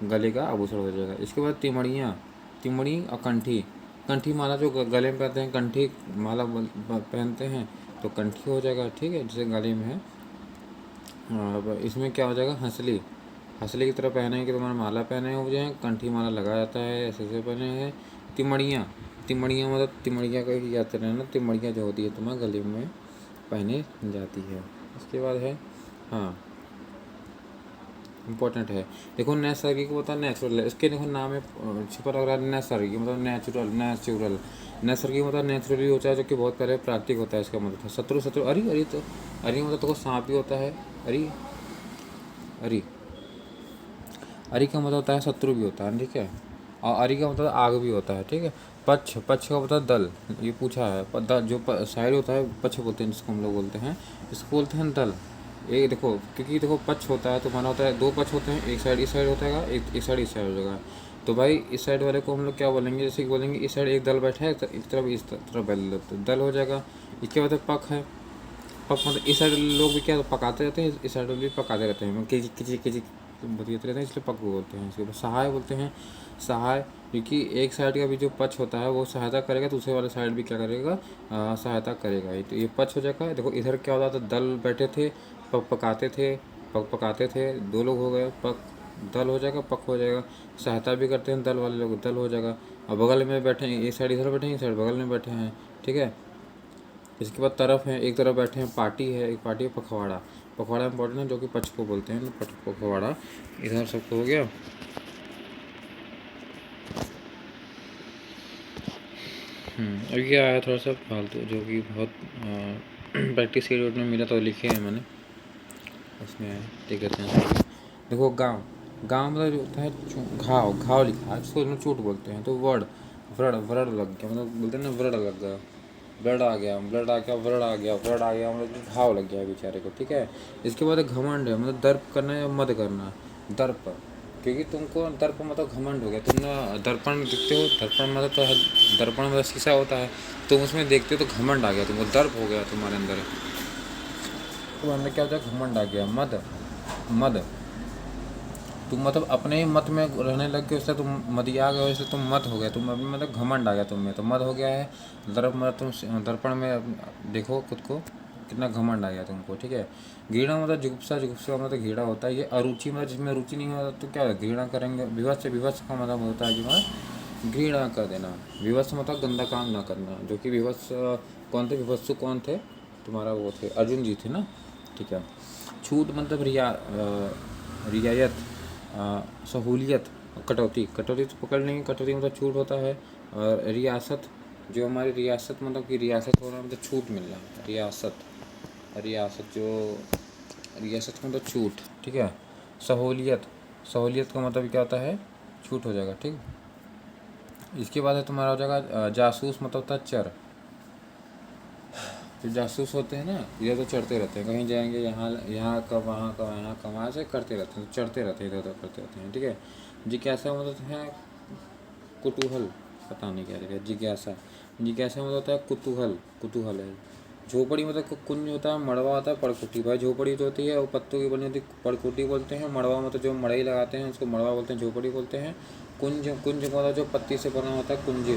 गले का आभूषण हो जाएगा। इसके बाद तिमड़ियाँ, तिमड़ी और कंठी, कंठी माला जो गले में पहनते हैं, कंठी माला पहनते हैं, तो कंठी हो जाएगा, ठीक है, जैसे गले में है। अब इसमें क्या हो जाएगा, हंसली, हंसली की तरह पहने कि तुम्हारा माला पहने हो जाए, कंठी माला लगाया जाता है, ऐसे ऐसे पहने हैं। तिमड़ियाँ, तिमड़ियाँ मतलब तिमड़ियाँ का ही याद रहना, तिमड़ियाँ जो होती है तुम्हारे गले में पहने जाती है। इसके बाद है, हाँ इम्पोर्टेंट है, देखो नैसर्गिक होता है नेचुरल है, इसके देखो नाम में छुपा लग रहा है नैसर्गिक मतलब नेचुरल, नेचुरल, नैसर्गिक मतलब नेचुरली होता है, जो कि बहुत पहले प्राकृतिक होता है, इसका मतलब था। शत्रु, शत्रु, अरे अरे, तो अरे मतलब तो सांप भी होता है, अरे अरे, अरि का मतलब होता है शत्रु भी होता है, ठीक है। और अरि का मतलब आग भी होता है, ठीक है। पक्ष, पक्ष का मतलब दल, ये पूछा है, जो साइड होता है पक्ष बोलते हैं, जिसको हम लोग बोलते हैं, इसको बोलते हैं दल। एक देखो, क्योंकि देखो पक्ष होता है तो माना होता है, दो पक्ष होते हैं, एक साइड इस साइड होता है, एक साइड इस साइड हो जाएगा, तो भाई इस साइड वाले को हम लोग क्या बोलेंगे, जैसे कि बोलेंगे इस साइड एक दल बैठा है, तो इस तरफ दल हो जाएगा। इसके बाद पक है, पक मतलब इस साइड लोग भी क्या पकाते रहते हैं, इस साइड भी पकाते रहते हैं, किची किची किची बतियाते रहते हैं, इसलिए पक बोलते हैं। इसके बाद सहाय बोलते हैं, सहाय, क्योंकि एक साइड का भी जो पक्ष होता है वो सहायता करेगा, दूसरे वाले साइड भी क्या करेगा, सहायता करेगा ही, तो ये पक्ष हो जाएगा। देखो इधर क्या होता था, दल बैठे थे, पकाते थे, पकाते थे, दो लोग हो गए, पक, दल हो जाएगा, पक हो जाएगा। सहायता भी करते हैं दल वाले लोग, दल हो जाएगा। और बगल में बैठे हैं, एक साइड इधर बैठे हैं, एक साइड बगल में बैठे हैं, ठीक है। इसके बाद तरफ है, एक तरफ बैठे हैं पार्टी है, एक पार्टी है पखवाड़ा। पखवाड़ा इंपॉर्टेंट है, जो कि पच को बोलते हैं, पखवाड़ा। इधर सबको हो गया। अब ये आया थोड़ा सा फालतू, जो कि बहुत प्रैक्टिस के रोड में मिला तो लिखे हैं मैंने, उसमें देख लेते हैं। देखो गांव, गांव मतलब जो होता है घाव, घाव लिखा है, इसको चोट बोलते हैं। तो वर्ड, व्रड, व्रड लग गया, मतलब बोलते हैं ना व्रड लग गया, ब्लड आ गया, ब्लड आ गया, व्रड आ गया, व्रड आ गया, मतलब घाव लग गया बेचारे को, ठीक है। इसके बाद घमंड है, मतलब दर्प करना या मद करना, दर्प, क्योंकि तुमको दर्प मतलब घमंड हो गया, तुमने दर्पण दिखते हो, दर्पण मतलब तो दर्पण मतलब शीशा होता है, तुम उसमें देखते हो तो घमंड आ गया, तुमको दर्प हो गया तुम्हारे अंदर। तो अंदर क्या होता है, घमंड आ गया। मद, मद, तुम मतलब अपने ही मत में रहने लग गए, उससे तुम मदिया गए, इसलिए तुम मत हो गए, तुम अभी मतलब घमंड आ गया तुम में, तो मद हो गया है। दर्प मतलब तुम दर्पण में देखो खुद को, कितना घमंड आ गया तुमको, ठीक है। घृणा मतलब जुगुप्सा, जुगुप्सा मतलब घृणा होता है। ये अरुचि मतलब जिसमें रुचि नहीं होता तो क्या घृणा करेंगे। विवश, विवश का मतलब होता है कि वहाँ घृणा कर देना। विवश मतलब गंदा काम ना करना, जो कि विवश कौन थे, विवत्सु कौन थे, तुम्हारा वो थे अर्जुन जी थे ना, ठीक है। छूट मतलब रियायत, सहूलियत, कटौती, कटौती तो पकड़ लेंगे, कटौती मतलब छूट होता है। और रियासत, जो हमारी रियासत मतलब कि रियासत होना मतलब छूट मिलना, रियासत, रियासत जो रियासत मतलब छूट, ठीक है। सहूलियत, सहूलियत का मतलब क्या होता है, छूट हो जाएगा, ठीक। इसके बाद है तुम्हारा हो जाएगा जासूस, मतलब होता है चर। जो जासूस होते हैं ना, ये तो चढ़ते रहते हैं, कहीं जाएंगे, यहाँ यहाँ का वहाँ का, यहाँ का वहाँ से करते रहते हैं, तो चढ़ते रहते हैं, इधर उधर करते रहते हैं, ठीक है। जिज्ञासा मतलब है कुतूहल, पता नहीं क्या लिखा है, जिज्ञासा, जिज्ञासा मतलब होता है कुतूहल, कुतूहल है। झोपड़ी मतलब कुंज होता है, मड़वा होता है पड़कुटी। भाई झोपड़ी जो होती है वो पत्तों की बनी होती है, पड़कुटी बोलते हैं। मड़वा मतलब जो मड़ई लगाते हैं उसको मड़वा बोलते हैं, झोपड़ी बोलते हैं। कुंज, कुंज मतलब जो पत्ती से बना होता है, कुंज,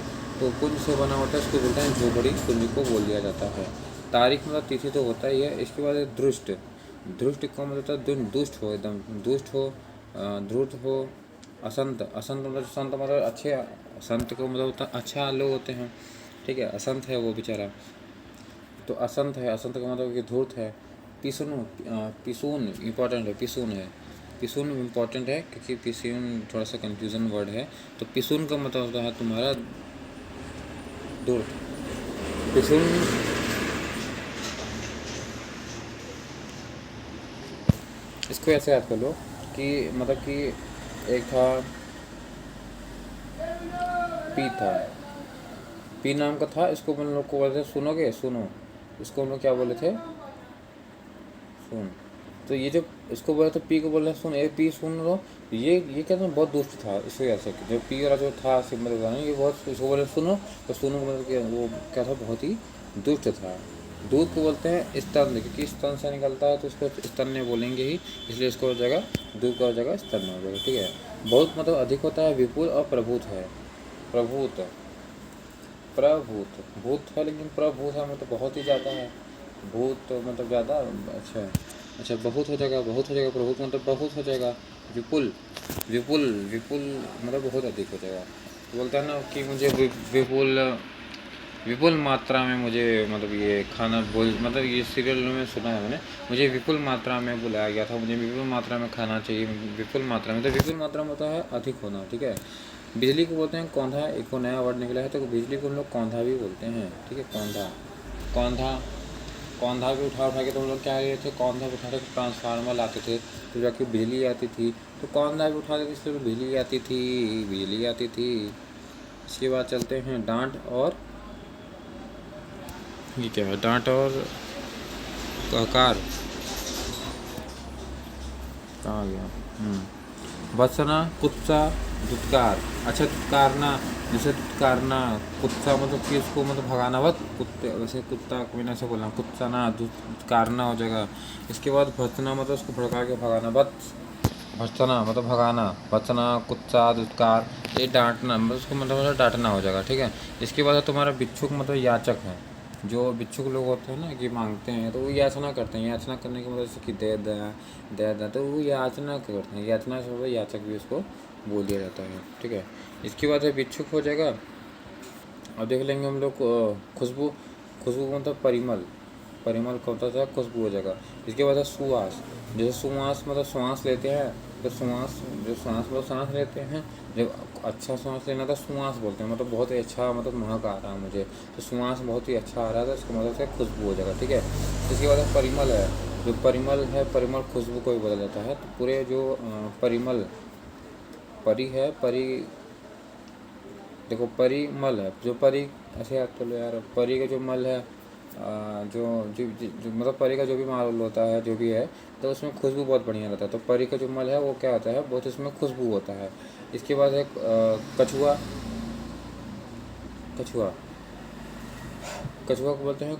तो कुंज से बना होता है उसको बोलते हैं झोपड़ी, कुंज को बोल दिया जाता है। तारीख मतलब तिथि तो होता ही है। इसके बाद दृष्ट, दृष्ट का मतलब होता है दुष्ट हो, एकदम दुष्ट हो, ध्रुत हो। असंत, असंत मतलब संत मतलब अच्छे, संत को मतलब होता अच्छा लोग होते हैं, ठीक है। असंत है वो बेचारा, तो असंत है, असंत का मतलब कि धूर्त है। पिसुन, पिसून इम्पॉर्टेंट है, पिसून है, पिसून इम्पॉर्टेंट है क्योंकि पिसून थोड़ा सा कंफ्यूजन वर्ड है। तो पिसून का मतलब होता है तुम्हारा धूर्त। पिसून, इसको ऐसे याद कर लो कि मतलब कि एक था, पी था, पी नाम का था, इसको हम लोग को बोलते थे, सुनोगे, सुनो, इसको हम लोग क्या बोले थे, सुन। तो ये जो इसको बोला तो पी को बोल रहे सुन, ए पी सुन लो। ये क्या था, बहुत दुष्ट था, इसको याद रखिए। जो पी वाला जो था सिंबल का, ये बहुत, इसको बोले सुनो, तो सुनो का मतलब कि वो क्या था, बहुत ही दुष्ट था। दूध को बोलते हैं स्तन, क्योंकि स्तन से निकलता है तो इसको स्तन ने बोलेंगे ही, इसलिए इसको हो जाएगा दूध का हो जाएगा स्तन हो जाएगा, ठीक है। बहुत मतलब अधिक होता है, विपुल और प्रभुत है। प्रभुत, प्रभूत, भूत है लेकिन प्रभूत है मतलब बहुत ही ज़्यादा है। भूत तो मतलब ज़्यादा, अच्छा, अच्छा बहुत हो जाएगा, बहुत हो जाएगा, प्रभुत मतलब बहुत हो जाएगा। विपुल, विपुल, विपुल मतलब बहुत अधिक हो जाएगा। तो बोलता है ना कि मुझे विपुल, विपुल मात्रा में मुझे मतलब ये खाना बोल, मतलब ये सीरियल में सुना है मैंने, मुझे विपुल मात्रा में बुलाया गया था, मुझे विपुल मात्रा में खाना चाहिए, विपुल मात्रा में। तो विपुल मात्रा में होता है अधिक होना, ठीक है। बिजली को बोलते हैं कौंधा, एक को नया वर्ड निकला है, तो बिजली को हम लोग कौंधा भी बोलते हैं, ठीक है। कौंधा, कौंधा, कौंधा भी उठा उठा के तो हम लोग क्या किए थे, कौंधा उठा के ट्रांसफार्मर लाते थे तो जाके बिजली आती थी। तो कौंधा भी उठा देते इसलिए बिजली आती थी, बिजली आती थी। इसके बाद चलते हैं डांट और, ये क्या है, डांट और ककार, कहाँ गया, भत्सना, कुत्सा, दुत्कार, अच्छा दुत्कारना, जैसे दुत्कारना, कुत्सा मतलब कि उसको मतलब भगाना, वत कुत्ते, वैसे कुत्ता को मैंने ऐसे बोलना, कुत्सा ना, दुत्कारना हो जाएगा। इसके बाद भत्सना मतलब उसको भड़का के भगाना, बत, भत्सना मतलब भगाना, भत्सना, कुत्सा, दुत्कार, ये डांटना मतलब उसको मतलब डांटना हो जाएगा, ठीक है। इसके बाद तुम्हारा भिक्षुक मतलब याचक है। जो भिक्षुक लोग होते हैं ना कि मांगते हैं, तो वो याचना करते हैं, याचना करने की मतलब जैसे कि दे दे, दे दे, तो वो याचना करते हैं, याचना से होगा, याचक भी उसको बोल दिया जाता है, ठीक है। इसके बाद है भिक्षुक हो जाएगा। अब देख लेंगे हम लोग खुशबू, खुशबू मतलब परिमल, परिमल का होता है खुशबू हो जाएगा। इसके बाद है सुवास, जैसे सुवास मतलब श्वास लेते हैं, तो श्वास जो श्वास मतलब सांस लेते हैं, जब अच्छा श्वास लेना था सुवास बोलते हैं, मतलब बहुत ही अच्छा मतलब महक आ रहा है मुझे, तो सुवास बहुत ही अच्छा आ रहा था, इसका मतलब से खुशबू हो जाएगा, ठीक है। इसके बाद है परिमल है, जो परिमल है, परिमल खुशबू को भी बदल जाता है, तो पूरे जो परिमल परी है, परी देखो परिमल है जो परी, ऐसे याद कर लो यार, परी का जो मल है जो मतलब परी का जो भी माल होता है जो भी है, तो उसमें खुशबू बहुत बढ़िया रहता है, तो परी का जो मल है वो क्या होता है, बहुत उसमें खुशबू होता है। इसके बाद है कछुआ, कछुआ, कछुआ को बोलते हैं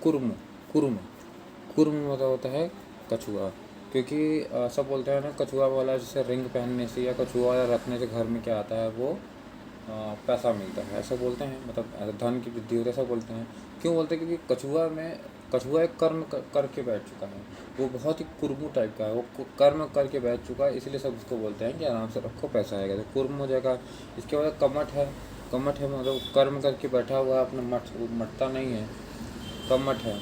कुर्म, कुर्म, कुर्म मतलब होता है कछुआ, क्योंकि सब बोलते हैं ना कछुआ वाला जैसे रिंग पहनने से या कछुआ वाला रखने से घर में क्या आता है, वो पैसा मिलता है, ऐसा बोलते हैं, मतलब धन की वृद्धि होती है, ऐसा बोलते हैं। क्यों बोलते हैं, क्योंकि कछुआ एक कर्म करके बैठ चुका है, वो बहुत ही कुर्मू टाइप का है, वो कर्म करके बैठ चुका है, इसलिए सब उसको बोलते हैं कि आराम से रखो पैसा आएगा, तो कुर्म हो जाएगा। इसके बाद कमठ है, कमठ है मतलब कर्म करके बैठा हुआ है अपना, वो मटता नहीं है, कमठ है।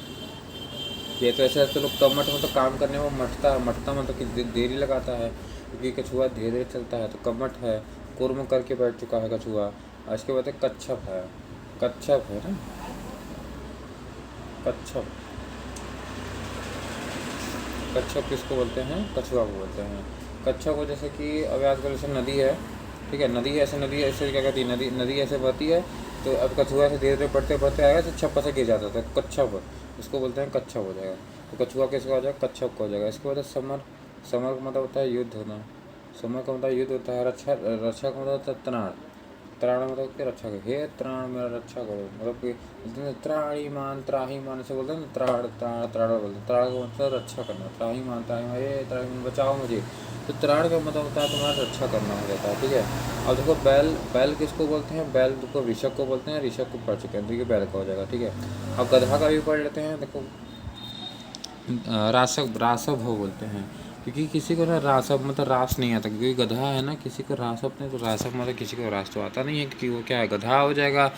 ये तो ऐसे ऐसे लोग कमठ मतलब काम करने में मटता है, मटता मतलब कि देरी लगाता है, क्योंकि कछुआ धीरे धीरे चलता है, तो कमठ है, कुर्म करके बैठ चुका है कछुआ। और इसके बाद कच्छप है, कच्छप है ना, कच्छप, कच्छप किसको बोलते हैं, कछुआ को बोलते हैं। कच्छप को जैसे कि अब आजकल जैसे नदी है, ठीक है, नदी ऐसे, नदी ऐसे क्या कहती है, नदी नदी ऐसे बहती है, तो अब कछुआ ऐसे धीरे धीरे पढ़ते पढ़ते आएगा तो छप्पा से गिर जाता था, कच्छप, इसको बोलते हैं कच्छप हो जाएगा। तो कछुआ किसका हो जाएगा, कच्छप का हो जाएगा। इसके बाद समर, समर का मतलब होता है युद्ध होना, समर का मतलब युद्ध होता है। रक्षा, रक्षा का मतलब होता है त्राण, त्राण मतलब कि रक्षा करो, हे त्राण मेरा रक्षा करो, मतलब कि त्राही मान, त्राही मान से बोलते हैं ना, त्राण त्राण त्राण बोलते हैं, त्राण का मतलब रक्षा करना, त्राही मान, त्राही मान, ये त्राही मान बचाओ मुझे, तो त्राण का मतलब होता है तुम्हारा रक्षा करना हो जाता है, ठीक है। अब देखो बैल, बैल किसको बोलते हैं, बैल को ऋषभ को बोलते हैं, ऋषभ को पढ़ चुके हैं, तो ये बैल का हो जाएगा, ठीक है। अब गधा का भी पढ़ लेते हैं, देखो रासव, रासव हो बोलते हैं, क्योंकि किसी को ना रासव मतलब रास नहीं आता, क्योंकि गधा है ना, किसी को रासव नहीं, तो रासव मतलब किसी को रास तो आता नहीं है, क्योंकि वो क्या है, गधा हो जाएगा।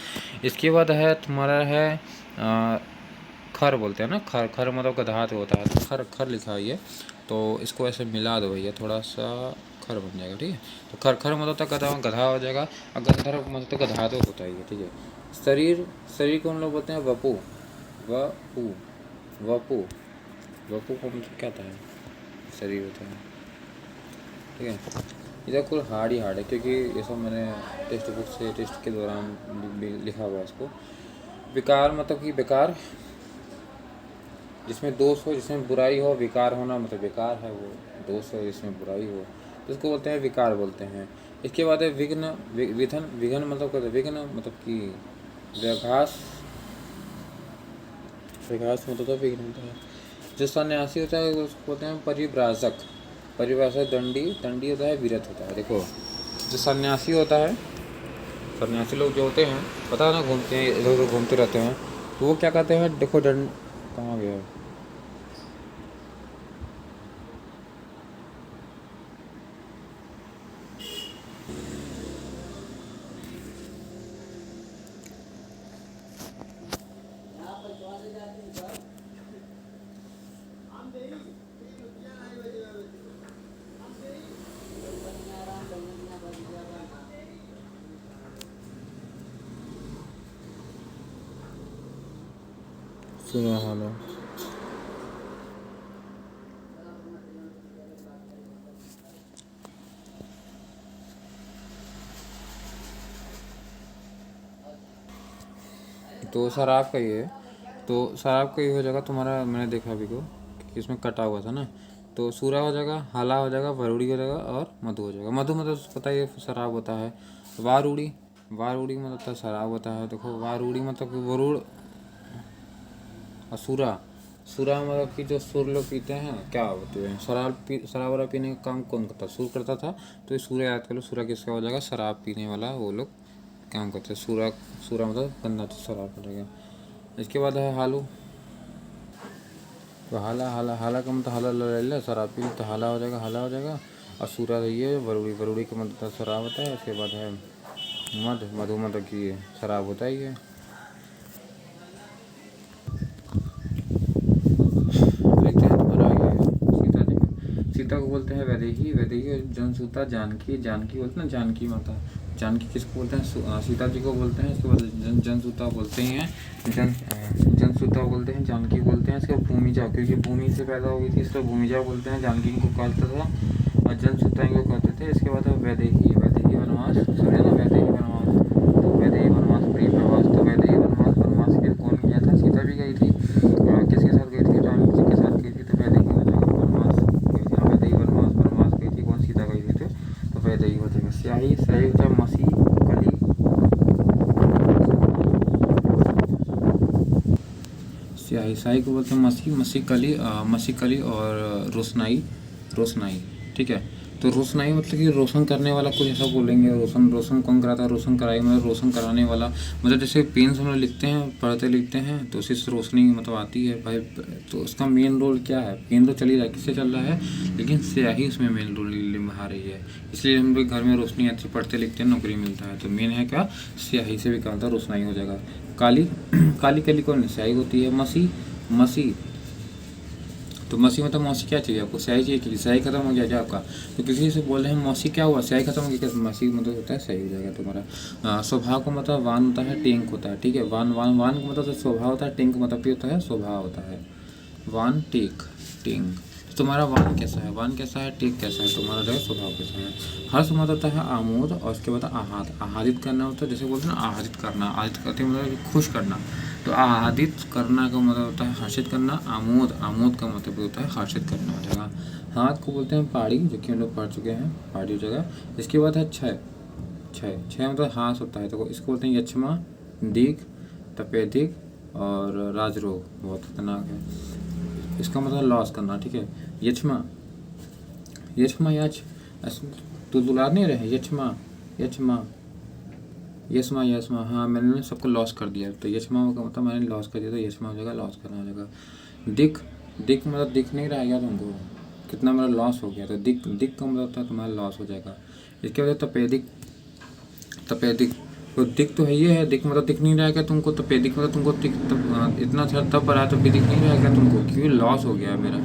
इसके बाद है तुम्हारा है खर बोलते हैं ना, खर, खर मतलब गधा तो होता है, तो खर, खर लिखा है ये, तो इसको ऐसे मिला दो भैया थोड़ा सा, खर बन जाएगा, ठीक है। तो खर, खर मतलब तो गधा, गधा हो जाएगा, और गंधर्व मतलब तो गधा तो होता ही है, ठीक है। शरीर, शरीर को हम लोग बोलते हैं वपु, वपु, वपु, वपू का मतलब क्या था, शरीर होता है, ठीक है। इधर कुल हार्ड ही हार्ड है, क्योंकि ये सब मैंने टेक्स्ट बुक से, टेस्ट के दौरान लिखा हुआ है इसको। विकार मतलब कि बेकार, जिसमें दोष हो, जिसमें बुराई हो, विकार होना मतलब बेकार है वो, दोष हो जिसमें बुराई हो, तो उसको बोलते हैं विकार बोलते हैं। इसके बाद है विघ्न, विघन, विघन मतलब क्या होता है, विघ्न मतलब कि व्याघास, व्याघास मतलब तो विघ्न होता है। जो सन्यासी होता है उसको बोलते हैं परिव्राजक, परिव्राजक दंडी, दंडी होता है, विरत होता है। देखो जो सन्यासी होता है, सन्यासी लोग जो होते हैं, पता है ना, घूमते हैं इधर उधर घूमते रहते हैं, तो वो क्या कहते हैं, देखो दंड, कहाँ गया, सुनो हालो, तो शराब का ये है, तो शराब का ये हो जाएगा तुम्हारा, मैंने देखा अभी को कि इसमें कटा हुआ था ना, तो सूरा हो जाएगा, हाला हो जाएगा, वरुड़ी हो जाएगा, और मधु हो जाएगा। मधु मतलब पता ही है शराब होता है। वारुड़ी, वारुड़ी मतलब तो शराब होता है। देखो वारुड़ी मतलब कि वरुड़, और सूरा, सूरा मतलब कि जो सुर लोग पीते हैं, क्या होते हैं, शराब वाला पीने का काम कौन करता, सुर करता था, तो ये सूर्य याद कर लो, सूर्य किसका हो जाएगा, शराब पीने वाला वो लोग काम करते हैं, सूरा, सूरा मतलब गंदा शराब पड़ेगा। इसके बाद है हालू, तो हाला, हाला, हाला का मतलब हाला ले लो, शराब पी तो हाला हो जाएगा, हाला हो जाएगा। और सूरा ये वरुड़ी, वरुड़ी का मतलब शराब होता है। उसके बाद है मध, मधु मतलब कि शराब होता ही है। सीता को बोलते हैं वैदेही, वैदेही और जनसुता जानकी, जानकी बोलते हैं जानकी माता, जानकी किसको बोलते हैं सीता जी को बोलते हैं। इसके बाद जनसुता बोलते हैं जनसुता बोलते हैं, जानकी बोलते हैं। इसके भूमिजा, क्योंकि भूमि से पैदा हुई थी इसलिए भूमिजा बोलते हैं, जानकी को कहते थे और जनसुता को कहते थे। इसके बाद वैदेही, वैदेही वनवास सुने ना, वैदेही वनवास, तो वैदेही वनवास प्रिय प्रवास, तो वैदेही वनवास वनवास के कौन गया था, सीता भी गई थी। किसके साथ गई थी, राम जी के साथ गई थी, तो वैदेही हो जाएगा। वनवास गई थी, वैदेही वनवास वनवास गई थी, कौन सीता गई थी, तो वैदेही हो जाएगा। स्याही, स्याही होता है मसी कली, स्याही, स्याही को बोलते हैं मसी, मसी कली और रोशनाई, रोशनाई, ठीक है। तो रोशनाई मतलब कि रोशन करने वाला, कुछ ऐसा बोलेंगे। रोशन, रोशन कौन कराता है, रोशन कराई मतलब रोशन कराने वाला, मतलब जैसे पेन से हम लोग लिखते हैं, पढ़ते लिखते हैं तो उसी से रोशनी मतलब आती है भाई। तो उसका मेन रोल क्या है, पेन तो चल ही रहा है, किससे चल रहा है, लेकिन स्याही उसमें मेन रोल निभा रही है, इसलिए हम लोग घर में रोशनी आती है, पढ़ते लिखते हैं, नौकरी मिलता है। तो मेन है क्या, स्याही से भी क्या होता है, रोशनाई हो जाएगा। काली, काली कली कौन, स्याही होती है। मसी, मसी, तो मसी मतलब मौसी क्या चाहिए आपको, स्याही चाहिए, कि स्याही खत्म हो गया क्या आपका, तो किसी से बोल रहे हैं मौसी क्या हुआ, स्याही खत्म हो गया, मसी मतलब होता है सही हो जाएगा तुम्हारा। स्वभाव को मतलब वान होता है, टेंक होता है, ठीक है। वान वान वान का मतलब स्वभाव होता है, टेंक मतलब भी होता है स्वभाव होता है। वान टेक टेंक, तो तुम्हारा वान कैसा है, वान कैसा है, टेक कैसा है, तुम्हारा जो है स्वभाव कैसा है। हर्ष मतलब होता है आमोद, और उसके बाद आहत, आहदित करना होता है, जैसे बोलते हैं ना आहदित करना, आहदित करते मतलब खुश करना, तो आहदित करना का मतलब होता है हर्षित करना। आमोद, आमोद का मतलब होता है हर्षित करना हो जाएगा। हाथ को बोलते हैं पाड़ी, जो कि हम लोग पढ़ चुके हैं, पाड़ी हो जाएगा। इसके बाद है क्षय, क्षय, क्षय मतलब हास होता है, तो इसको बोलते हैं यक्षमा, दिक, तपेदिक और राजरोग, बहुत खतरनाक है। इसका मतलब लॉस करना, ठीक है। यक्षमा, यक्षमा यक्ष, तो दुलार नहीं रहे, यक्षमा, यक्षमा, यशमा, यशमा, हाँ मैंने सबको लॉस कर दिया, तो यशमा का मतलब मैंने लॉस कर दिया, तो यशमा हो जाएगा, लॉस करना हो जाएगा। दिक, दिक मतलब दिख नहीं रहेगा तुमको, कितना मेरा लॉस हो गया, तो दिक, दिक का मतलब होता है तुम्हारा लॉस हो जाएगा। इसके बाद तपेदिक, तपेदिक, तो दिक तो है ये है, दिक मतलब दिख नहीं रहेगा तुमको, तपेदिक मतलब तुमको इतना तब बढ़ा तो भी दिख नहीं रहेगा तुमको, क्योंकि लॉस हो गया मेरा।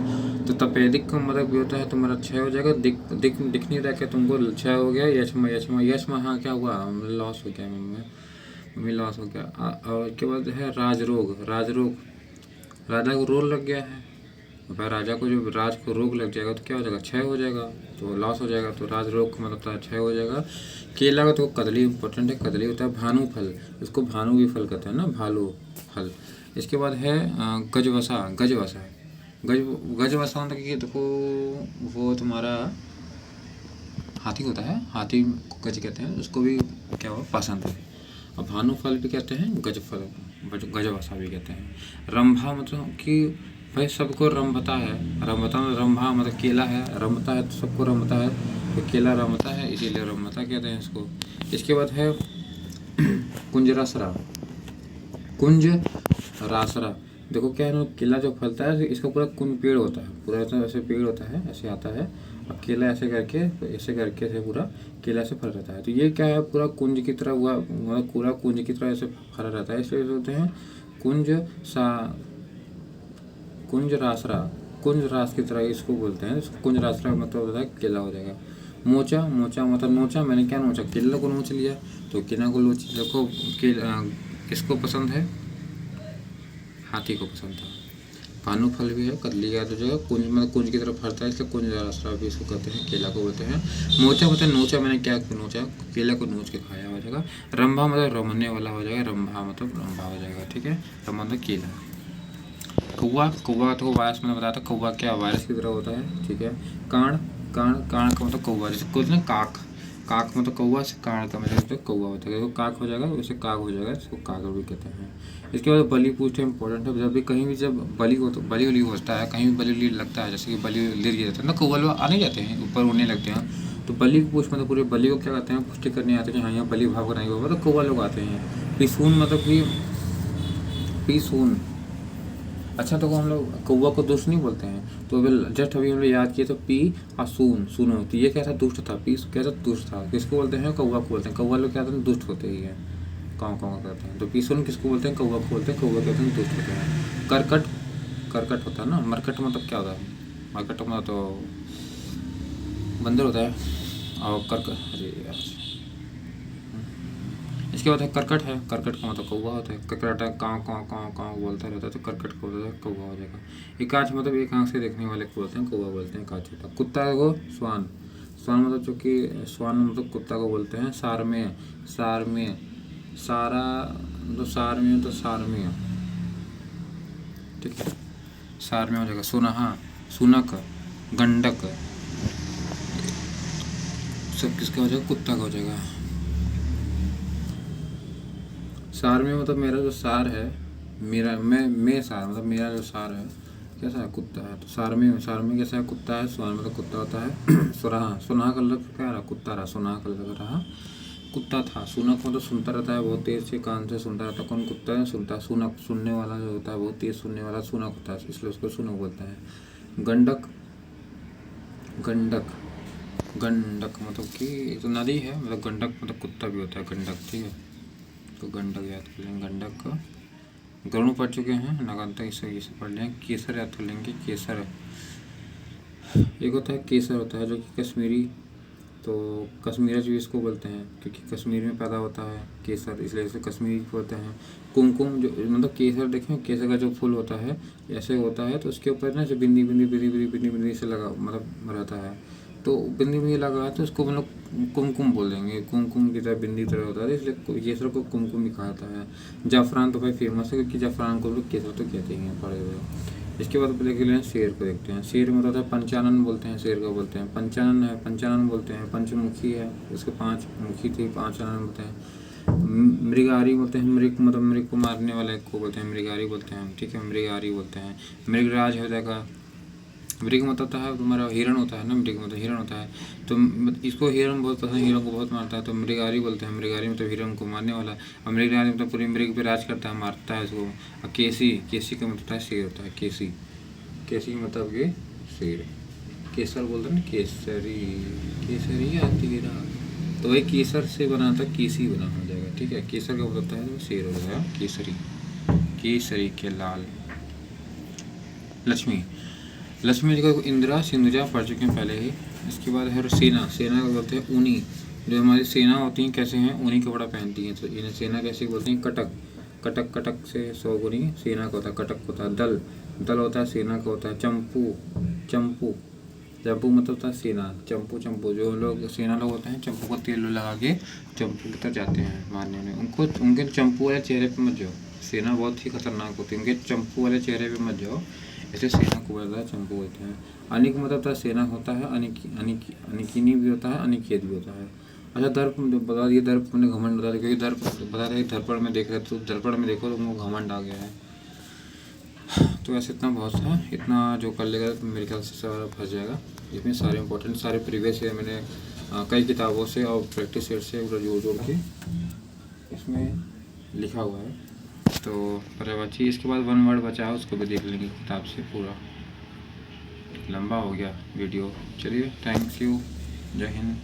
तो तपेदिक का मतलब भी होता है तुम्हारा क्षय हो जाएगा, दिख दिख दिख नहीं रहा क्या तुमको, क्षय हो गया। यशमा, यशमा, यशमा, हाँ क्या हुआ, लॉस हो गया मम्मी लॉस हो गया। और इसके बाद है राजरोग, राजरोग, राजा को रोग लग गया है, भाई राजा को जब राज को रोग लग जाएगा तो क्या हो जाएगा, क्षय हो जाएगा, तो लॉस हो जाएगा, तो राजरोग का मतलब क्षय हो जाएगा। केला का तो कदली इंपॉर्टेंट है, कदली होता है भानु फल, इसको भानु भी फल कहते हैं ना, भालू फल। इसके बाद है गजवसा, गजवसा, गजवसा मतलब कि देखो वो तुम्हारा हाथी होता है, हाथी को गज कहते हैं, उसको भी क्या हुआ पसंद है। और भानु फल भी कहते हैं, गज फल, गजवसा भी कहते हैं। रंभा मतलब कि भाई सबको रंभता है, रंभता रंभा मतलब केला है, रंभता है तो सबको रंभता है, तो केला रंभता है इसीलिए रंभता कहते हैं इसको। इसके बाद है कुंजरासरा, कुंज रासरा, देखो क्या है ना, केला जो फलता है इसका पूरा कुंज पेड़ होता है, पूरा ऐसे पेड़ होता है, ऐसे आता है, और केला ऐसे करके ऐसे पूरा केला से फल रहता है। तो ये क्या है, पूरा कुंज की तरह हुआ, मतलब पूरा कुंज की तरह ऐसे फला रहता है, इसलिए होते हैं कुंज सा, कुंज रासरा, कुंज रास की तरह इसको बोलते हैं। कुंज रासरा मतलब होता है केला हो जाएगा। मोचा, मोचा मतलब नोचा, मैंने क्या नोचा, केला को नोच लिया, तो केला को नोच, देखो किसको पसंद है, हाथी को पसंद था। भानु फल भी है, कदली का तो जो है कुंज मतलब कुंज की तरफ फलता है, इसलिए कुंज रास्ता भी इसको कहते हैं, केला को बोलते हैं। मोचा मतलब नोचा, मैंने क्या नोचा, केला को नोच के खाया हो जाएगा। रंभा मतलब रमने वाला हो जाएगा, रंभा मतलब रंभा हो जाएगा, ठीक है, रंभा मतलब केला। कौवा, कौवा तो वायरस मैंने बताया था, कौवा क्या वायरस की तरह होता है, ठीक है। कांड, कांड, कांड का मतलब कौवा, जैसे बोलते हैं काक, काक मतलब कौवा, से कांड का मतलब कौवा होता है, तो काक हो जाएगा, वैसे काक हो जाएगा, इसको काकर भी कहते हैं। इसके बाद बलि पूछते हैं, इंपॉर्टेंट है, जब भी कहीं भी जब बलि हो तो बलि उली होता है, कहीं भी बलि उली लगता है, जैसे कि बलि गिर जाता है ना, कौवा लोग आने जाते हैं, ऊपर उड़ने लगते हैं, तो बलि को पूछ मतलब पूरे बलि को क्या कहते हैं, पुष्टि करने आते हैं, हाँ यहाँ बलि भाव नहीं होगा, तो कौवा लोग आते हैं। पिसून मतलब कि पिसून, अच्छा तो हम लोग कौवा को दुष्ट नहीं बोलते हैं, तो अभी जस्ट अभी हम लोग याद किए, तो पी और सून, सुनो, तो ये क्या था, दुष्ट था, पी क्या था, दुष्ट था, किसको बोलते हैं, कौवा को बोलते हैं, कौवा लोग क्या होते हैं, दुष्ट होते ही हैं, काँव काँव करते हैं। तो पीसून किसको बोलते हैं, कौवा को बोलते हैं, कौवा कहते हैं दुष्ट होते हैं। करकट, करकट होता है ना, मरकट मतलब क्या होता है, मरकट मतलब तो बंदर होता है। और करकट, अरे यार, इसके बाद है करकट है। करकट का मतलब कौवा होता है। करकट काँव काँव काँव काँव बोलता रहता है, तो करकट को बोलता है कौवा हो जाएगा। एकाच मतलब एक आँख से देखने वाले को बोलते हैं कौवा बोलते हैं, एकाच होता है। कुत्ता को स्वान। स्वान मतलब जो कि स्वान मतलब कुत्ता को बोलते हैं। सारमेय, सारमेय, सारा मतलब सारमेय तो सारमेय, ठीक है, सारमेय हो जाएगा। सुनहा, सुनक, गंडक, सब किसका हो जाएगा? कुत्ता का हो जाएगा। सार में मतलब मेरा जो सार है, मेरा मैं सार मतलब मेरा जो सार है कैसा है? कुत्ता है। तो सार में कैसा है? कुत्ता है। स्वान मतलब कुत्ता होता है। सुराहा, सुनहा का लग क्या रहा? कुत्ता रहा। सुनहा का लग रहा कुत्ता था। सुनक मतलब सुनता रहता है, बहुत तेज से कान से सुनता रहता है। कौन कुत्ता है? सुनता। सुनक सुनने वाला जो होता है, बहुत तेज सुनने वाला सुनक होता है, इसलिए उसको सुनक बोलते हैं। गंडक, गंडक, गंडक मतलब कि तो नदी है, मतलब गंडक मतलब कुत्ता भी होता है गंडक, ठीक है। तो गंडक याद कर लेंगे। गंडक का गरुड़ पढ़ चुके हैं, नगांतक इसे पढ़ लें। केसर याद कर लेंगे। केसर, एक होता है केसर होता है जो कि कश्मीरी, तो कश्मीरज भी इसको बोलते हैं क्योंकि कश्मीर में पैदा होता है केसर, इसलिए इसे कश्मीरी बोलते हैं। कुमकुम जो मतलब केसर, देखें केसर का जो फूल होता है ऐसे होता है, तो उसके ऊपर ना जो बिंदी बिंदी बिंदी बिंदी बिंदी बिंदी से लगा मतलब रहता है, तो बिंदी बिंदी लगा है तो उसको मतलब कुमकुम बोल देंगे। कुमकुम की तरह बिंदी तरह होता है, इसलिए केसर को कुमकुम भी कहा जाता है। जाफरान तो भाई फेमस है, क्योंकि जाफरान को लोग केसर तो कहते ही हैं पड़े हुए। इसके बाद देख लें शेर को, देखते हैं। शेर में होता है पंचानन बोलते हैं, शेर को बोलते हैं पंचानन है, पंचानन बोलते हैं। पंचमुखी है, उसके 5 मुखी थी, पंचानन बोलते हैं। मृगारी बोलते हैं, मृग मतलब मृग को मारने वाले को बोलते हैं, मृगारी बोलते हैं, ठीक है, मृगारी बोलते हैं। मृगराज हो जाएगा। मृग मतलब होता है तुम्हारा हिरण होता है ना, मृग मतलब हिरण होता है, तो इसको हिरण बहुत पसंद, हिरण को बहुत मारता है, तो मृगारी बोलते हैं। मृगारी मतलब हिरण को मारने वाला। और मृगराज मतलब पूरी मृग पे राज करता है, मारता है इसको। और केसी, केसी का मतलब है शेर होता है, केसी, केसी मतलब ये शेर। केसर बोलते हैं ना, केसरी, केसरी तेरा, तो वही केसर से बना था, केसी बना हो जाएगा, ठीक है। केसर का बोलता है तो शेर हो जाएगा केसरी, केसरी के लाल। लक्ष्मी, लक्ष्मी जी को इंदिरा सिंधुजा पढ़ चुके हैं पहले ही। इसके बाद है सेना। सेना को बोलते हैं ऊनी, जो हमारी सेना होती हैं कैसे हैं? ऊनी कपड़ा पहनती हैं, तो इन्हें सेना कैसे बोलते हैं? कटक, कटक, कटक से 100 गुनी सेना का होता है, कटक होता है। दल, दल होता है सेना का होता है। चंपू, चंपू, चंपू मतलब होता है सेना। चंपू, चंपू जो लोग सेना लोग होते हैं, चंपू का तेल लगा के चंपू की तरफ जाते हैं मारने में। उनको उनके चंपू वाले चेहरे पे मत जाओ, सेना बहुत ही खतरनाक होती है, उनके चंपू वाले चेहरे पे मत जाओ, ऐसे सेना को बोलता है चंपू बोलते हैं। अनिक मतलब होता है सेना होता है। अनिकिनी भी होता है, अनिकेत भी होता है। अच्छा, दर्प बता दिए, दर्प मैंने घमंड बता दिया, क्योंकि दर्प बता रहे दर्पण में देख रहे, तो दर्पण में देखो तो उनको घमंड आ गया है। तो ऐसे इतना बहुत था, इतना जो कर लेगा तो मेरे ख्याल से सारा फंस जाएगा। इसमें सारे इंपॉर्टेंट सारे प्रीवियस ईयर मैंने कई किताबों से और प्रैक्टिस सेट से पूरा जोड़ जोड़ के इसमें लिखा हुआ है। तो पर्यायवाची, इसके बाद 1 वर्ड बचा है, उसको भी देख लेंगे किताब से पूरा। लंबा हो गया वीडियो, चलिए, थैंक यू, जय हिंद।